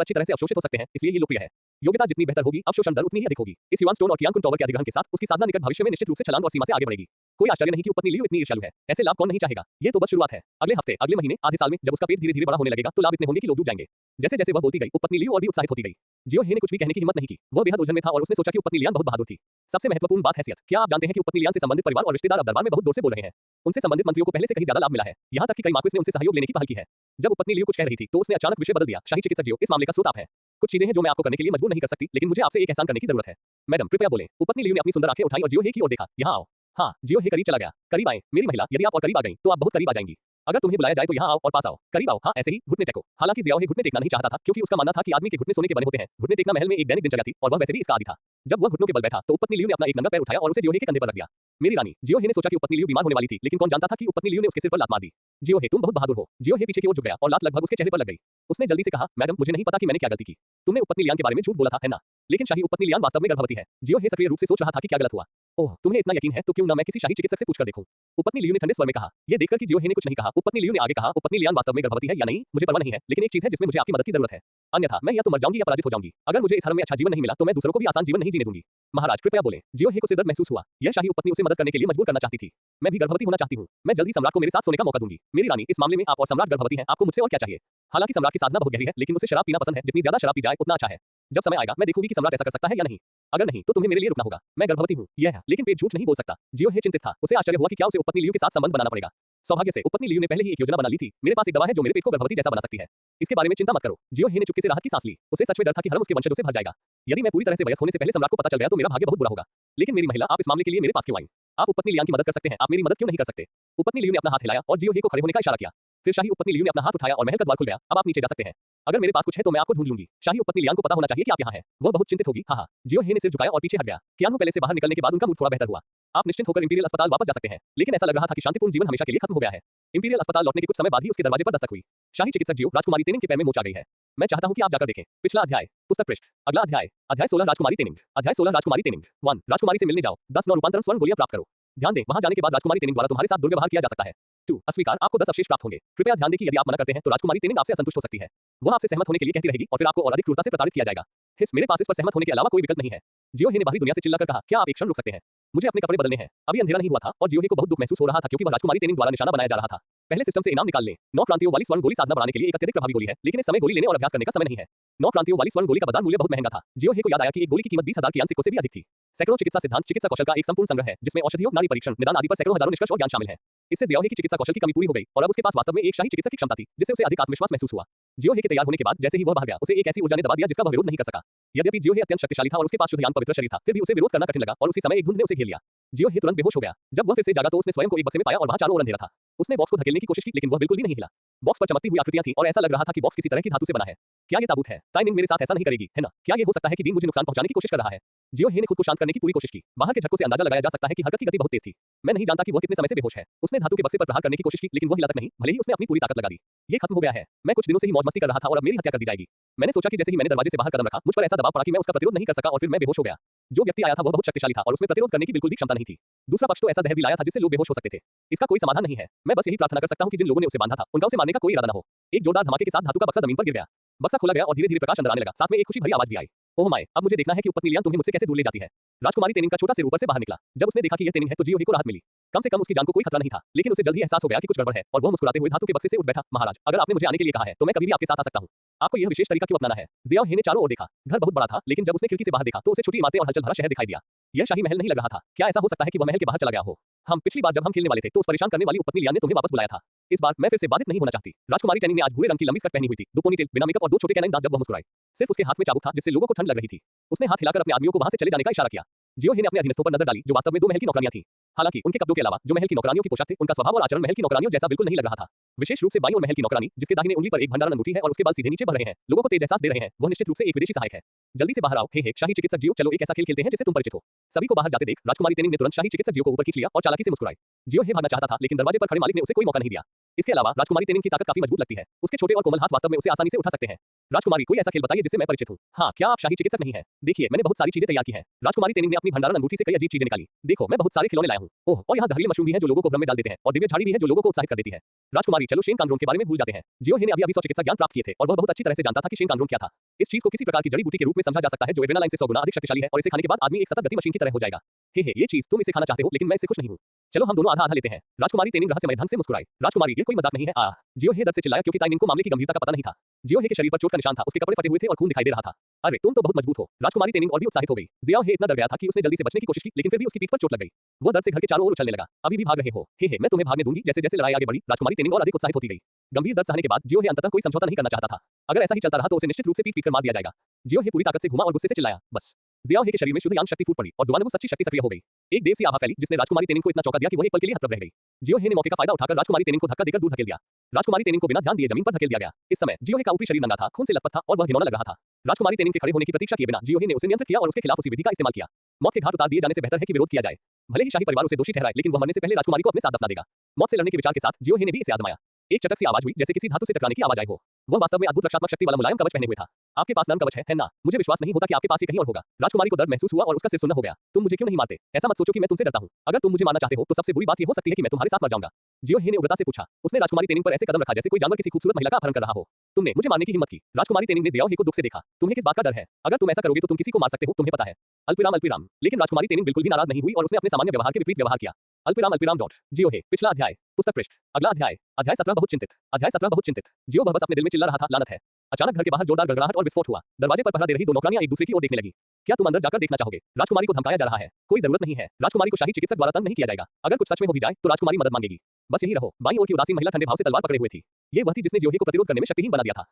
अच्छी तरह से अवशोषित हो सकते हैं, इसलिए ये लोकप्रिय है। योग्यता जितनी बेहतर होगी, अवशोषण दर उतनी ही अधिक होगी। इस युवान स्टोन और कियांकुन टॉवर के अधिग्रहण के साथ उसकी साधना निकट भविष्य में निश्चित रूप से छलांग और सीमा से आगे बढ़ेगी। कोई आश्चर्य नहीं कि उपपत्नी लियू इतनी ईर्ष्यालु है। ऐसे लाभ कौन नहीं चाहेगा? ये तो बस शुरुआत है। अगले हफ्ते, अगले महीने, आधे साल में जब उसका पेट धीरे-धीरे बड़ा होने लगेगा तो लाभ इतने होंगे कि लोग डूब जाएंगे। जैसे-जैसे वह बोलती गई, उपपत्नी लियू और भी उत्साहित होती गई। जियो हे ने कुछ भी कहने की हिम्मत नहीं की। वह बेहद उलझन में था और उसने सोचा कि उपपत्नी लियान बहुत बहादुर थी। सबसे महत्वपूर्ण बात हैसियत। क्या आप जानते हैं कि उपपत्नी लियान से संबंधित परिवार और रिश्तेदार अब दरबार में बहुत जोर से बोल रहे हैं? उनसे संबंधित मंत्रियों को पहले से कहीं ज्यादा लाभ मिला है। यहाँ तक कि कई मार्क्वेस ने उनसे सहयोग लेने की पहल की है। जब उपपत्नी लियू कुछ कह रही थी तो उसने अचानक विषय बदल दिया। शाही चिकित्सक जियो, इस मामले का स्रोत आप हैं। कुछ चीजें हैं जो मैं आपको करने के लिए मजबूर नहीं कर सकती, लेकिन मुझे आपसे एक एहसान करने की जरूरत है। मैडम, कृपया बोलें। उपपत्नी लियू ने अपनी सुंदर आंखें उठाई और जियो हे की ओर देखा। यहाँ आओ। हाँ, जियो हे करीब चला गया। करीब आए, मेरी महिला, यदि आप और करीब आ गई तो आप बहुत करीब आ जाएंगी। अगर तुम्हें बुलाया जाए तो यहाँ आओ और पास आओ। करीब आओ। हाँ, ऐसे ही, घुटने टेको। हालांकि जियाओ हे घुटने टेकना नहीं चाहता था क्योंकि उसका मानना था कि आदमी के घुटने सोने के बने होते हैं। घुटने टेकना महल में एक दैनिक दिनचर्या थी और वह वैसे भी इसका आदी था। जब वह घुटनों के बल बैठा तो उपपत्नी लियू ने अपना एक नंगा पैर उठाया और उसे जियो हे के कंधे पर रख दिया। मेरी रानी। जियो हे ने सोचा कि उपपत्नी लियू बीमार होने वाली थी, लेकिन कौन जानता था कि उपपत्नी लियू ने उसके सिर पर लात मार दी। जियो हे, तुम बहुत बहादुर हो। जियो हे पीछे की ओर झुक गया और लात लगभग उसके चेहरे पर लग गई। उसने जल्दी से कहा, मैडम, मुझे नहीं पता कि मैंने क्या गलती की। तुमने उपपत्नी लियान के बारे में झूठ बोला था, है ना? लेकिन शाही उपपत्नी लियान वास्तव में गर्भवती है। जियो हे सक्रिय रूप से सोच रहा था कि क्या गलत हुआ। ओह, तुम्हें इतना यकीन है तो क्यों न मैं किसी शाही चिकित्सक से पूछकर देखूं। उपपत्नी लियू ने ठंडे स्वर में कहा। यह देखकर कि जियो हे ने कुछ नहीं कहा, उपपत्नी लियू ने आगे कहा, उपपत्नी लियान वास्तव में गर्भवती है या नहीं मुझे परवाह नहीं है, लेकिन एक चीज है जिसमें मुझे आपकी मदद की जरूरत है। अन्यथा मैं या तो मर जाऊंगी या पराजित हो जाऊंगी। अगर मुझे इस हरम में अच्छा जीवन नहीं मिला तो मैं दूसरों को भी आसान जीवन नहीं जीने दूंगी। महाराज, कृपया बोलें। जियो हे को सिरदर्द महसूस हुआ। यह शाही उपपत्नी उसे मदद करने के लिए मजबूर करना चाहती थी। मैं भी गर्भवती होना चाहती हूँ। मैं जल्दी सम्राट को मेरे साथ सोने का मौका दूंगी। मेरी रानी, इस मामले में आप और सम्राट गर्भवती हैं, आपको मुझसे और क्या चाहिए? हालांकि सम्राट की साधना बहुत गहरी है, लेकिन उसे शराब पीना पसंद है। जितनी ज्यादा शराब पी जाए उतना अच्छा है। जब समय आएगा मैं देखूंगी कि सम्राट ऐसा कर सकता है या नहीं। अगर नहीं तो तुम्हें मेरे लिए रुकना होगा। मैं गर्भवती हूँ, यह है, लेकिन पेट झूठ नहीं बोल सकता। जियो हे चिंतित था। उसे आश्चर्य हुआ कि क्या उसे उपपत्नी लियू के साथ संबंध बनाना पड़ेगा। सौभाग्य से उपपत्नी लियू ने पहले ही एक योजना बना ली थी। मेरे पास एक दवा है जो मेरे पेट को गर्भवती जैसा बना सकती है। इसके बारे में चिंता मत करो। जियो हे ने चुपके से राहत की सांस ली। उसे सच में डर था कि हरम उसके वंशजों से भर जाएगा। यदि मैं पूरी तरह से वयस्क होने से पहले सम्राट को पता चल गया तो मेरा भाग्य बहुत बुरा होगा। लेकिन मेरी महिला, आप इस मामले के लिए मेरे पास क्यों आई? आप उपपत्नी लियान की मदद कर सकते हैं, आप मेरी मदद क्यों नहीं कर सकते? उपपत्नी लियू ने अपना हाथ हिलाया और जियो हे को खड़े होने का इशारा किया। फिर शाही उपपत्नी लियू ने अपना हाथ उठाया और महल का द्वार खुल गया। अब आप नीचे जा सकते हैं। अगर मेरे पास कुछ है तो मैं आपको ढूंढ लूंगी। शाही उपपत्नी लियान को पता होना चाहिए कि आप यहाँ हैं। वह बहुत चिंतित होगी। हाँ। जियो हे ने सिर झुकाया और पीछे हट गया। कियांग पहले से बाहर निकलने के बाद उनका मूड थोड़ा बेहतर हुआ। आप निश्चिंत होकर इंपीरियल अस्पताल वापस जा सकते हैं। लेकिन ऐसा लग रहा था कि शांतिपूर्ण जीवन हमेशा के लिए खत्म हो गया है। इंपीरियल अस्पताल लौटने के कुछ समय बाद ही उसके दरवाजे पर दस्तक हुई। शाही चिकित्सक जियो, राजकुमारी तेनिंग के पैर में मोच आ गई है। मैं चाहता हूं कि आप जाकर देखें। पिछला अध्याय, पुस्तक पृष्ठ, अगला अध्याय, अध्याय 16 राजकुमारी तेनिंग, अध्याय 16 राजकुमारी तेनिंग 1 राजकुमारी से मिलने जाओ, 10 9 रूपांतरण स्वर्ण गोलियां प्राप्त करो। ध्यान दें, वहां जाने के बाद राजकुमारी तेनिंग द्वारा तुम्हारे साथ दुर्व्यवहार किया जा सकता है। 2 अस्वीकार, आपको 10 अवशेष प्राप्त होंगे। कृपया ध्यान दें कि यदि आप मना करते हैं तो राजकुमारी तेनिंग आपसे असंतुष्ट हो सकती है। वह आपसे सहमत होने के लिए कहती रहेगी और फिर आपको और अधिक क्रूरता से प्रताड़ित किया जाएगा। हिस, मेरे पास इस पर सहमत होने के अलावा कोई विकल्प नहीं है। जियो हे ने बाहरी दुनिया से चिल्लाकर कहा, क्या आप एक क्षण रुक सकते हैं? मुझे अपने कपड़े बदलने हैं। अभी अंधेरा नहीं हुआ था और जियो हे को बहुत दुख महसूस हो रहा था क्योंकि वह राजकुमारी तेनिंग द्वारा निशाना बनाया जा रहा था। पहले सिस्टम से इनाम निकाल लें। 9 क्रांतियों वाली स्वर्ण गोली साधना बढ़ाने के लिए एक अत्यधिक प्रभावी गोली है, लेकिन इस समय गोली लेने और अभ्यास करने का समय नहीं है। 9 क्रांतियों वाली स्वर्ण गोली का बाजार मूल्य बहुत महंगा था। जियो हे को याद आया कि एक गोली की कीमत 20,000 कियान सिक्कों से भी अधिक थी। सैकड़ों चिकित्सा सिद्धांत, चिकित्सा कौशल का एक संपूर्ण संग्रह है जिसमें औषधियों, नाड़ी परीक्षण, निदान आदि पर सैकड़ों हजारों निष्कर्ष और ज्ञान शामिल है। इससे जियो हे की चिकित्सा कौशल की कमी पूरी हो गई और अब उसके पास वास्तव में एक शाही चिकित्सक की क्षमता थी, जिससे उसे अधिक आत्मविश्वास महसूस हुआ। जियो हे के तैयार होने के बाद जैसे ही वह बाहर गया, उसे एक ऐसी ऊर्जा ने दबा दिया जिसका वह विरोध नहीं कर सका। यद्यपि जियो हे अत्यंत शक्तिशाली था और उसके पास शुद्ध यान पवित्र शरीर था, फिर भी उसे विरोध करना कठिन लगा और उसी समय एक धुंध ने उसे घेर लिया। जियो हे तुरंत बेहोश हो गया। जब वह फिर से जागा तो उसने स्वयं को एक बक्से में पाया और वहां चारों ओर अंधेरा था। उसने बॉक्स को धकेलने की कोशिश की लेकिन वह बिल्कुल भी नहीं हिला। बॉक्स पर चमकती हुई आकृतियां थीं और ऐसा लग रहा था कि बॉक्स किसी तरह की धातु से बना है। क्या ये ताबूत है? ताइनिंग मेरे साथ ऐसा नहीं करेगी, है ना? क्या ये हो सकता है कि दीन मुझे नुकसान पहुंचाने की कोशिश कर रहा है? जियो हे ने खुद को शांत करने की पूरी कोशिश की। बाहर के झटकों से अंदाजा लगाया जा सकता है कि हरकत की गति बहुत तेज थी। मैं नहीं जानता कि वह कितने समय से बेहोश है। उसने धातु के बक्से पर प्रहार करने की कोशिश की लेकिन वह हिला तक नहीं, भले ही उसने अपनी पूरी ताकत लगा दी। ये खत्म हो गया है। मैं कुछ दिनों से ही मौज मस्ती कर रहा था और अब मेरी हत्या कर दी जाएगी। मैंने सोचा कि जैसे ही मैंने दरवाजे से बाहर कदम रखा, मुझ पर ऐसा दबाव पड़ा कि मैं उसका प्रतिरोध नहीं कर सका और फिर मैं बेहोश हो गया। जो व्यक्ति आया था वह बहुत शक्तिशाली था और उसमें प्रतिरोध करने की बिल्कुल भी क्षमता नहीं थी। दूसरा पक्ष तो ऐसा जहर भी लाया था जिससे लोग बेहोश हो सकते थे। इसका कोई समाधान नहीं है। मैं बस यही प्रार्थना कर सकता हूं कि जिन लोगों ने उसे बांधा था, उनका उसे मारने का कोई इरादा न हो। एक जोरदार धमाके के साथ धातु का बक्सा जमीन पर गिर गया। बक्सा खोला गया और धीरे-धीरे प्रकाश अंदर आने लगा। साथ में एक खुशी भरी आवाज भी आई। ओह माय, अब मुझे देखना है कि उपपत्नी लियान तुम्हें मुझसे कैसे दूर ले जाती है। राजकुमारी तेनिंग का छोटा सिर ऊपर से बाहर निकला। जब उसने देखा कि यह तेनिंग है तो जियो हे को राहत मिली। कम से कम उसकी जान को कोई खतरा नहीं था, लेकिन उसे जल्द ही एहसास हो गया कि कुछ गड़बड़ है और वह मुस्कुराते हुए धातु के बक्से से उठ बैठा। महाराज, अगर आपने मुझे आने के लिए कहा है तो मैं कभी भी आपके साथ आ सकता हूँ। आपको यह विशेष तरीका क्यों अपनाना है? जियाओ हे ने चारों ओर देखा। घर बहुत बड़ा था, लेकिन जब उसने खिड़की से बाहर देखा तो उसे छोटी इमारतें और हलचल भरा शहर दिखाई दिया। यह शाही महल नहीं लग रहा था। क्या ऐसा हो सकता है कि वह महल के बाहर चला गया हो? हम पिछली बार जब हम खेलने वाले थे तो उस परेशान करने वाली उपपत्नी लियान ने तुम्हें वापस बुलाया था। इस बार मैं फिर से बाधित नहीं होना चाहती। राजकुमारी टेनिंग ने आज भूरे रंग की लंबी स्कर्ट पहनी हुई थी, 2 पोनीटेल, बिना मेकअप और 2 छोटे कैनाइन दांत। जब वह मुस्कुराई, सिर्फ उसके हाथ में चाबुक था जिससे लोगों को ठंड लग रही थी। उसने हाथ हिलाकर अपने आदमियों को वहां से चले जाने का इशारा किया। जियो हे ने अपने अधीनस्थों पर नजर डाली जो वास्तव में 2 महल की नौकरानियां थीं। हालांकि उनके कपड़ों के अलावा जो महल की नौकरानियों की पोशाक थे, उनका स्वभाव और आचरण महल की नौकरानियों जैसा बिल्कुल नहीं लग रहा था। विशेष रूप से बाईं ओर महल की नौकरानी, जिसके दाहिने उंगली पर एक भंडारण अंगूठी है और उसके बाल सीधे नीचे बढ़ रहे हैं, लोगों को तेज एहसास दे रहे हैं। वह निश्चित रूप से एक विदेशी सहायक है। जल्दी से बाहर आओ। हे शाही चिकित्सक जियो, चलो एक ऐसा खेल खेलते हैं जिससे तुम परिचित हो। सभी को बाहर जाते देख राजकुमारी तेनिंग ने तुरंत शाही चिकित्सक जियो को ऊपर खींच लिया और चालाकी से मुस्कुराई। जियो हे भागना चाहता था लेकिन दरवाजे पर खड़े मालिक ने उसे कोई मौका नहीं दिया। इसके अलावा राजकुमारी तेनिंग की ताकत काफी मजबूत लगती है। उसके छोटे और कोमल हाथ वास्तव में उसे आसानी से उठा सकते हैं। राजकुमारी, कोई ऐसा खेल बताइए जिससे मैं परिचित हूँ। हाँ, क्या आप शाही चिकित्सक नहीं हैं? देखिए, मैंने बहुत सारी चीजें तैयार की हैं। राजकुमारी तेनिंग ने अपनी भंडारण अंगूठी से कई अजीब चीजें निकाली। देखो, मैं बहुत सारे खिलौने लाया हूँ। ओह, और यहाँ जहरीली मशरूम भी है जो लोगों को भ्रम में डाल देते हैं और दिव्य झाड़ी भी है जो लोगों को उत्साहित कर देती है। राजकुमारी, चलो शेन कांगरों के बारे में भूल जाते हैं। जियो हे ने अभी 100 चिकित्सा ज्ञान प्राप्त किए थे और वह बहुत अच्छी तरह से जानता था कि शेन कांगरों क्या था। इस चीज को किसी प्रकार की जड़ी बूटी के रूप में समझा जा सकता है जो एड्रेनालाइन से 100 गुना अधिक शक्तिशाली है और इसे खाने के बाद आदमी एक सतत गति मशीन की तरह हो जाएगा। हे, ये चीज तुम इसे खाना चाहते हो लेकिन मैं इससे खुश नहीं हूँ। चलो हम दोनों आधा आधा लेते हैं। राजकुमारी तेनिंग रहस्यमय ढंग से मुस्कुराई। राजकुमारी, ये कोई मजाक नहीं है। जियो हे दर्द से चिल्लाया क्योंकि ताइनिंग को मामले की गंभीरता का पता नहीं था। जियो हे के शरीर पर चोट का निशान था, उसके कपड़े फटे हुए थे और खून दिखाई दे रहा था। अरे, तुम तो बहुत मजबूत हो। राजकुमारी तेनिंग और भी उत्साहित हो गई। जियाओ हे इतना डर गया था कि उसने जल्दी से बचने की कोशिश की लेकिन फिर भी उसकी पीठ पर चोट लग गई। वह दर्द से घर के चारों ओर उछलने लगा। अभी भी भाग रहे हो? हे, मैं तुम्हें भागने दूंगी। जैसे जैसे लड़ाई आगे बढ़ी, राजकुमारी तेनिंग और अधिक उत्साहित होती गई। गंभीर दर्द सहने के बाद जियो हे अंततः कोई समझौता नहीं करना चाहता था। अगर ऐसा ही चलता रहा तो उसे निश्चित रूप से पीट कर मार दिया जाएगा। जियो हे पूरी ताकत से घुमा और गुस्से से चिल्लाया, बस। जियाओ हे के शरीर में शुद्ध यांग शक्ति फूट पड़ी और जुबान में सच्ची शक्ति सक्रिय हो गई। एक देव सी आभा फैली जिसने राजकुमारी तेनिंग को इतना चौंका दिया कि वह एक पल के लिए हतप्रभ रह गई। जियो हे ने मौके का फायदा उठाकर राजकुमारी तेनिंग को धक्का देकर दूर धकेल दिया। राजकुमारी तेनिंग को बिना ध्यान दिए जमीन पर धकेल दिया गया। इस समय जियो हे का ऊपरी शरीर नंगा था, खून से लथपथ था और वह घिनौना लग रहा था। राजकुमारी तेनिंग के खड़े होने की प्रतीक्षा किए बिना जियो हे ने उसे नियंत्रित किया और उसके खिलाफ उसी विधि का इस्तेमाल किया। मौत के घाट उतार दिए जाने से बेहतर है कि विरोध किया जाए। भले ही शाही परिवार उसे दोषी ठहराए लेकिन वह मरने से पहले राजकुमारी को अपने साथ दफना देगा। मौत से लड़ने के विचार के साथ जियो हे ने भी इसे आजमाया। एक चटक सी आवाज हुई जैसे किसी धातु से टकराने की आवाज आई हो। वह वास्तव में अद्भुत रक्षात्मक शक्ति वाला मुलायम कवच पहने हुए था। आपके पास नरम कवच है ना? मुझे विश्वास नहीं होता कि आपके पास ये कहीं और होगा। राजकुमारी को दर्द महसूस हुआ और उसका सिर सुन्न हो गया। तुम मुझे क्यों नहीं मारते? ऐसा मत सोचो कि मैं तुमसे डरता हूँ। अगर तुम मुझे मारना चाहते हो तो सबसे बुरी बात ये हो सकती है कि मैं तुम्हारे साथ मर जाऊंगा। जियो हे ने उग्रता से पूछा। उसने राजकुमारी तेनिंग पर ऐसे कदम रखा जैसे कोई जानवर किसी खूबसूरत महिला का अपहरण कर रहा हो। तुमने मुझे मारने की हिम्मत की। राजकुमारी तेनिंग ने जियाओ हे को दुख से देखा। तुम्हें किस बात का डर है? अगर तुम ऐसा करोगे तो तुम किसी को मार सकते हो, तुम्हें पता है। अल्पविराम। लेकिन राजकुमारी तेनिंग बिल्कुल भी नाराज नहीं हुई और उसने अपने सामान्य व्यवहार के विपरीत व्यवहार किया। अल्पविराम डॉट। जियो हे, पिछला अध्याय, पुस्तक पृष्ठ, अगला अध्याय, अध्याय 17 बहुत चिंतित, अध्याय 17 बहुत चिंतित। जियो बस अपने दिल में चिल्ला रहा था, लानत है। अचानक घर के बाहर जोरदार गड़गड़ाहट और विस्फोट हुआ। दरवाजे पर पहरा दे रही 2 नौकरानियां एक दूसरे की ओर देखने लगी। क्या तुम अंदर जाकर देखना चाहोगे? राजकुमारी को धमकाया जा रहा है। कोई जरूरत नहीं है। राजकुमारी को शाही चिकित्सक द्वारा तंग नहीं किया जाएगा। अगर कुछ सच में हो भी जाए तो राजकुमारी मदद मांगेगी। बस यही रहो। बाईं ओर की उदासीन महिला ठंडे भाव से तलवार पकड़े हुए थी। ये वह थी जिसने जियोहे को प्रतिरोध करने में शक्तिहीन बना दिया था।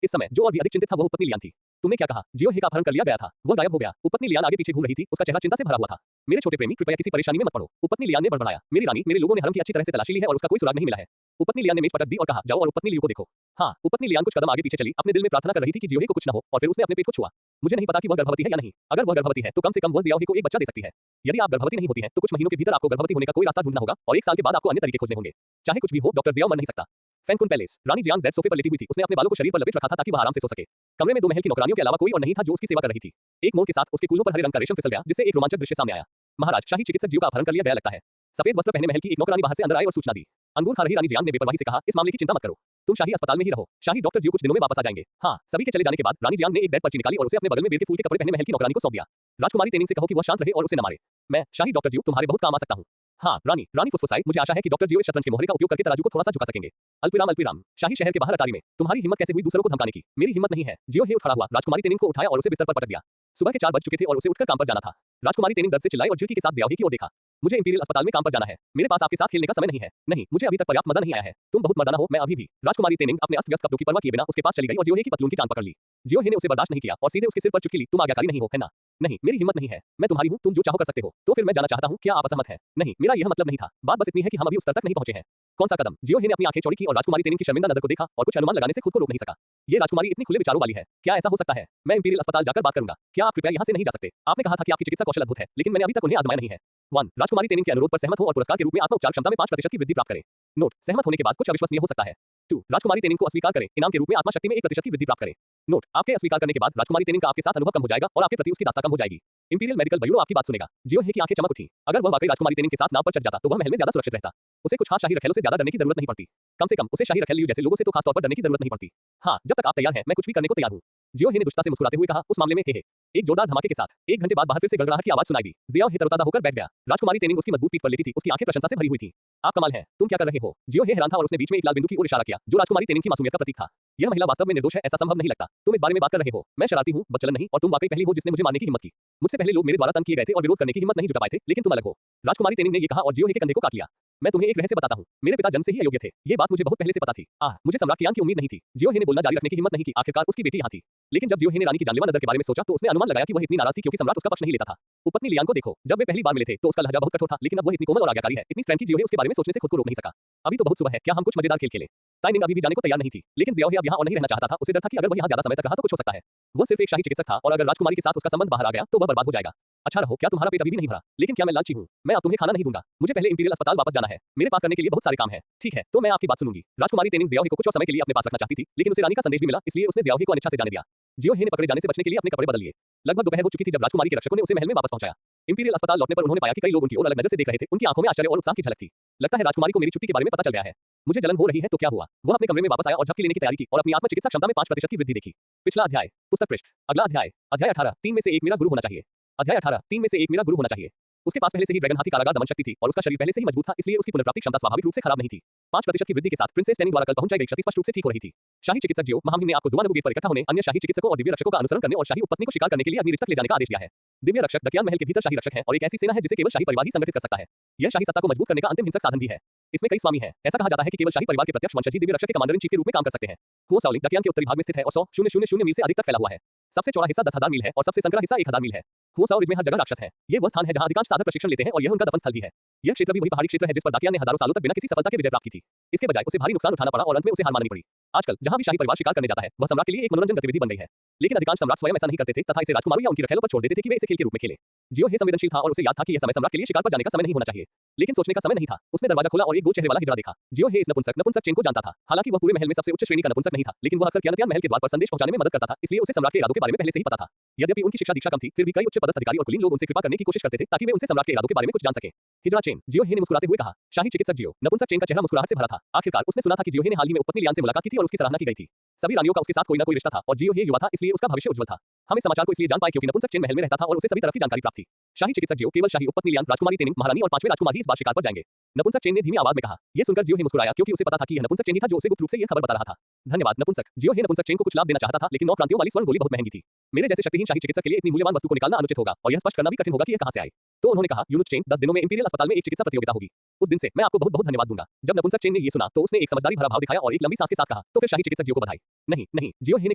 इस समय जो और भी अधिक चिंतित था वह उपपत्नी लियान थी। तुमने क्या कहा? जियोहे का अपहरण कर लिया गया था। वह गायब हो गया। उपपत्नी लियान आगे पीछे घूम रही थी। उसका चेहरा चिंता से भरा हुआ था। मेरे छोटे प्रेमी, कृपया किसी परेशानी में मत पड़ो। उपपत्नी लियान ने बड़बड़ाया। मेरी रानी, मेरे लोगों ने हरम की अच्छी तरह से तलाशी ली है और उसका कोई सुराग नहीं मिला है। उपपत्नी लियान ने मेज पटक दी और कहा, जाओ और उपपत्नी लियू को देखो। हाँ, उपपत्नी लियान कुछ कदम आगे पीछे चली, अपने दिल में प्रार्थना कर रही थी कि जियोहे को कुछ न हो, और फिर उसने अपने पेट को छुआ। मुझे नहीं पता कि वह गर्भवती है या नहीं। अगर वह गर्भवती है तो कम से कम वह जियोहे को एक बच्चा दे सकती है। यदि आप गर्भवती नहीं होती हैं तो कुछ महीनों के भीतर आपको गर्भवती होने का कोई रास्ता ढूंढना होगा और 1 साल के बाद आपको अन्य तरीके खोजने होंगे। चाहे कुछ भी हो, डॉक्टर जियाओ मर नहीं सकता। फैंकुन पैलेस। रानी जियांग ज़ेड सोफे पर लेटी हुई थी। उसने अपने बालों को शरीर पर लपेट रखा था ताकि वह आराम से सो सके। कमरे में 2 महल की नौकरानियों के अलावा कोई और नहीं था जो उसकी सेवा कर रही थी। एक मोड़ के साथ उसके कूल्हों पर हरे रंग का रेशम फिसल गया, जिससे एक रोमांचक दृश्य सामने आया। महाराज, शाही चिकित्सक जियो का अपहरण कर लिया गया लगता है। सफेद वस्त्र पहने महल की एक नौकरानी बाहर से अंदर आई और सूचना दी। अंगूर खा रही रानी जियांग ने बेपरवाही से कहा, इस मामले की चिंता मत करो। तुम शाही अस्पताल में ही रहो। शाही डॉक्टर जियो कुछ दिनों में वापस आ जाएंगे। हाँ, सभी के चले जाने के बाद रानी जियांग ने एक ज़ेड पर्ची निकाली और उसे अपने बगल में बेर के फूल के कपड़े पहने महल की नौकरानी को सौंप दिया। राजकुमारी तेनिंग से कहो कि वह शांत रहे और उसे न मारे। मैं, शाही डॉक्टर जियो, तुम्हारे बहुत काम आ सकता हूँ। हाँ, रानी फुसफुसाई, मुझे आशा है कि डॉक्टर जियो इस शतरंज के मोहरे का उपयोग करके तराजू को थोड़ा सा झुका सकेंगे। अल्पविराम। शाही शहर के बाहर अटारी में तुम्हारी हिम्मत कैसे हुई दूसरों को धमकाने की? मेरी हिम्मत नहीं है। जियो हे उठ खड़ा हुआ, राजकुमारी तेनिंग को उठाया और उसे बिस्तर पर पटक दिया। सुबह के 4 बज चुके थे और उसे उठकर काम पर जाना था। राजकुमारी तेनिंग दर्द से चिल्लाई और झिड़की के साथ जियाओहे की ओर देखा। मुझे इंपीरियल अस्पताल में काम पर जाना है। मेरे पास आपके साथ खेलने का समय नहीं है। नहीं, मुझे अभी तक पर्याप्त मजा नहीं आया है। तुम बहुत मर्दाना हो, मैं अभी भी। राजकुमारी तेनिंग अपने अस्त व्यस्त कपड़ों की परवाह किए बिना उसके पास चली गई और जियोहे की पतलून की टांग पकड़ ली। जियोहे ने उसे बर्दाश्त नहीं किया और सीधे उसके सिर पर चुटकी ली। तुम आज्ञाकारी नहीं हो, है ना? नहीं, मेरी हिम्मत नहीं है। मैं तुम्हारी हूँ, तुम जो चाहो कर सकते हो। तो फिर मैं जाना चाहता हूँ, क्या आप असहमत हैं? नहीं, मेरा यह मतलब नहीं था। बात बस इतनी है कि हम अभी उस स्तर तक नहीं पहुंचे हैं। कौन सा कदम? जियोहे ने अपनी आंखें चौड़ी की और राजकुमारी तेनिंग की शर्मिंदा नजर को देखा और कुछ अनुमान लगाने से खुद को रोक नहीं सका। ये राजकुमारी इतनी खुले विचारों वाली है। क्या ऐसा हो सकता है? मैं इंपीरियल अस्पताल जाकर बात करूंगा। क्या आप कृपया यहाँ से नहीं जा सकते? आपने कहा था कि आपकी चिकित्सा कौशल अद्भुत है, लेकिन मैंने अभी तक उन्हें आजमाया नहीं है। 1. राजकुमारी तेनिंग के अनुरोध पर सहमत हो और पुरस्कार के रूप में आत्म उपचार क्षमता में 5% की वृद्धि प्राप्त करें। नोट, सहमत होने के बाद कुछ अविश्वसनीय हो सकता है। 2. राजकुमारी तेनिंग को अस्वीकार करें, इनाम के रूप में आत्मा शक्ति में 1% की वृद्धि प्राप्त करें। नोट, आपके अस्वीकार करने के बाद राजकुमारी तेनिंग का आपके साथ अनुभव कम हो जाएगा और आपके प्रति उसकी दास्ता कम हो जाएगी। इंपीरियल मेडिकल ब्यूरो आपकी बात सुनेगा। जियोहे की आंखें चमक उठी। अगर वह वाकई राजकुमारी तेनिंग के साथ नाव पर चढ़ जाता तो वह महल में ज्यादा सुरक्षित रहता। उसे कुछ खास शाही रखेलों से ज्यादा डरने की जरूरत नहीं पड़ती। कम से कम उसे शाही रखेल लियू जैसे लोगों से तो खास तौर पर डरने की जरूरत नहीं पड़ती। हाँ, जब तक आप तैयार हैं, मैं कुछ भी करने को तैयार हूँ। जियोहे ने दुष्टता से मुस्कुराते हुए कहा, उस मामले में हे। एक जोरदार धमाके के साथ 1 घंटे बाद बाहर फिर से गड़गड़ाहट की आवाज सुनाई दी। जियोहे तरोताजा होकर बैठ गया। राजकुमारी तेनिंग उसकी मजबूत पीठ पर लेटी थी। उसकी आंखें प्रशंसा से भरी हुई थी। आप कमाल हैं, तुम क्या कर रहे हो? जियोहे हैरान था और उसने बीच में एक लाल बिंदु की ओर इशारा किया, जो राजकुमारी तेनिंग की मासूमियत का प्रतीक था। यह महिला वास्तव में निर्दोष है, ऐसा संभव नहीं लगता। तुम इस बारे में बात कर रहे हो? मैं शरारती हूँ, बदचलन नहीं, और तुम वाकई पहली हो जिसने मुझे मारने की हिम्मत की। मुझसे पहले लोग मेरे द्वारा तंग किए गए थे और विरोध करने की हिम्मत नहीं जुटा पाए थे, लेकिन तुम अलग हो। राजकुमारी तेनिंग ने ये कहा और जियोहे के कंधे को काट लिया। मैं तुम्हें एक रहस्य बताता हूँ। मेरे पिता जन्म से ही अयोग्य थे। ये बात मुझे बहुत पहले से पता थी। मुझे सम्राट कियांग की उम्मीद नहीं थी। जियोहे ने बोलना जारी रखने की हिम्मत नहीं की। आखिरकार उसकी बेटी यहाँ थी। लेकिन जब जियोहे ने रानी की जानलेवा नजर के बारे में सोचा तो उसने अनुमान लगाया कि वह इतनी नाराज थी क्योंकि सम्राट उसका पक्ष नहीं लेता था। उपपत्नी लियांग को देखो, जब वे पहली बार मिले थे तो उसका लहजा बहुत कठोर था, लेकिन अब वह इतनी कोमल और आज्ञाकारी है। इतनी स्ट्रेंथ की जियोहे उसके बारे में सोचने से खुद को रोक नहीं सका। अभी तो बहुत सुबह है, क्या हम कुछ मजेदार खेल खेलें? ताइनिंग अभी भी जाने को तैयार नहीं थी, लेकिन जियोहे अब यहाँ और नहीं रहना चाहता था। उसे डर था कि अगर वह यहाँ ज्यादा समय तक रहा तो कुछ हो सकता है। वह सिर्फ एक शाही चिकित्सक था और अगर राजकुमारी के साथ उसका संबंध बाहर आ गया तो वह बर्बाद हो जाएगा। अच्छा रहो, क्या तुम्हारा पेट अभी भी नहीं भरा? लेकिन क्या मैं लालची हूँ? मैं अब तुम्हें खाना नहीं दूंगा। मुझे पहले इंपीरियल अस्पताल वापस जाना है। मेरे पास करने के लिए बहुत सारे काम है। ठीक है, तो मैं आपकी बात सुनूंगी। राजकुमारी तेनिंग जियोहे को कुछ और समय के लिए अपने पास रखना चाहती थी, लेकिन उसे रानी का संदेश भी मिला, इसलिए उसने जियोहे को अनिच्छा से जाने दिया। जियोहे ने पकड़े जाने से बचने के लिए अपने कपड़े बदल लिए। लगभग दोपहर हो चुकी थी जब राजकुमारी के रक्षकों ने उसे महल में वापस पहुंचाया। इंपीरियल अस्पताल लौटने पर उन्होंने पाया कि कई लोग उनकी ओर अलग नजर से देख रहे थे। उनकी आंखों में आश्चर्य और उत्साह की झलक थी। लगता है राजकुमारी को मेरी छुट्टी के बारे में पता चल गया है। मुझे जलन हो रही है तो क्या हुआ? वह अपने कमरे में वापस आया और झपकी लेने की तैयारी की और अपनी आत्म चिकित्सा क्षमता में 5% की वृद्धि देखी। पिछला अध्याय, पुस्तक पृष्ठ। अगला अध्याय, अध्याय 18, 3 में से एक मेरा गुरु होना चाहिए। अध्याय 18, 3 में से एक मेरा गुरु होना चाहिए। उसके पास पहले से ही ड्रैगन हाथी कारागार दमन शक्ति थी और उसका शरीर पहले से ही मजबूत था, इसलिए उसकी पुनर्प्राप्ति क्षमता स्वाभाविक रूप से खराब नहीं थी। 5% की वृद्धि के साथ प्रिंसेस टेनिंग द्वारा कल पहुंचाई गई क्षति स्पष्ट रूप से ठीक हो रही थी। शाही चिकित्सक जियो महामहिम ने आपको जुआनबू गेट पर इकट्ठा होने, अन्य शाही चिकित्सकों और दिव्य रक्षकों का अनुसरण करने और शाही उपपत्नी को शिकार करने के लिए अग्नि रक्षक ले जाने का आदेश दिया है। दिव्य रक्षक दकियान महल के भीतर शाही रक्षक हैं और एक ऐसी सेना है जिसे केवल शाही परिवार ही संगठित कर सकता है। यह शाही सत्ता को मजबूत करने का अंतिम हिंसक साधन भी है। इसमें कई स्वामी हैं। ऐसा कहा जाता है कि केवल शाही परिवार के प्रत्यक्ष वंशज ही दिव्य रक्षक के कमांडर इन चीफ के रूप में काम कर सकते हैं। हुओ साओलिंग दकियान के उत्तरी भाग में स्थित है और 100,000 मील से अधिक तक फैला हुआ है। सबसे चौड़ा हिस्सा 10,000 मील है और सबसे संकरा हिस्सा 1,000 मील है। हुओ साओ रिज में हर जगह राक्षस हैं। ये वह स्थान है जहां अधिकांश साधक प्रशिक्षण लेते हैं और यह उनका दफन स्थल भी है। यह क्षेत्र भी वही पहाड़ी क्षेत्र है जिस पर दाकियान ने हजारों सालों तक बिना किसी सफलता के विजय प्राप्त की थी। इसके बजाय उसे भारी नुकसान उठाना पड़ा और अंत में उसे हार माननी पड़ी। आजकल जहां भी शाही परिवार शिकार करने जाता है वह सम्राट के लिए एक मनोरंजन गतिविधि बन गई है। लेकिन अधिकांश सम्राट स्वयं ऐसा नहीं करते थे तथा इसे राजकुमारों या उनकी रखेलों पर छोड़ देते थे कि वे इसे खेल के रूप में खेले। जियोहे संवेदनशील था और उसे याद था कि यह समय सम्राट के लिए शिकार पर जाने का समय नहीं होना चाहिए, लेकिन सोचने का समय नहीं था। उसने दरवाजा खोला और एक गोल चेहरे वाला हिजड़ा देखा। जियोहे इस नपुंसक चेन को जानता था। हालांकि वह पूरे महल में सबसे उच्च श्रेणी का नपुंसक नहीं था, लेकिन वह अक्सर कियानतियान महल के द्वार पर संदेश पहुंचाने में मदद करता था, इसलिए उसे सम्राट के इरादों के बारे में पहले से ही पता था। यद्यपि उनकी शिक्षा दीक्षा कम थी, फिर भी कई उच्च पदस्थ अधिकारी और कुलीन लोग उनसे कृपा करने की कोशिश करते थे ताकि वे उनसे सम्राट के इरादों के बारे में कुछ जान सकें। हिजड़ा चेन, जियोहे ने मुस्कुराते हुए कहा। शाही चिकित्सक जियो, नपुंसक चेन का चेहरा मुस्कुराहट से भरा था। आखिरकार उसने सुना था कि जियोहे ने हाल ही में उपपत्नी लियान से मुलाकात की थी और उसकी सराहना की गई थी। सभी रानियों का उसके साथ कोई न कोई रिश्ता था और जियोहे युवा था, इसलिए उसका भविष्य उज्जवल था। हम इस समाचार को इसलिए जान पाए क्योंकि नपुंसक चेन महल में रहता था और उसे सभी तरह की जानकारी प्राप्त थी। शाही चिकित्सक जियो केवल शाही उपपत्नी लियान, राजकुमारी तेनिंग, महारानी और 5वें राजकुमार ही इस बार शिकार पर जाएंगे। नपुंसक चेन ने धीमी आवाज में कहा। यह सुनकर जियोहे मुस्कुराया क्योंकि उसे पता था कि यह नपुंसक चेन ही था जो उसे गुप्त रूप से यह खबर बता रहा था। धन्यवाद नपुंसक। जियो हे नपुंसक चेन को कुछ लाभ देना चाहता था, लेकिन 9 क्रांतियों वाली स्वर्ण गोली बहुत महंगी थी। मेरे जैसे शक्तिहीन शाही चिकित्सक के लिए इतनी मूल्यवान वस्तु को निकालना अनुचित होगा और यह स्पष्ट करना भी कठिन होगा कि यह कहां से आए। तो उन्होंने कहा, यूनुस चेन, 10 दिनों में इंपीरियल अस्पताल में एक चिकित्सा प्रतियोगिता होगी। उस दिन से मैं आपको बहुत बहुत धन्यवाद दूंगा। जब नपुंसक चेन ने ये सुना तो उसने एक समझदारी भरा भाव दिखाया और एक लंबी सांस के साथ कहा, तो फिर शाही चिकित्सक जियो को बधाई। नहीं नहीं, जियो हे ने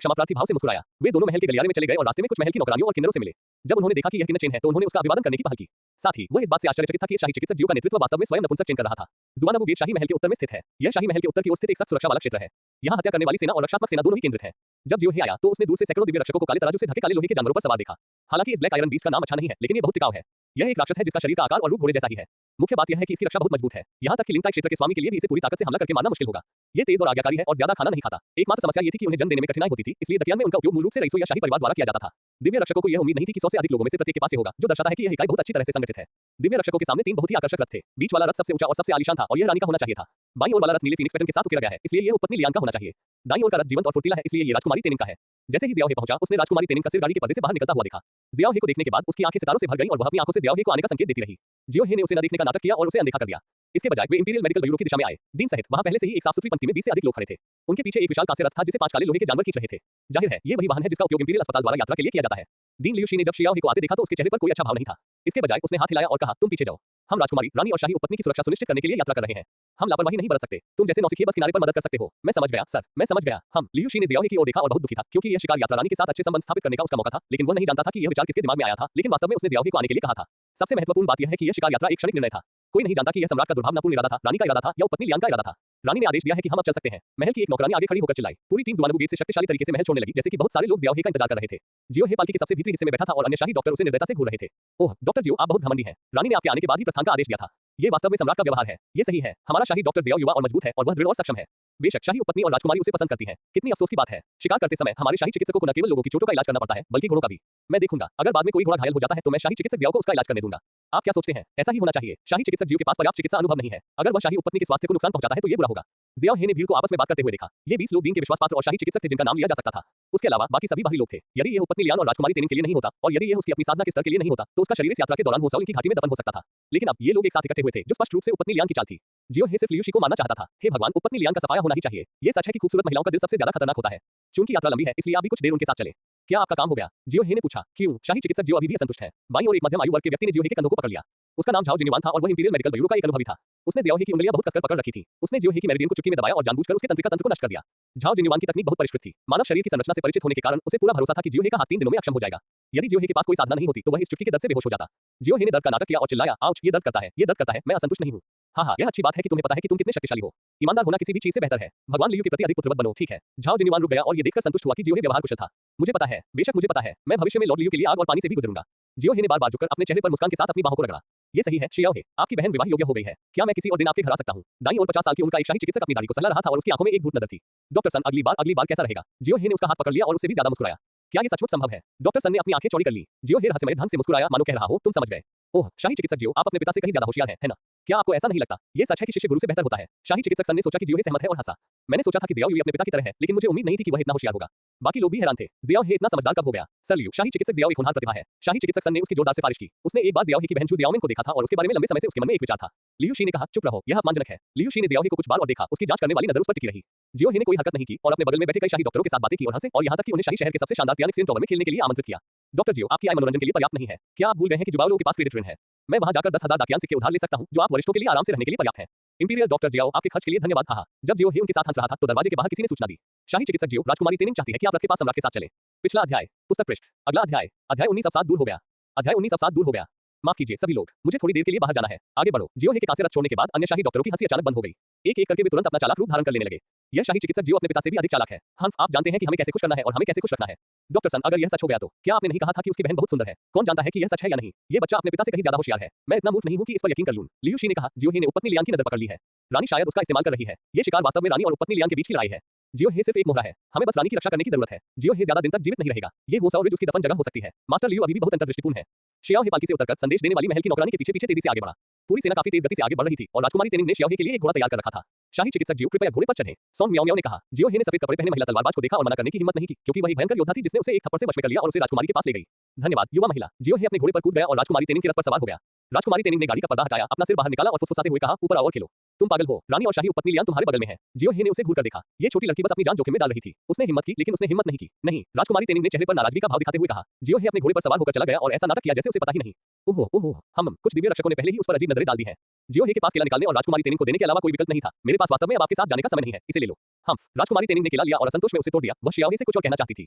क्षमा प्रार्थी भाव से मुस्कुराया। वे दोनों महल के गलियारे में चले गए और रास्ते में कुछ महल की नौकरानियों और किन्नरों से मिले। जब उन्होंने देखा कि यह किन्नर चेन है तो उन्होंने उसका अभिवादन करने की पहल की। साथ ही वह इस बात से आश्चर्यचकित था कि शाही चिकित्सक जियो का नेतृत्व वास्तव में स्वयं नपुंसक चेन कर रहा था। जुआनबू गेट शाही महल के उत्तर में स्थित है। यह शाही महल के उत्तर की ओर स्थित एक सख्त सुरक्षा वाला क्षेत्र है। यहाँ हत्या करने वाली सेना और रक्षात्मक सेना दोनों ही केंद्रित है। जब जियो हे आया तो उसने दूर से सैकड़ों दिव्य रक्षकों को काले तराजू से ढके काले लोहे के जानवरों पर सवार देखा। हालांकि इस ब्लैक आयरन बीस्ट का नाम अच्छा नहीं है, लेकिन ये बहुत टिकाऊ है। यह एक राक्षस है जिसका शरीर का आकार और रूप घोड़े जैसा ही है। मुख्य बात यह है कि इसकी रक्षा बहुत मजबूत है। यहाँ तक कि लिंगताई क्षेत्र के स्वामी के लिए भी इसे पूरी ताकत से हमला करके मारना मुश्किल होगा। ये तेज और आज्ञाकारी है और ज्यादा खाना नहीं खाता। एकमात्र समस्या ये थी कि उन्हें जन्म देने में कठिनाई होती थी, इसलिए दकियान में उनका उपयोग मूल रूप से रईसों या शाही परिवार द्वारा किया जाता था। दिव्य रक्षकों को यह उम्मीद नहीं थी कि 100 से अधिक लोगों में से प्रत्येक के पास ये होगा, जो दर्शाता है कि यह इकाई बहुत अच्छी तरह से संगठित है। दिव्य रक्षकों के सामने 3 बहुत ही आकर्षक रथ थे। बीच वाला रथ सबसे ऊंचा और सबसे आलीशान था और यह रानी का होना चाहिए था। बाईं ओर वाला रथ नीले फीनिक्स पैटर्न के साथ उकेरा गया है, इसलिए यह उपपत्नी लियान का होना चाहिए। दाईं ओर का रथ जीवंत और फुर्तीला है, इसलिए ये राजकुमारी तेनिंग का है। जैसे ही जियाओ हे पहुंचा, उसने राजकुमारी तेनिंग का सिर गाड़ी के पर्दे से बाहर निकलता हुआ देखा। जियाओ हे को देखने के बाद उसकी आंखें सितारों से भर गईं और वह अपनी आंखों से जियाओ हे को आने का संकेत देती रही। जियो हे ने उसे न देखने का नाटक किया और उसे अनदेखा कर दिया। इसके बजाय वे इंपीरियल मेडिकल ब्यूरो की दिशा में आए। डीन सहित वहां पहले से ही एक साफ सुथरी पंक्ति में 20 से अधिक लोग खड़े थे। उनके पीछे एक विशाल कांस्य रथ था जिसे 5 काले लोहे के जानवर खींच रहे थे। जाहिर है, ये वही वाहन है जिसका उपयोग इंपीरियल अस्पताल द्वारा यात्रा के लिए किया जाता है। डीन लियूशी ने जब शियाओ हे को आते देखा तो उसके चेहरे पर कोई अच्छा भाव नहीं था। इसके बजाय उसने हाथ हिलाया और कहा, तुम पीछे जाओ। हम राजकुमारी, रानी और शाही उपपत्नी की सुरक्षा सुनिश्चित करने के लिए यात्रा कर रहे हैं। हम लापरवाही नहीं बरत सकते। तुम जैसे नौसिखिए बस किनारे पर मदद कर सकते हो। मैं समझ गया सर, मैं समझ गया। हम लियूशी ने जियाओ हे की ओर देखा और बहुत दुखी था, क्योंकि यह शिकार यात्रा रानी के साथ अच्छे संबंध स्थापित करने का उसका मौका था, लेकिन वह नहीं जानता था कि यह विचार किसके दिमाग में आया था। लेकिन वास्तव में उसने जियाओ हे को आने के लिए कहा था। सबसे महत्वपूर्ण बात यह है कि यह शिकार यात्रा एक क्षणिक निर्णय था। कोई नहीं जानता कि यह सम्राट का दुर्भावनापूर्ण इरादा था, रानी का इरादा था या उपपत्नी लियान का इरादा था। रानी ने आदेश दिया है कि हम अब चल सकते हैं। महल की एक नौकरानी आगे खड़ी होकर चिल्लाई। पूरी टीम जुआनबू गेट से शक्तिशाली तरीके से महल छोड़ने लगी, जैसे कि बहुत सारे लोग जियाओ हे का इंतजार कर रहे थे। जियो हे पालकी के सबसे भीतरी हिस्से में बैठा था और अन्य शाही डॉक्टर उसे निर्दयता से घूर रहे थे। ओह डॉक्टर जियो, आप बहुत घमंडी हैं। रानी ने आपके आने के बाद ही प्रस्थान का आदेश दिया था। ये वास्तव में सम्राट का व्यवहार है। ये सही है। हमारा शाही डॉक्टर जियाओ युवा और मजबूत है और वह दृढ़ और सक्षम है। बेशक शाही उपपत्नी और राजकुमारी उसे पसंद करती हैं। कितनी अफसोस की बात है। शिकार करते समय हमारे शाही चिकित्सकों को न केवल लोगों की चोटों का इलाज करना पड़ता है, बल्कि घोड़ों का भी। मैं देखूंगा, अगर बाद में कोई घोड़ा घायल हो जाता है तो मैं शाही चिकित्सक जियाओ को उसका इलाज करने दूंगा। आप क्या सोचते हैं? ऐसा ही होना चाहिए। शाही चिकित्सक जियो के पास पर्याप्त चिकित्सा अनुभव नहीं है। अगर वह शाही उपपत्नी के स्वास्थ्य को नुकसान पहुंचाता है तो ये बुरा होगा। जियाओ हे ने भीड़ को आपस में बात करते हुए देखा। ये 20 लोग डीन के विश्वास पात्र और शाही चिकित्सक थे जिनका नाम लिया जा सकता था। उसके अलावा बाकी सभी बाहरी लोग थे। यदि यह उपपत्नी लियान और राजकुमारी तेनिंग के लिए नहीं होता और यदि यह उसकी अपनी साधना के स्तर के लिए नहीं होता तो उसका शरीर इस यात्रा के दौरान होसाउल की घाटी में दफन हो सकता था। लेकिन अब ये लोग एक साथ इकट्ठे हुए थे जो स्पष्ट रूप से उपपत्नी लियान की चाल थी। जियो हे सिर्फ लियूशी को मारना चाहता था। हे भगवान, उपपत्नी लियान का सफाया होना ही चाहिए। ये सच है कि खूबसूरत महिलाओं का दिल सबसे ज्यादा खतरनाक होता है। चूंकि यात्रा लंबी है, इसलिए आप भी कुछ देर उनके साथ चले। क्या आपका काम हो गया? जियो हे ने पूछा। क्यों? शाही चिकित्सक जियो अभी भी असंतुष्ट है। बाईं ओर एक मध्यम आयु वर्ग के व्यक्ति ने जियो हे के कंधों को पकड़ लिया। उसका नाम झाओ जिनिवान था और वह इंपीरियल मेडिकल ब्यूरो का एक अनुभवी था। उसने जियो हे की उंगलियां बहुत कसकर पकड़ रखी थी। उसने जियो हे की मेरिडियन को चुटकी में दबाया और जानबूझकर उसके तंत्रिका तंत्र को नष्ट कर दिया। झाओ जिनिवान की तकनीक बहुत परिष्कृत थी। मानव शरीर की संरचना से परिचित होने के कारण उसे पूरा भरोसा था कि जियो हे का हाथ 3 दिनों में अक्षम हो जाएगा। यदि जियो हे के पास कोई साधना नहीं होती तो वह इस चुटकी के दर्द से बेहोश हो जाता। जियो हे ने दर्द का नाटक किया और चिल्लाया, आउच, ये दर्द करता है, ये दर्द करता है, मैं असंतुष्ट नहीं हूं। हाँ, यह अच्छी बात है कि तुम्हें पता है कि तुम कितने शक्तिशाली हो। ईमानदार होना किसी भी चीज से बेहतर है। भगवान लियू के प्रति अधिक पुत्रवत बनो, ठीक है। झाओ जिनिवान रुक गया और ये देखकर संतुष्ट हुआ कि जियो हे व्यवहार कुशल था। मुझे पता है, बेशक मुझे पता है, मैं भविष्य में लॉर्ड लियू के लिए आग और पानी से भी गुजरूंगा। जियो हे ने बार-बार झुककर अपने चेहरे पर मुस्कान के साथ अपनी बाहों को रगड़ा। ये सही है शियाओ हे, आपकी बहन विवाह योग्य हो गई है। क्या मैं किसी और दिन आपके घर आ सकता हूं? दाईं ओर 50 साल की उनका एक शाही चिकित्सक अपनी दाढ़ी को सहला रहा था और उसकी आंखों में एक भूत नजर थी। डॉक्टर सन, अगली बार कैसा रहेगा? जियो हे ने उसका हाथ पकड़ लिया और उससे भी ज्यादा मुस्कुराया। क्या ये सचमुच संभव है? डॉक्टर सन ने अपनी आंखें चौड़ी कर ली। जियो हे रहस्यमय ढंग से मुस्कुराया, मानो कह रहा हो, तुम समझ गए। ओह शाही चिकित्सक जियो, आप अपने पिता से कहीं ज्यादा होशियार हैं, है ना? क्या आपको ऐसा नहीं लगता? ये सच है कि शिष्य गुरु से बेहतर होता है। शाही चिकित्सक सन ने सोचा कि जियो हे सहमत है और हंसा। मैंने सोचा था कि जियाओ युई अपने पिता की तरह है, लेकिन मुझे उम्मीद नहीं थी कि वह इतना होशियार होगा। बाकी लोग भी हैरान थे। जियाओ हे इतना समझदार कब हो गया? सर लियू, शाही चिकित्सक जियाओ एक होनहार प्रतिभा है। शाही चिकित्सक सन ने उसकी जोरदार सिफारिश की। उसने एक बार जियाओ हे की बहन चू जियाओमिन को देखा था और उसके बारे में लंबे समय से उसके मन में एक विचार था। लियू शी ने कहा, चुप रहो, यह अपमानजनक है। लियू शी ने जियाओ हे को कुछ बार और देखा, उसकी जांच करने वाली नजर उस पर टिकी रही। जियो हे ने कोई हरकत नहीं की और अपने बगल में बैठे कई शाही डॉक्टरों के साथ बातें की और हंसे और यहां तक कि उन्हें शाही शहर के सबसे शानदार तियानिक सीन टॉवर में खेलने के लिए आमंत्रित किया। डॉक्टर जियो, आपकी आय मनोरंजन के लिए पर्याप्त नहीं है। क्या आप भूल गए हैं कि जुबाओ लोगों के पास क्रेडिट ऋण है? मैं वहां जाकर 10,000 दाकियान सिक्के उधार ले सकता हूं, जो आप वरिष्ठों के लिए आराम से रहने के लिए पर्याप्त है। इंपीरियल डॉक्टर जियाओ, आपके खर्च के लिए धन्यवाद। हाँ, जब जियो हे उनके साथ हंस रहा था तो दरवाजे के बाहर किसी ने सूचना दी। शाही चिकित्सक जियो, राजकुमारी तेनिंग चाहती है कि आप रथ के पास सम्राट के साथ चलें। पिछला अध्याय, पुस्तक पृष्ठ, अगला अध्याय, अध्याय 19 अब 7 दूर हो गया। अध्याय 19 अब 7 दूर हो गया। माफ कीजिए सभी लोग, मुझे थोड़ी देर के लिए बाहर जाना है। आगे बढ़ो। जियो हे के कांस्य रथ छोड़ने के बाद अन्य शाही डॉक्टरों की हंसी अचानक बंद हो गई। एक-एक करके वे तुरंत अपना चालाक रूप धारण कर लेने लगे। यह शाही चिकित्सक जियो अपने पिता से भी अधिक चालाक है। हम्फ, आप जानते हैं कि हमें कैसे खुश करना है और हमें कैसे खुश रखना है। डॉक्टर सन, अगर यह सच हो गया तो क्या आपने नहीं कहा था कि उसकी बहन बहुत सुंदर है? कौन जानता है कि यह सच है या नहीं? ये बच्चा अपने पिता से कहीं ज्यादा होशियार है। मैं इतना मूर्ख नहीं हूं कि इस पर यकीन कर लूं। लियू शी ने कहा। जियो हे ने उपपत्नी लियान की नजर पकड़ ली है। रानी शायद उसका इस्तेमाल कर रही है। ये शिकार वास्तव में रानी और उपपत्नी लियान के बीच की लड़ाई है। जियो हे सिर्फ एक मोहरा है। हमें बस रानी की रक्षा करने की जरूरत है। जियो हे ज्यादा दिन तक जीवित नहीं रहेगा। ये होसाओ रिज उसकी दफन जगह हो सकती है। मास्टर लियू अभी भी बहुत अंतर्दृष्टिपूर्ण है। शियाओ हे पालकी से उतरकर संदेश देने वाली महल की नौकरानी के पीछे-पीछे तेजी से आगे बढ़ा। पूरी सेना काफी तेज गति से आगे बढ़ रही थी और राजकुमारी तेनिंग ने शियाओ हे के लिए एक घोड़ा तैयार कर रखा था। शाही चिकित्सक जियो, कृपया घोड़े पर चढ़ें। सॉन्ग मियाओ मियाओ ने कहा। जियो हे ने सफेद कपड़े पहने महिला तलवारबाज को देखा और मना करने की हिम्मत नहीं की, क्योंकि वह एक भयंकर योद्धा थी जिसने उसे एक थप्पड़ से वश में कर लिया और उसे राजकुमारी के पास ले गई। धन्यवाद युवा महिला। जियो हे अपने घोड़े पर कूद गया और राजकुमारी तेनिंग के रथ पर सवार हो गया। राजकुमारी तेनिंग ने गाड़ी का पर्दा हटाया, अपना सिर बाहर निकाला और फुसफुसाते हुए कहा, ऊपर आओ और खेलो। तुम पागल हो, रानी और शाही उपपत्नी लियान तुम्हारे बगल में है। जियो हे ने उसे घूरकर देखा। ये छोटी लड़की बस अपनी जान जोखिम में डाल रही थी। उसने हिम्मत की, लेकिन उसने हिम्मत नहीं की। नहीं, राजकुमारी तेनिंग ने चेहरे पर नाराजगी का भाव दिखाते हुए कहा। जियो हे अपने घोड़े पर सवार होकर चला गया और ऐसा नाटक किया जैसे उसे पता ही नहीं। ओहो ओहो, हम कुछ दिव्य रक्षकों ने पहले ही उस पर अजीब नजरें डाल दी हैं। जियो हे के पास केला निकालने और राजकुमारी तेनिंग को देने के अलावा कोई विकल्प नहीं था। मेरे पास वास्तव में अब आपके साथ जाने का समय नहीं है, इसे ले लो। हम राजकुमारी तेनिंग ने केला लिया और असंतोष में उसे तोड़ दिया। वह शियाओहे से कुछ और कहना चाहती थी।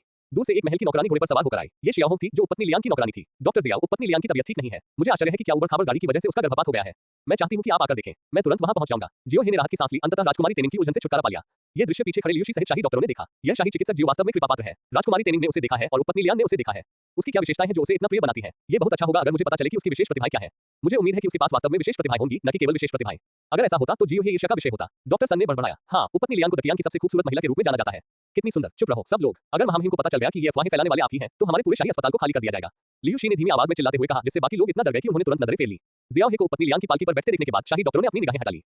दूर से एक महल की नौकरानी घोड़े पर सवार होकर आई। ये शियाओह थी जो उपपत्नी लियान की नौकरानी थी। डॉक्टर जियाओ, उपपत्नी लियान की तबीयत ठीक नहीं है। मुझे आश्चर्य है कि क्या ऊबड़-खाबड़ गाड़ी की वजह से उसका गर्भपात हो गया है। मैं चाहती हूँ कि आप आकर देखें। मैं तुरंत वहां पहुंच जाऊंगा। जियो हे ने राहत की सांस ली। अंततः राजकुमारी तेनिंग की उलझन से छुटकारा पा लिया। ये दृश्य पीछे खड़े लियूशी सहित शाही डॉक्टरों ने देखा। यह शाही चिकित्सक जियो वास्तव में कृपापात्र है। राजकुमारी तेनिंग ने उसे देखा है और उपपत्नी लियान ने उसे देखा है। उसकी क्या विशेषताएं हैं जो उसे इतना प्रिय बनाती हैं? ये बहुत अच्छा होगा अगर मुझे पता चले कि उसकी विशेष प्रतिभाएं क्या है। मुझे उम्मीद है कि उसके पास वास्तव में विशेष प्रतिभाएं होंगी, न कि केवल विशेष प्रतिभाएं। अगर ऐसा होता तो जियो हे ईर्ष्या का विषय होता। डॉक्टर सन ने बड़बड़ाया। हाँ, उपपत्नी लियान को दकियान की सबसे खूबसूरत महिला के रूप में जाना जाता है। कितनी सुंदर। चुप रहो सब लोग। अगर महामहिम को पता चल गया कि ये अफवाहें फैलाने वाले आप ही हैं, तो हमारे पूरे शाही अस्पताल को खाली कर दिया जाएगा। लियूशी ने धीमी आवाज में चिल्लाते हुए कहा, जिससे बाकी लोग इतना डर गए कि उन्होंने तुरंत नजरें फेर ली। जियाओ हे को उपपत्नी लियान की पालकी पर बैठते देखने के बाद शाही डॉक्टरों ने अपनी निगाहें हटा ली।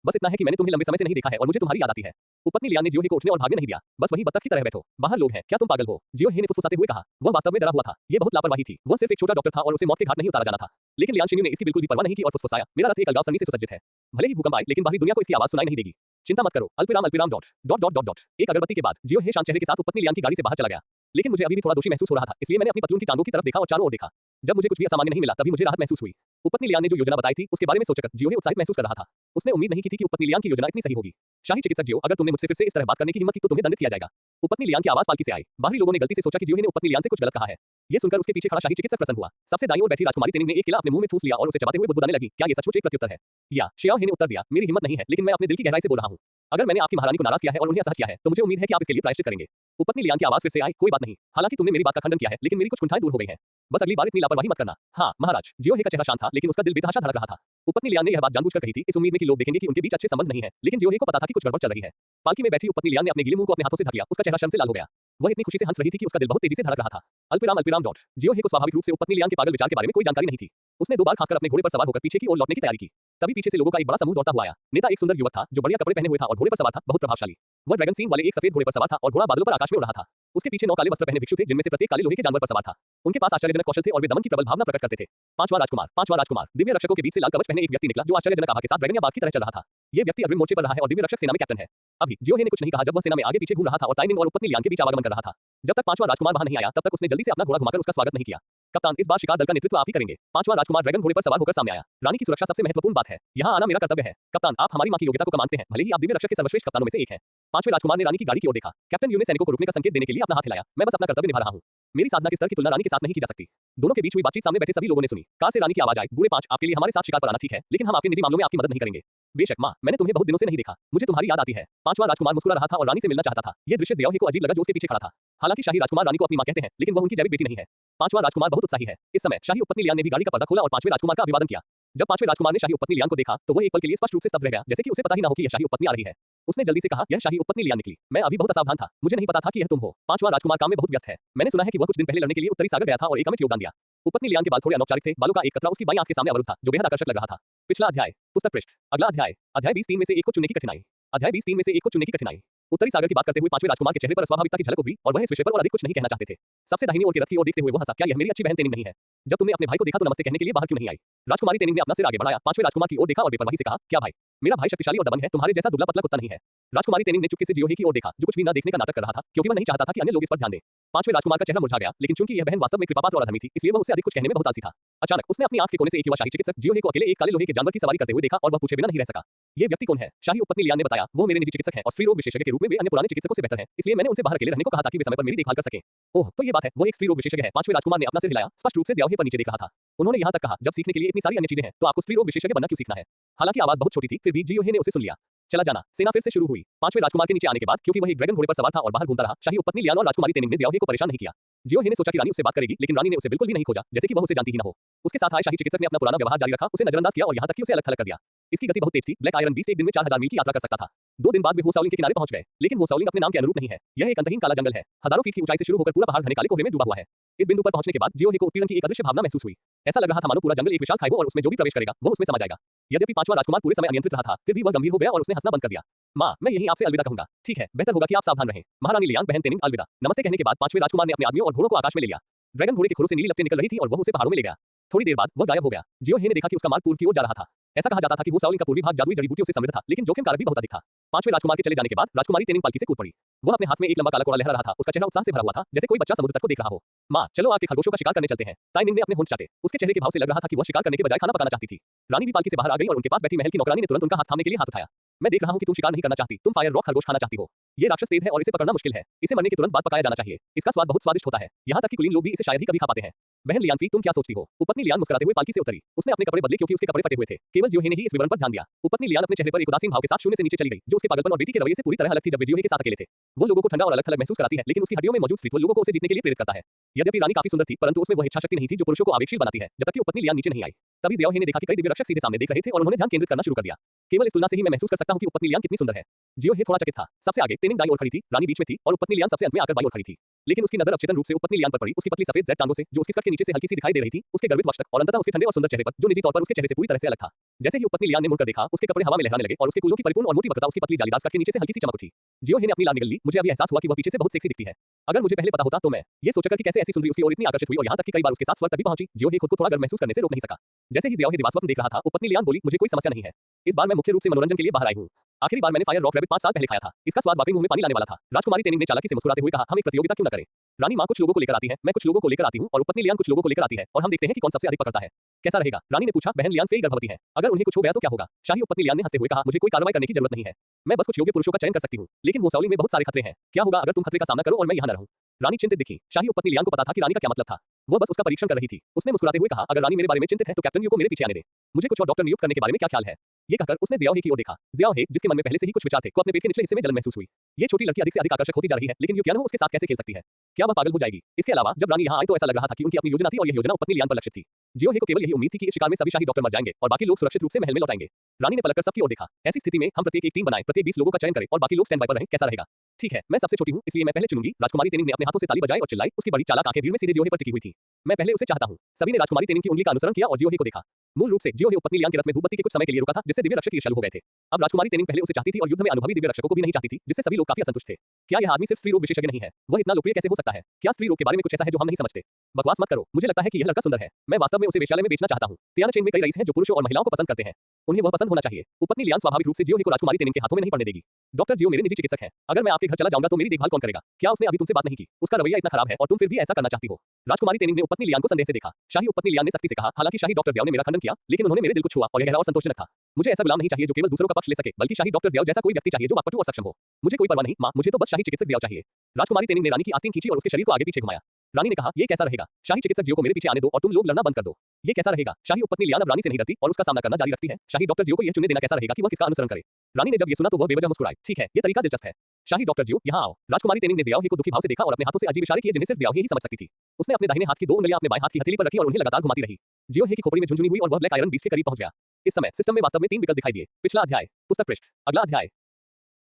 बस इतना है कि मैंने तुम्हें लंबे समय से नहीं देखा है और मुझे तुम्हारी याद आती है। उपपत्नी लियान ने जियो हे को उठने और भागने नहीं दिया। बस वही बतख की तरह बैठो। बाहर लोग हैं, क्या तुम पागल हो? जियो हे ने फुसफुसाते हुए कहा। वह वास्तव में डरा हुआ था। ये बहुत लापरवाही थी। वह सिर्फ एक छोटा डॉक्टर था और उसे मौत के घाट नहीं उतारा जाना था। लेकिन लियान शिन्यू ने इसकी बिल्कुल भी परवाह नहीं की और फुसफुसाया, मेरा रथ एक अलगाव सन्नी से सुसज्जित है। भले ही भूकंप आए, लेकिन बाहरी दुनिया को इसकी आवाज सुनाई नहीं देगी। चिंता मत करो। अल्पिराम अल्पिराम dot dot dot dot dot. एक अगरबत्ती के बाद जियो हे शांत चेहरे के साथ उपपत्नी लियान की गाड़ी से बाहर चला गया। लेकिन मुझे अभी भी थोड़ा दोषी महसूस हो रहा था, इसलिए मैंने अपनी पतलून की टांगों की तरफ देखा और चारों ओर देखा। जब मुझे कुछ भी असामान्य नहीं मिला, तभी मुझे राहत महसूस हुई। उपपत्नी लियान ने जो योजना बताई थी, उसके बारे में सोचकर जियो हे उत्साहित महसूस कर रहा था। उसने उम्मीद नहीं की थी कि उपपत्नी लियान की योजना इतनी सही होगी। शाही चिकित्सक जियो, अगर तुमने मुझसे फिर से इस तरह बात करने की हिम्मत की तो तुम्हें दंडित किया जाएगा। उपपत्नी लियान की आवाज पालकी से आई। बाहरी लोगों ने गलती से सोचा कि जियो हे ने उपपत्नी लियान से कुछ गलत कहा है। ये सुनकर उसके पीछे खड़ा शाही चिकित्सक प्रसन्न हुआ। सबसे दाईं ओर बैठी राजकुमारी तेनिंग ने एक केला अपने मुंह में ठूस लिया और उसे चबाते हुए बुदबुदाने लगी। क्या ये सचमुच एक प्रत्युत्तर है? या शियाओ हे ने उत्तर दिया, मेरी हिम्मत नहीं है, लेकिन मैं अपने दिल की गहराई से बोल रहा हूँ। अगर मैंने आपकी महारानी को नाराज किया है और उन्हें असहज किया है, तो मुझे उम्मीद है कि आप इसके लिए प्रायश्चित करेंगे। उपपत्नी लियान की आवाज फिर से आई, कोई बात नहीं। हालांकि तुमने मेरी बात का खंडन किया है, लेकिन मेरी कुछ कुंठाएं दूर हो गई हैं। बस अगली बार इतनी लापरवाही मत करना। हाँ महाराज। जियो हे का चेहरा शांत था, लेकिन उसका दिल बेतहाशा धड़क रहा था। उपपत्नी लियान ने यह बात जानबूझकर कही थी, इस उम्मीद में कि लोग देखेंगे कि उनके बीच अच्छे संबंध नहीं है। लेकिन जियो हे को पता था कि कुछ गड़बड़ चल रही है। पालकी में बैठी उपपत्नी लियान ने अपने गीले मुंह को अपने हाथों से ढक लिया। उसका चेहरा शर्म से लाल हो गया। वह इतनी खुशी से हंस रही थी कि उसका दिल बहुत तेजी से धड़क रहा था। अल्पिराम अल्पिराम डॉट। जियो हे को स्वाभाविक रूप से उपपत्नी लियान के पागल विचार के बारे में कोई जानकारी नहीं थी। उसने दो बार खासकर अपने घोड़े पर सवार होकर पीछे की ओर लौटने की तैयारी की। तभी पीछे से लोगों का एक बड़ा समूह दौड़ता हुआ आया। नेता एक सुंदर युवक था जो बढ़िया कपड़े पहने हुए था और घोड़े पर सवार था, बहुत प्रभावशाली। वह ड्रैगन सींग वाले एक सफेद घोड़े पर सवार था और घोड़ा बादलों पर आकाश में उड़ रहा था। उसके पीछे 9 काले वस्त्र पहने भिक्षु थे, जिनमें से प्रत्येक काले लोहे के जानवर पर सवार था। उनके पास आश्चर्यजनक कौशल थे और वे दमन की प्रबल भावना प्रकट करते थे। पांचवां राजकुमार। दिव्य रक्षकों के बीच से लाल कवच पहने एक व्यक्ति निकला जो आश्चर्यजनक आभा के साथ ड्रैगन या बाघ की तरह चल रहा था। ये व्यक्ति अग्रिम मोर्चे पर रहा है और दिव्य रक्षक सेना में कैप्टन है। अभी जियो हे ने कुछ नहीं कहा जब वह सेना में आगे पीछे घूम रहा था और ताइनिंग और उपपत्नी लियान के बीच आवागमन कर रहा था। जब तक पांचवां राजकुमार वहां नहीं आया, तब तक उसने जल्दी से अपना घोड़ा घुमाकर उसका स्वागत नहीं किया। कप्तान, इस बार शिकार दल का नेतृत्व आप ही करेंगे। पांचवां राजकुमार ड्रैगन घोड़े पर सवार होकर सामने आया। रानी की सुरक्षा सबसे महत्वपूर्ण बात है। यहाँ आना मेरा कर्तव्य है। कप्तान, आप हमारी मां की योग्यता को मानते हैं, भले ही आप दिव्य रक्षक के सर्वश्रेष्ठ कप्तानों में से एक हैं। पांचवें राजकुमार ने रानी की गाड़ी की ओर देखा। कैप्टन यू ने सैनिकों को रुकने का संकेत देने के लिए अपना हाथ हिलाया। मैं बस अपना कर्तव्य निभा रहा हूँ। मेरी साधना के स्तर की तुलना रानी के साथ नहीं की जा सकती। दोनों के बीच हुई बातचीत सामने बैठे सभी लोगों ने सुनी। कार से रानी की आवाज आई, बूढ़े 5, आपके लिए हमारे साथ शिकार पर आना ठीक है, लेकिन हम आपके निजी मामलों में आपकी मदद नहीं करेंगे। बेशक मां, मैंने तुम्हें बहुत दिनों से नहीं देखा, मुझे तुम्हारी याद आती है। पांचवां राजकुमार मुस्कुरा रहा था और रानी से मिलना चाहता था। ये दृश्य जियाओ हे को अजीब लगा जो उसके पीछे खड़ा था। हालांकि शाही राजकुमार रानी को अपनी मां कहते हैं, लेकिन वह उनकी जैविक बेटी नहीं है। पांचवां राजकुमार बहुत उत्साही है। इस समय शाही उपपत्नी लियान ने भी गाड़ी का पर्दा खोला और पांचवें राजकुमार का अभिवादन किया। जब पांचवें राजकुमार ने शाही उपपत्नी लियान को देखा, तो वह एक पल के लिए स्पष्ट रूप से स्तब्ध रह गया, जैसे कि उसे पता ही न हो कि यह शाही उपपत्नी आ रही है। उसने जल्दी से कहा, यह शाही उपपत्नी लियान निकली। मैं अभी बहुत असावधान था, मुझे नहीं पता था कि यह तुम हो। पांचवां राजकुमार काम में बहुत व्यस्त है। मैंने सुना है कि वह कुछ दिन पहले लड़ने के लिए उत्तरी सागर गया था और एक अमिट योगदान दिया। उपपत्नी लियान के बाल थोड़े अनौपचारिक थे, बालों का एक कतरा उसकी बाईं आंख के सामने अवरुद्ध था, जो बेहद आकर्षक लग रहा था। पिछला अध्याय, पुस्तक पृष्ठ। अगला अध्याय, अध्याय 20 3 में से एक को चुनने की कठिनाई। अध्याय 20 3 में से एक को चुनने की कठिनाई। उत्तरी सागर की बात करते हुए पांचवें राजकुमार के चेहरे पर अस्वाभाविकता की झलक उभरी और वह इस विषय पर और अधिक कुछ नहीं कहना चाहते थे। सबसे दाहिनी ओर के रथ की ओर देखते हुए वह हंसा, क्या यह मेरी अच्छी बहन तेनिंग नहीं है? जब तुमने अपने भाई को देखा तो नमस्ते कहने के लिए बाहर क्यों नहीं आई? राजकुमारी तेनिंग ने अपना सिर आगे बढ़ाया, पांचवें राजकुमार की ओर देखा और बेपरवाही से कहा, क्या भाई? मेरा भाई शक्तिशाली और दबंग है, तुम्हारे जैसा दुबला पतला कुत्ता नहीं है। राजकुमारी तेनिंग ने चुपके से जियो हे की ओर देखा, जो कुछ भी न देखने का नाटक कर रहा था, क्योंकि वह नहीं चाहता था कि अन्य लोग इस पर ध्यान दें। पांचवें राजकुमार का चेहरा मुरझा गया, लेकिन चूंकि यह बहन वास्तव में कृपापात्र और अधर्मी थी, इसलिए वह उससे अधिक कुछ कहने में बहुत आलसी था। अचानक उसने अपनी आंख के कोने से एक युवा शाही चिकित्सक जियो हे को अकेले एक काले लोहे के जानवर की सवारी करते हुए देखा और वह पूछे बिना नहीं रह सका। ये व्यक्ति कौन है? शाही उपपत्नी लियान ने बताया, वो मेरे निजी चिकित्सक हैं और स्त्री रोग विशेषज्ञ के रूप में वे अन्य पुराने चिकित्सकों से बेहतर हैं, इसलिए मैंने उनसे बाहर अकेले रहने को कहा ताकि वे समय पर मेरी देखभाल कर सकें। ओह, तो ये बात है, वो एक स्त्री रोग विशेषज्ञ है। पांचवें राजकुमार ने अपना सिर हिलाया, स्पष्ट रूप से जियाओ हे पर नीचे देख रहा था। उन्होंने यहाँ तक कहा, जब सीखने के लिए इतनी सारी अन्य चीजें हैं, तो आपको स्त्री रोग विशेषज्ञ बनना क्यों सीखना है? हालांकि आवाज बहुत छोटी थी, फिर भी जियो हे ने उसे सुन लिया। चला जाना। सेना फिर से शुरू हुई। पांचवें राजकुमार के नीचे आने के बाद, क्योंकि वह एक ड्रैगन घोड़े पर सवार था और बाहर घूमता रहा, शाही उपपत्नी लियान और राजकुमारी तेनिंग ने जियाओ हे को परेशान नहीं किया। जियो हे ने सोचा कि रानी उससे बात करेगी, लेकिन रानी ने उसे बिल्कुल भी नहीं खोजा, जैसे कि वह उसे जानती ही न हो। उसके साथ आए शाही चिकित्सक ने अपना पुराना व्यवहार जारी रखा, उसे नजरअंदाज किया और यहाँ तक कि उसे अलग थलग कर दिया। इसकी गति बहुत तेज थी। ब्लैक आयरन बीस्ट एक दिन में 4000 मील की यात्रा कर सकता था। 2 दिन बाद वे होसाउलिंग के किनारे पहुंच गए, लेकिन होसाउलिंग अपने नाम के अनुरूप नहीं है। यह एक अंतहीन काला जंगल है। हजारों फीट की ऊंचाई से शुरू होकर पूरा पहाड़ घने काले कोहरे में डूबा हुआ है। इस बिंदु पर पहुंचने के बाद जियो हे को उत्पीड़न की एक अदृश्य भावना महसूस हुई। ऐसा लग रहा था मानो पूरा जंगल एक विशाल खाई हो और उसमें जो भी प्रवेश करेगा वो उसमें समा जाएगा। यद्यपि पांचवां राजकुमार पूरे समय अनियंत्रित रहा था, फिर भी वह गंभीर हो गया और उसने हंसना बंद कर दिया। मां, मैं यही आपसे अलविदा कहूंगा। ठीक है, बेहतर होगा कि आप सावधान रहें। महारानी लियान, बहन तेनिंग, अलविदा। नमस्ते कहने के बाद पांचवें राजकुमार ने अपने आदमियों और घोड़ों को आकाश में ले लिया। ड्रैगन घोड़े के खुरों से नीली लपटें निकल रही थी और वह उसे पहाड़ों में ले गया। थोड़ी देर बाद वह गायब हो गया। जियो हे ने देखा कि उसका मार्ग पूर्व की ओर जा रहा था। ऐसा कहा जाता था कि वो शाओलिन का पूर्वी भाग जादुई जड़ी बूटियों से समृद्ध था, लेकिन जोखिम कारक भी बहुत अधिक था। पांचवें राजकुमार के चले जाने के बाद राजकुमारी तेनिंग पालकी से कूद पड़ी। वह अपने हाथ में एक लंबा काला कोड़ा लहरा रहा था। उसका चेहरा उत्साह से भरा हुआ था, जैसे कोई बच्चा समुद्र तट को देख रहा हो। माँ, चलो आपके खरगोशों का शिकार करने चलते हैं। ताइनिंग ने अपने होंठ चाटे। उसके चेहरे के भाव से लग रहा था कि वह शिकार करने के बजाय खाना पकाना चाहती थी। रानी भी पालकी से बाहर आ गई और उनके पास बैठी महल की नौकरानी ने तुरंत उनका हाथ थामने के लिए हाथ उठाया। मैं देख रहा हूँ कि तुम शिकार नहीं करना चाहती, तुम फायर रॉक खरगोश खाना चाहती हो। ये राक्षस तेज है और इसे पकड़ना मुश्किल है। इसे मरने के तुरंत बाद पकाया जाना चाहिए। इसका स्वाद बहुत स्वादिष्ट होता है। यहाँ तक कि कुलीन लोग भी इसे शायद ही कभी खा पाते हैं। बहन लियानफी, तुम क्या सोचती हो? उपपत्नी लियान मुस्कुराते हुए पालकी से उतरी। उसने अपने कपड़े बदले क्योंकि उसके कपड़े फटे हुए थे। केवल जियोहे ने ही इस विवरण पर ध्यान दिया। उपपत्नी लियान अपने चेहरे पर एक उदासीन भाव के साथ शून्य से नीचे चली गई, जो उसके पागलपन और बेटी के रवैये से पूरी तरह अलग थी। जब वे जियोहे के साथ अकेले थे, वो लोगों को ठंडा और अलग-थलग महसूस कराती है, लेकिन उसकी हड्डियों में मौजूद स्त्रीत्व लोगों को उसे जीतने के लिए प्रेरित करता है। यद्यपि रानी काफी सुंदर थी, परंतु उसमें वह इच्छा शक्ति नहीं थी जो पुरुषों को आवेगशील बनाती है। जब तक कि उपपत्नी लियान नीचे नहीं आई, तभी जियोहे ने देखा कि कई दिव्य रक्षक सीधे सामने देख रहे थे और उन्होंने ध्यान केंद्रित करना शुरू कर दिया। केवल इस तुलना से ही मैं महसूस कर सकता हूँ कि उपपत्नी लियान कितनी सुंदर है। जियोहे थोड़ा चकित था। सबसे आगे तेनिंग दाईं ओर खड़ी थी, रानी बीच में थी और उपपत्नी लियान सबसे अंत में आकर बाईं ओर खड़ी थी। लेकिन उसकी नजर अवचेतन रूप से उपपत्नी लियान पर पड़ी, उसकी पतली सफेद जेड टांगों से जो उसकी स्कर्ट के नीचे से हल्की सी दिखाई दे रही थी, उसके गर्वित वक्ष तक और अंततः उसके ठंडे और सुंदर चेहरे पर जो निजी तौर पर उसके चेहरे से पूरी तरह से अलग था। जैसे ही उपपत्नी लियान ने मुड़कर देखा, उसके कपड़े हवा में लहराने लगे और उसके कूलों की परिपूर्ण और मोटी वक्रता उसकी पतली जालीदार स्कर्ट के नीचे से हल्की सी चमक उठी। जियोहे ने अपनी लान निगल ली। मुझे अभी एहसास हुआ कि वह पीछे से बहुत सेक्सी दिखती है। अगर मुझे पहले पता होता तो मैं ये सोचकर कि कैसे ऐसी सुंदरी उसकी ओर इतनी आकर्षित हुई और यहाँ तक कि कई बार उसके साथ स्वर्ग तक भी पहुंची, जियोहे खुद को थोड़ा गर्व महसूस करने से रोक नहीं सका। जैसे ही जियोहे दिवास्वप्न देख रहा था, उपपत्नी लियान बोली, मुझे कोई समस्या नहीं है। इस बार मैं मुख्य रूप से मनोरंजन के लिए बाहर आई हूँ। आखिरी बार मैंने फायर रॉक रैबिट 5 साल पहले खाया था। इसका स्वाद वाकई मुंह में पानी लाने वाला था। राजकुमारी तेनिंग ने चालाकी से मुस्कुराते हुए कहा, हम एक प्रतियोगिता क्यों न करें? रानी माँ कुछ लोगों को लेकर आती है, मैं कुछ लोगों को लेकर आती हूँ और उपपत्नी लियान कुछ लोगों को लेकर आती है और हम देखते हैं कि कौन सबसे अधिक पकड़ता है। कैसा रहेगा? रानी ने पूछा। बहन लियान फेई गर्भवती है। अगर उन्हें कुछ हो गया तो क्या होगा? शाही उपपत्नी लियान ने हंसते हुए कहा, मुझे कोई कार्रवाई करने की जरूरत नहीं है। मैं बस कुछ योग्य पुरुषों का चयन कर सकती हूँ, लेकिन वो शाओलिन में बहुत सारे खतरे हैं। क्या होगा अगर तुम खतरे का सामना करो और मैं यहाँ न रहूँ? रानी चिंतित दिखी। शाही उपपत्नी लियान को पता था कि रानी का क्या मतलब था। वह बस उसका परीक्षण कर रही थी। उसने मुस्कुराते हुए कहा, अगर रानी मेरे बारे में चिंतित है तो कैप्टन यू को मेरे पीछे आने दे। मुझे कुछ और डॉक्टर नियुक्त करने के बारे में क्या ख्याल है? ये कहकर उसने जियाओहे की ओर देखा। जियाओहे, जिसके मन में पहले से ही कुछ विचार थे, को अपने पेट के निचले हिस्से में जलन महसूस हुई। ये छोटी लड़की अधिक से अधिक आकर्षक होती जा रही है, लेकिन यूकियानो उसके साथ कैसे खेल सकती है? क्या वह पागल हो जाएगी? इसके अलावा जब रानी यहाँ आई तो ऐसा लग रहा था कि उनकी अपनी योजना थी और यह योजना उपपत्नी लियान पर लक्षित थी। जियोहे को केवल यही उम्मीद थी कि इस शिकार में सभी शाही डॉक्टर मर जाएंगे और बाकी लोग सुरक्षित रूप से महल में लौट आएंगे। रानी ने पलटकर सबकी ओर देखा। ऐसी स्थिति में हम प्रत्येक एक टीम बनाएं, प्रत्येक 20 लोगों का चयन करें और बाकी लोग स्टैंड बाय पर रहें। कैसा रहेगा? ठीक है, मैं सबसे छोटी हूँ, इसलिए मैं पहले चुनूंगी। राजकुमारी तेनिंग ने अपने हाथों से ताली बजाई और चिल्लाई। उसकी बड़ी चालाक आंखें भीड़ में सीधे जियोहे पर टिकी हुई थी। मैं पहले उसे चाहता हूँ। सभी ने राजकुमारी तेनिंग की उंगली का अनुसरण किया और जियोहे को देखा। मूल रूप से जियोहे उपपत्नी लियान के रथ में धूपबत्ती के कुछ समय के लिए रुका था, जिससे दिव्य रक्षक ईर्ष्यालु हो गए थे। अब राजकुमारी तेनिंग पहले उसे चाहती थी और युद्ध में अनुभवी दिव्य रक्षकों को भी नहीं चाहती थी, जिससे सभी लोग काफी असंतुष्ट थे। क्या यह आदमी सिर्फ स्त्री रोग विशेषज्ञ नहीं है? वह इतना लोकप्रिय कैसे हो सकता है? क्या स्त्री रोग के बारे में कुछ ऐसा है जो हम नहीं समझते? बकवास मत करो। मुझे लगता है कि यह लड़का सुंदर है। मैं वास्तव में उसे वेश्यालय में बेचना चाहता हूँ। तियानाचेन में कई रईस हैं जो पुरुषों और महिलाओं को पसंद करते हैं। उन्हें वह पसंद होना चाहिए। उपपत्नी लियान स्वाभाविक रूप से जियोहे को राजकुमारी तेनिंग के हाथों में नहीं पड़ने देगी। डॉक्टर जियो मेरे निजी चिकित्सक हैं। अगर मैं आपके घर चला जाऊंगा तो मेरी देखभाल कौन करेगा? क्या उसने अभी तुमसे बात नहीं की? उसका रवैया इतना खराब है और तुम फिर भी ऐसा करना चाहती हो? राजकुमारी तेनिंग ने उपपत्नी लियान को संदेह से देखा। शाही उपपत्नी लियान ने सख्ती से कहा, हालांकि शाही डॉक्टर जियाओ ने मेरा खंडन किया, लेकिन उन्होंने मेरे दिल को छुआ और यह गहरा और संतोषजनक था। मुझे ऐसा गुलाम नहीं चाहिए जो केवल दूसरों का पक्ष ले सके, बल्कि शाही डॉक्टर जियाओ जैसा कोई व्यक्ति चाहिए जो वाकपटु और सक्षम हो। मुझे कोई परवाह नहीं माँ, मुझे तो बस शाही चिकित्सक जियाओ चाहिए। राजकुमारी तेनिंग ने रानी की आस्तीन खींची और उसके शरीर को आगे पीछे घुमाया। रानी ने कहा, ये कैसा रहेगा? शाही चिकित्सक जियो को मेरे पीछे आने दो और तुम लोग लड़ना बंद कर दो। ये कैसा रहेगा? शाही उपपत्नी लियान अब रानी से नहीं डरती और उसका सामना करना जारी रखती है। शाही डॉक्टर जियो को यह चुनने देना कैसा रहेगा कि वह किसका अनुसरण करे? रानी ने जब ये सुना तो वह बेवजह मुस्कुराई। ठीक है, ये तरीका दिलचस्प है। शाही डॉक्टर जियो, यहाँ आओ। राजकुमारी तेनिंग ने जियाओहे को दुखी भाव से देखा और अपने हाथों से अजीब इशारे किए जिन्हें सिर्फ जियाओहे ही समझ सकती थी। उसने अपने दाहिने हाथ की 2 उंगलियां अपने बाएं हाथ की हथेली पर रखी और उन्हें लगातार घुमाती रही। जियोहे की खोपड़ी में झुनझुनी हुई और वह ब्लैक आयरन बीस्ट के करीब पहुंच गया। इस समय सिस्टम में वास्तव में 3 विकल्प दिखाई दिए। पिछला अध्याय, पुस्तक पृष्ठ, अगला अध्याय।